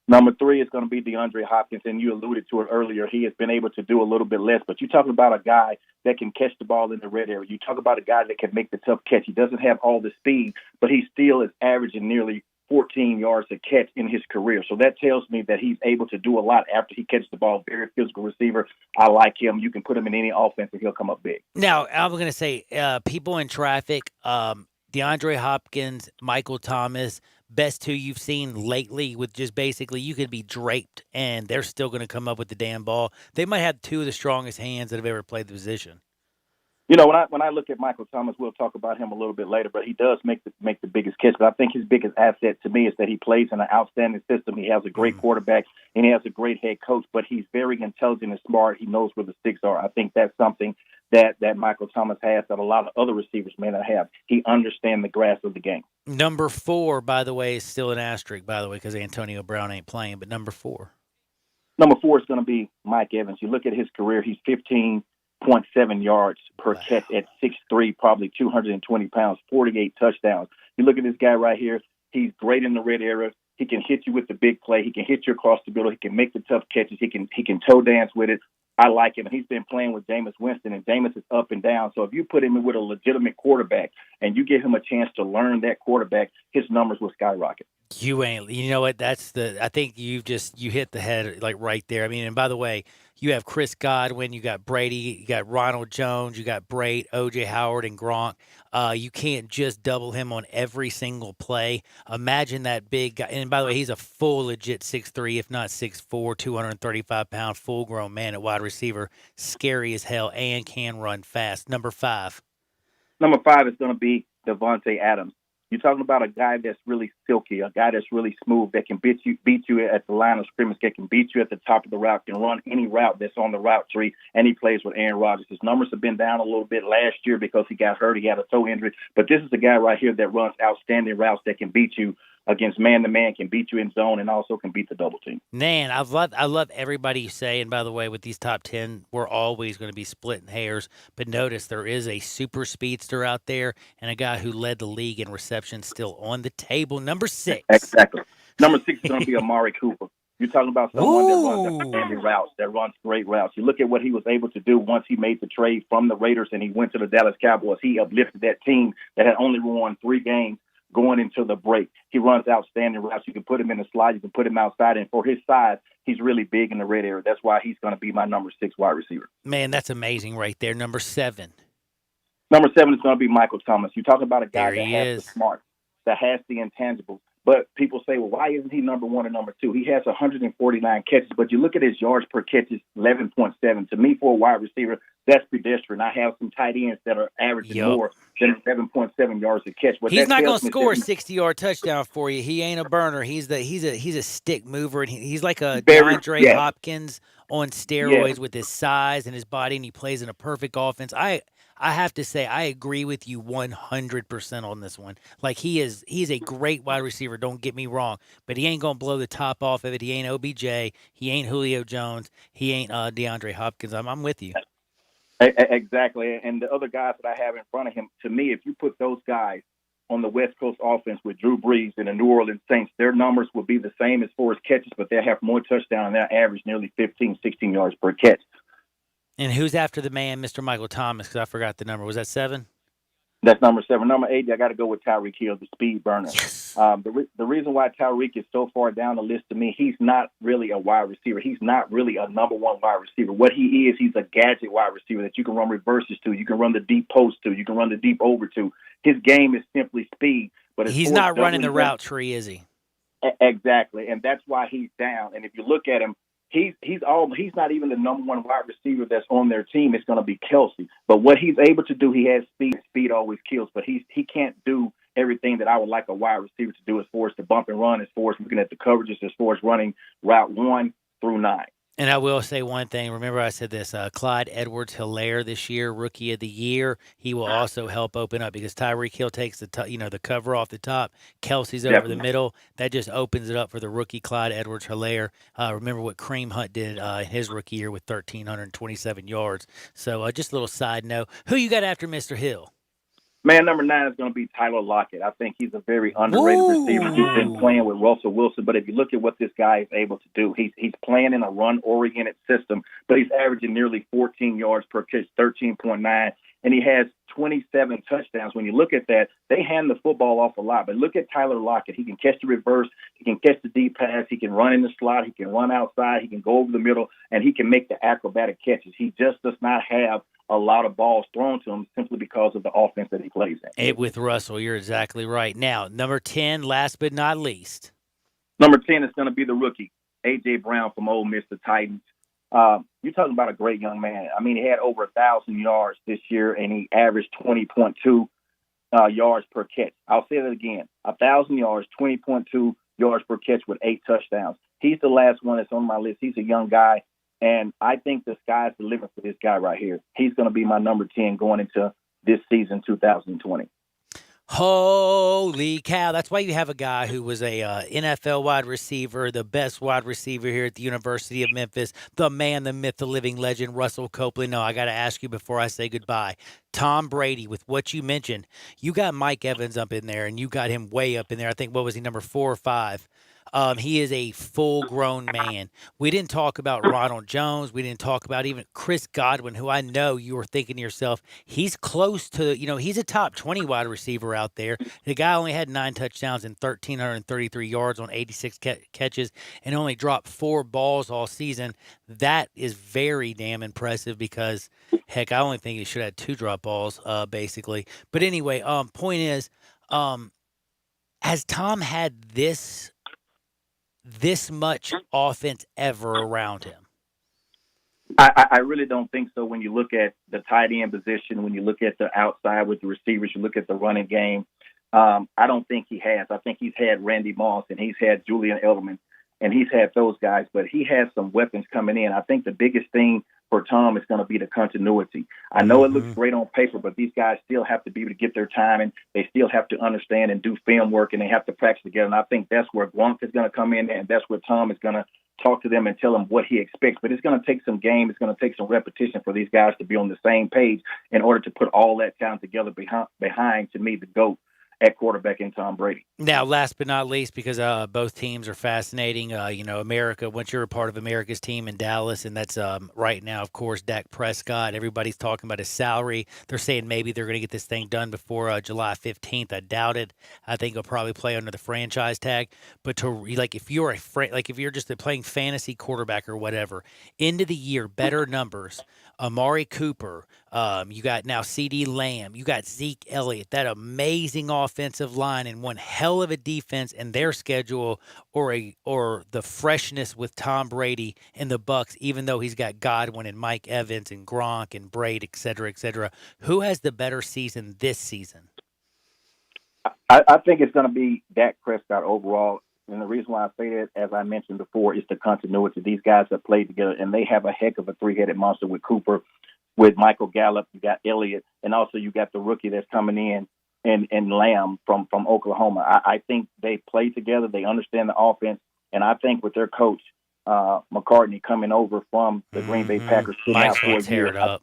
[SPEAKER 23] Number 3 is going to be DeAndre Hopkins, and you alluded to it earlier. He has been able to do a little bit less, but you're talking about a guy that can catch the ball in the red area. You talk about a guy that can make the tough catch. He doesn't have all the speed, but he still is averaging nearly 14 yards a catch in his career. So that tells me that he's able to do a lot after he catches the ball. Very physical receiver. I like him. You can put him in any offense, and he'll come up big.
[SPEAKER 4] Now, I'm going to say people in traffic, DeAndre Hopkins, Michael Thomas, best 2 you've seen lately with just basically you could be draped and they're still going to come up with the damn ball. They might have 2 of the strongest hands that have ever played the position.
[SPEAKER 23] You know, when I look at Michael Thomas, we'll talk about him a little bit later, but he does make the biggest catch. But I think his biggest asset to me is that he plays in an outstanding system. He has a great quarterback, and he has a great head coach, but he's very intelligent and smart. He knows where the sticks are. I think that's something that Michael Thomas has that a lot of other receivers may not have. He understands the grasp of the game.
[SPEAKER 4] Number 4, by the way, is still an asterisk, by the way, because Antonio Brown ain't playing, but number 4.
[SPEAKER 23] Number 4 is going to be Mike Evans. You look at his career, he's 15.7 yards per catch at 6'3", probably 220 pounds, 48 touchdowns. You look at this guy right here, he's great in the red area. He can hit you with the big play. He can hit you across the middle. He can make the tough catches. He can toe dance with it. I like him. He's been playing with Jameis Winston, and Jameis is up and down. So if you put him in with a legitimate quarterback and you give him a chance to learn that quarterback, his numbers will skyrocket.
[SPEAKER 4] You know what? I think you hit the head like right there. I mean, and by the way, you have Chris Godwin, you got Brady, you got Ronald Jones, you got Brait, O.J. Howard, and Gronk. You can't just double him on every single play. Imagine that big guy. And by the way, he's a full legit 6'3", if not 6'4", 235-pound, full-grown man at wide receiver. Scary as hell and can run fast. Number 5.
[SPEAKER 23] Number 5 is going to be Devontae Adams. You're talking about a guy that's really silky, a guy that's really smooth, that can beat you at the line of scrimmage, that can beat you at the top of the route, can run any route that's on the route tree, and he plays with Aaron Rodgers. His numbers have been down a little bit last year because he got hurt. He had a toe injury. But this is the guy right here that runs outstanding routes, that can beat you against man-to-man, can beat you in zone, and also can beat the double team.
[SPEAKER 4] Man, I love everybody you say. And by the way, with these top 10, we're always going to be splitting hairs. But notice there is a super speedster out there and a guy who led the league in reception still on the table. Number 6.
[SPEAKER 23] Exactly. Number 6 is going to be Amari Cooper. You're talking about someone that runs outstanding routes, that runs great routes. You look at what he was able to do once he made the trade from the Raiders and he went to the Dallas Cowboys. He uplifted that team that had only won 3 games going into the break. He runs outstanding routes. You can put him in the slot. You can put him outside. And for his size, he's really big in the red area. That's why he's going to be my number 6 wide receiver.
[SPEAKER 4] Man, that's amazing right there. Number 7.
[SPEAKER 23] Number 7 is going to be Michael Thomas. You talk about a guy that has the smarts, that has the intangibles. But people say, well, why isn't he number 1 and number 2? He has 149 catches, but you look at his yards per catch is 11.7. To me, for a wide receiver, that's pedestrian. I have some tight ends that are averaging more than 7.7 yards a catch. But
[SPEAKER 4] he's not going to score a 60-yard touchdown for you. He ain't a burner. He's a stick mover, and he's like a DeAndre Hopkins on steroids with his size and his body, and he plays in a perfect offense. I have to say, I agree with you 100% on this one. Like, he's a great wide receiver, don't get me wrong, but he ain't going to blow the top off of it. He ain't OBJ. He ain't Julio Jones. He ain't DeAndre Hopkins. I'm with you.
[SPEAKER 23] Exactly. And the other guys that I have in front of him, to me, if you put those guys on the West Coast offense with Drew Brees and the New Orleans Saints, their numbers will be the same as far as catches, but they'll have more touchdowns and they'll average nearly 15, 16 yards per catch.
[SPEAKER 4] And who's after the man, Mr. Michael Thomas? Because I forgot the number. Was that 7?
[SPEAKER 23] That's number 7. Number 8, I got to go with Tyreek Hill, the speed burner.
[SPEAKER 4] Yes.
[SPEAKER 23] The reason why Tyreek is so far down the list to me, he's not really a wide receiver. He's not really a number 1 wide receiver. What he is, he's a gadget wide receiver that you can run reverses to, you can run the deep post to, you can run the deep over to. His game is simply speed. But
[SPEAKER 4] he's not running the route tree, is he?
[SPEAKER 23] Exactly, and that's why he's down. And if you look at him, he's not even the number 1 wide receiver that's on their team. It's going to be Kelsey. But what he's able to do, he has speed. Speed always kills. But he can't do everything that I would like a wide receiver to do as far as the bump and run, as far as looking at the coverages, as far as running route 1 through 9.
[SPEAKER 4] And I will say one thing. Remember I said this, Clyde Edwards-Helaire this year, Rookie of the Year. He will also help open up because Tyreek Hill takes the cover off the top. Kelsey's over the middle. That just opens it up for the rookie Clyde Edwards-Helaire. Remember what Kareem Hunt did in his rookie year with 1,327 yards. So just a little side note. Who you got after Mr. Hill?
[SPEAKER 23] Man, number 9 is going to be Tyler Lockett. I think he's a very underrated receiver. He's been playing with Russell Wilson, but if you look at what this guy is able to do, he's playing in a run-oriented system, but he's averaging nearly 14 yards per catch, 13.9, and he has 27 touchdowns. When you look at that, they hand the football off a lot, but look at Tyler Lockett. He can catch the reverse, he can catch the deep pass, he can run in the slot, he can run outside, he can go over the middle, and he can make the acrobatic catches. He just does not have a lot of balls thrown to him simply because of the offense that he plays in.
[SPEAKER 4] With Russell, you're exactly right. Now, number 10, last but not least.
[SPEAKER 23] Number 10 is going to be the rookie, A.J. Brown from Ole Miss, the Titans. You're talking about a great young man. I mean, he had over 1,000 yards this year, and he averaged 20.2 yards per catch. I'll say that again: 1,000 yards, 20.2 yards per catch with 8 touchdowns. He's the last one that's on my list. He's a young guy, and I think the sky's the limit for this guy right here. He's going to be my number 10 going into this season, 2020.
[SPEAKER 4] Holy cow. That's why you have a guy who was a NFL wide receiver, the best wide receiver here at the University of Memphis, the man, the myth, the living legend, Russell Copeland. No, I got to ask you before I say goodbye. Tom Brady, with what you mentioned, you got Mike Evans up in there, and you got him way up in there. I think, what was he, number 4 or 5? He is a full-grown man. We didn't talk about Ronald Jones. We didn't talk about even Chris Godwin, who I know you were thinking to yourself, he's close to, he's a top 20 wide receiver out there. The guy only had 9 touchdowns and 1,333 yards on 86 catches and only dropped 4 balls all season. That is very damn impressive because, heck, I only think he should have had 2 drop balls, basically. But anyway, point is, has Tom had this much offense ever around him?
[SPEAKER 23] I really don't think so. When you look at the tight end position, when you look at the outside with the receivers, you look at the running game, I don't think he has. I think he's had Randy Moss and he's had Julian Edelman and he's had those guys, but he has some weapons coming in. I think the biggest thing for Tom is going to be the continuity. I know it looks great on paper, but these guys still have to be able to get their time, and they still have to understand and do film work, and they have to practice together. And I think that's where Gronk is going to come in, and that's where Tom is going to talk to them and tell them what he expects. But it's going to take some game. It's going to take some repetition for these guys to be on the same page in order to put all that talent together behind, to me, the GOAT at quarterback in Tom Brady.
[SPEAKER 4] Now, last but not least, because both teams are fascinating, America, once you're a part of America's team in Dallas, and that's right now, of course, Dak Prescott. Everybody's talking about his salary. They're saying maybe they're going to get this thing done before July 15th. I doubt it. I think he'll probably play under the franchise tag. But if you're just playing fantasy quarterback or whatever, end of the year, better numbers. Amari Cooper, you got now CeeDee Lamb, you got Zeke Elliott, that amazing offensive line, and one hell of a defense in their schedule, or the freshness with Tom Brady and the Bucs, even though he's got Godwin and Mike Evans and Gronk and Braid, et cetera, et cetera. Who has the better season this season?
[SPEAKER 23] I think it's going to be Dak Prescott overall. And the reason why I say that, as I mentioned before, is the continuity. These guys have played together, and they have a heck of a three-headed monster with Cooper, with Michael Gallup. You got Elliott, and also you got the rookie that's coming in, and Lamb from Oklahoma. I think they play together. They understand the offense, and I think with their coach, McCartney, coming over from the Green Bay Packers,
[SPEAKER 4] Mike's going to tear it up.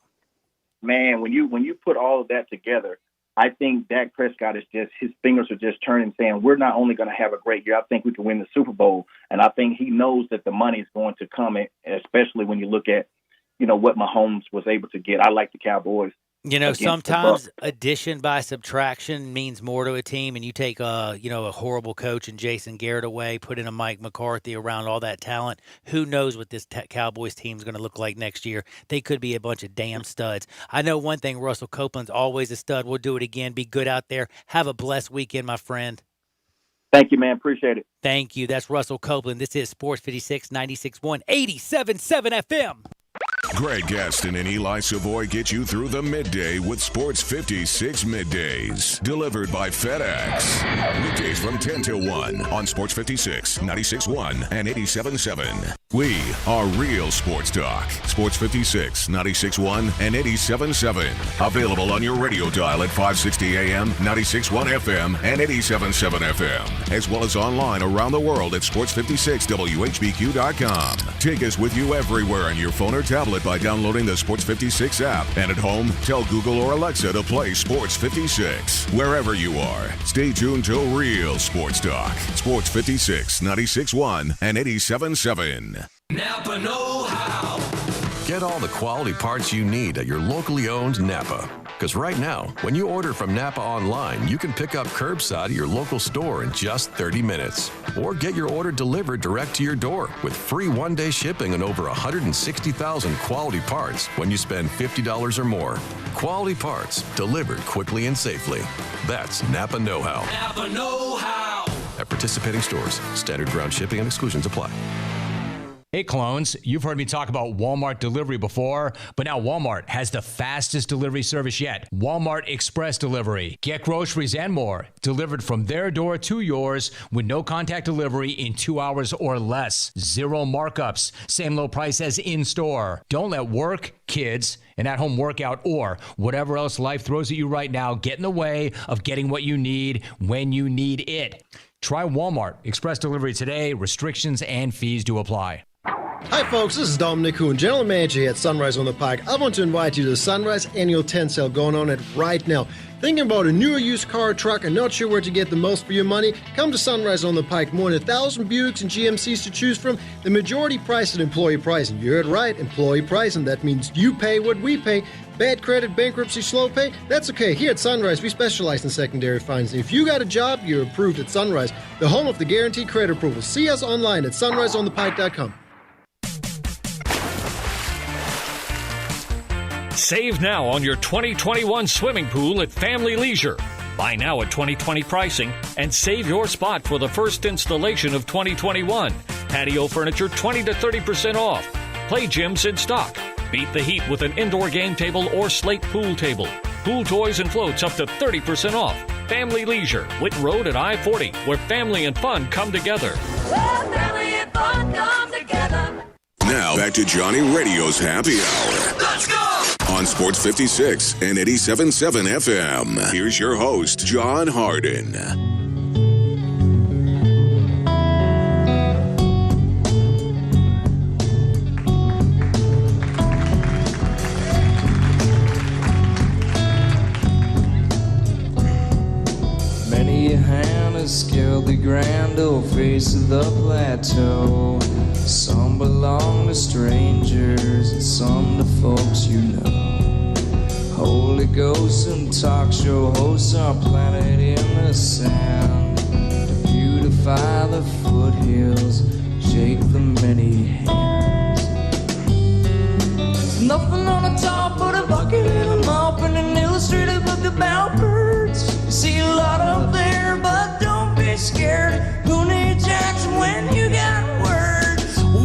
[SPEAKER 23] Man, when you put all of that together, I think Dak Prescott his fingers are just turning, saying, we're not only going to have a great year, I think we can win the Super Bowl. And I think he knows that the money is going to come, especially when you look at, what Mahomes was able to get. I like the Cowboys.
[SPEAKER 4] Sometimes addition by subtraction means more to a team, and you take a horrible coach and Jason Garrett away, put in a Mike McCarthy around all that talent. Who knows what this Cowboys team is going to look like next year? They could be a bunch of damn studs. I know one thing, Russell Copeland's always a stud. We'll do it again. Be good out there. Have a blessed weekend, my friend.
[SPEAKER 23] Thank you, man. Appreciate it.
[SPEAKER 4] Thank you. That's Russell Copeland. This is Sports 56, 96.1, 87.7 FM.
[SPEAKER 1] Greg Gaston and Eli Savoy get you through the midday with Sports 56 Middays. Delivered by FedEx. Weekdays from 10 till 1 on Sports 56, 96.1 and 87.7. We are real sports talk. Sports 56, 96.1 and 87.7. Available on your radio dial at 560 AM, 96.1 FM, and 87.7 FM. As well as online around the world at sports56whbq.com. Take us with you everywhere on your phone or tablet by downloading the Sports 56 app. And at home, tell Google or Alexa to play Sports 56. Wherever you are, stay tuned to real sports talk. Sports 56, 96.1 and 87.7.
[SPEAKER 15] Napa know-how.
[SPEAKER 6] Get all the quality parts you need at your locally owned Napa. Because right now, when you order from Napa online, you can pick up curbside at your local store in just 30 minutes. Or get your order delivered direct to your door with free one-day shipping on over 160,000 quality parts when you spend $50 or more. Quality parts delivered quickly and safely. That's Napa know-how.
[SPEAKER 15] Napa know-how.
[SPEAKER 6] At participating stores, standard ground shipping and exclusions apply.
[SPEAKER 8] Hey, clones, you've heard me talk about Walmart delivery before, but now Walmart has the fastest delivery service yet. Walmart Express Delivery. Get groceries and more delivered from their door to yours with no contact delivery in 2 hours or less. Zero markups. Same low price as in-store. Don't let work, kids, an at-home workout, or whatever else life throws at you right now get in the way of getting what you need when you need it. Try Walmart Express Delivery today. Restrictions and fees do apply.
[SPEAKER 9] Hi folks, this is Dominic Kuhn, General Manager here at Sunrise on the Pike. I want to invite you to the Sunrise Annual Tent Sale going on right now. Thinking about a new or used car or truck and not sure where to get the most for your money? Come to Sunrise on the Pike. More than 1,000 Buicks and GMCs to choose from. The majority price is employee pricing. You heard right, employee pricing. That means you pay what we pay. Bad credit, bankruptcy, slow pay? That's okay. Here at Sunrise, we specialize in secondary finance. If you got a job, you're approved at Sunrise, the home of the guaranteed credit approval. See us online at sunriseonthepike.com.
[SPEAKER 7] Save now on your 2021 swimming pool at Family Leisure. Buy now at 2020 pricing and save your spot for the first installation of 2021. Patio furniture 20 to 30% off. Play gyms in stock. Beat the heat with an indoor game table or slate pool table. Pool toys and floats up to 30% off. Family Leisure, Whit Road at I-40, where family and fun come together.
[SPEAKER 10] Where family and fun come together.
[SPEAKER 1] Now back to Johnny Radio's Happy Hour.
[SPEAKER 10] Let's go!
[SPEAKER 1] On Sports 56 and 87.7 FM. Here's your host, John Harden.
[SPEAKER 11] Many a hand has scaled the grand old face of the plateau. Some belong to strangers and some to folks you know. Holy Ghost and talk show hosts are planted in the sand to beautify the foothills, shake the many hands. There's nothing on the top but a bucket and a mop and an illustrated book about birds. You see a lot up there, but don't be scared. Who needs Jackson when you got words?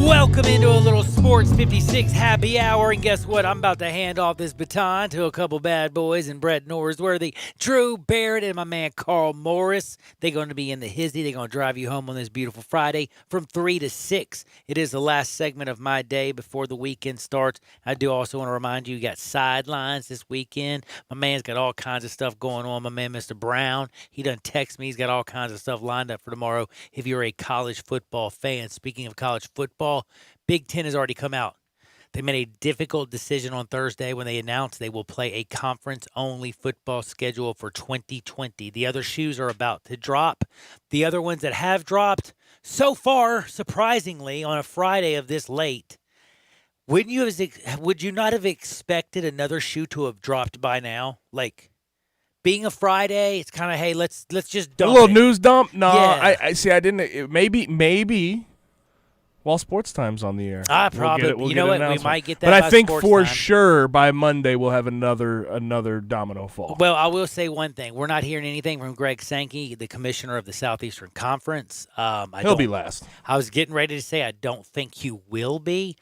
[SPEAKER 4] Welcome into a little Sports 56 happy hour, and guess what? I'm about to hand off this baton to a couple bad boys and Brett Norsworthy, Drew Barrett, and my man Carl Morris. They're going to be in the hizzy. They're going to drive you home on this beautiful Friday from 3 to 6. It is the last segment of my day before the weekend starts. I do also want to remind you, you got sidelines this weekend. My man's got all kinds of stuff going on. My man, Mr. Brown, he done text me. He's got all kinds of stuff lined up for tomorrow if you're a college football fan. Speaking of college football, Big Ten has already come out. They made a difficult decision on Thursday when they announced they will play a conference-only football schedule for 2020. The other shoes are about to drop. The other ones that have dropped, so far, surprisingly, on a Friday of this late, would you not have expected another shoe to have dropped by now? Like, being a Friday, it's kind of, hey, let's just dump
[SPEAKER 5] a little
[SPEAKER 4] it.
[SPEAKER 5] news dump? No,
[SPEAKER 4] Yeah.
[SPEAKER 5] I see. I didn't. Maybe. While Sports Time's on the air.
[SPEAKER 4] Probably.
[SPEAKER 5] We'll
[SPEAKER 4] you
[SPEAKER 5] get
[SPEAKER 4] know
[SPEAKER 5] an
[SPEAKER 4] what? We
[SPEAKER 5] announcement.
[SPEAKER 4] might get that
[SPEAKER 5] But
[SPEAKER 4] by
[SPEAKER 5] I think
[SPEAKER 4] Sports
[SPEAKER 5] for
[SPEAKER 4] Time.
[SPEAKER 5] sure by Monday we'll have another domino fall.
[SPEAKER 4] Well, I will say one thing. We're not hearing anything from Greg Sankey, the commissioner of the Southeastern Conference.
[SPEAKER 5] He'll be last.
[SPEAKER 4] I was getting ready to say I don't think he will be.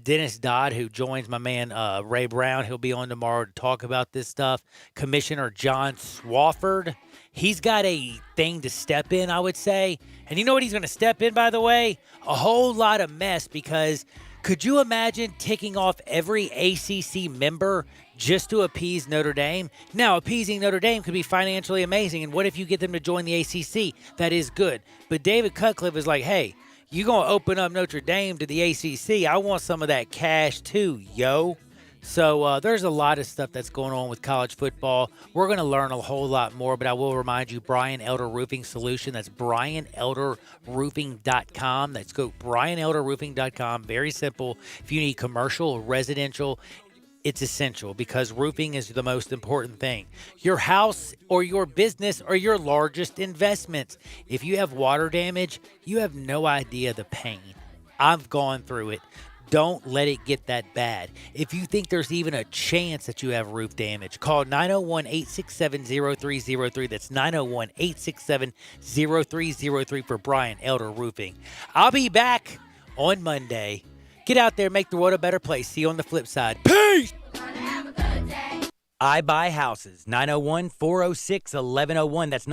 [SPEAKER 4] Dennis Dodd, who joins my man Ray Brown, he'll be on tomorrow to talk about this stuff. Commissioner John Swofford, he's got a thing to step in, I would say. And you know what he's going to step in, by the way? A whole lot of mess, because could you imagine ticking off every ACC member just to appease Notre Dame? Now, appeasing Notre Dame could be financially amazing, and what if you get them to join the ACC? That is good. But David Cutcliffe is like, hey, you're going to open up Notre Dame to the ACC. I want some of that cash too, yo. So there's a lot of stuff that's going on with college football. We're going to learn a whole lot more, but I will remind you, Brian Elder Roofing Solution. That's BrianElderRoofing.com. Let's go BrianElderRoofing.com. Very simple. If you need commercial, residential, it's essential, because roofing is the most important thing. Your house or your business are your largest investments. If you have water damage, you have no idea the pain. I've gone through it. Don't let it get that bad. If you think there's even a chance that you have roof damage, call 901-867-0303. That's 901-867-0303 for Brian Elder Roofing. I'll be back on Monday Get out there, make the world a better place. See you on the flip side. Peace! I Buy Houses, 901-406-1101. That's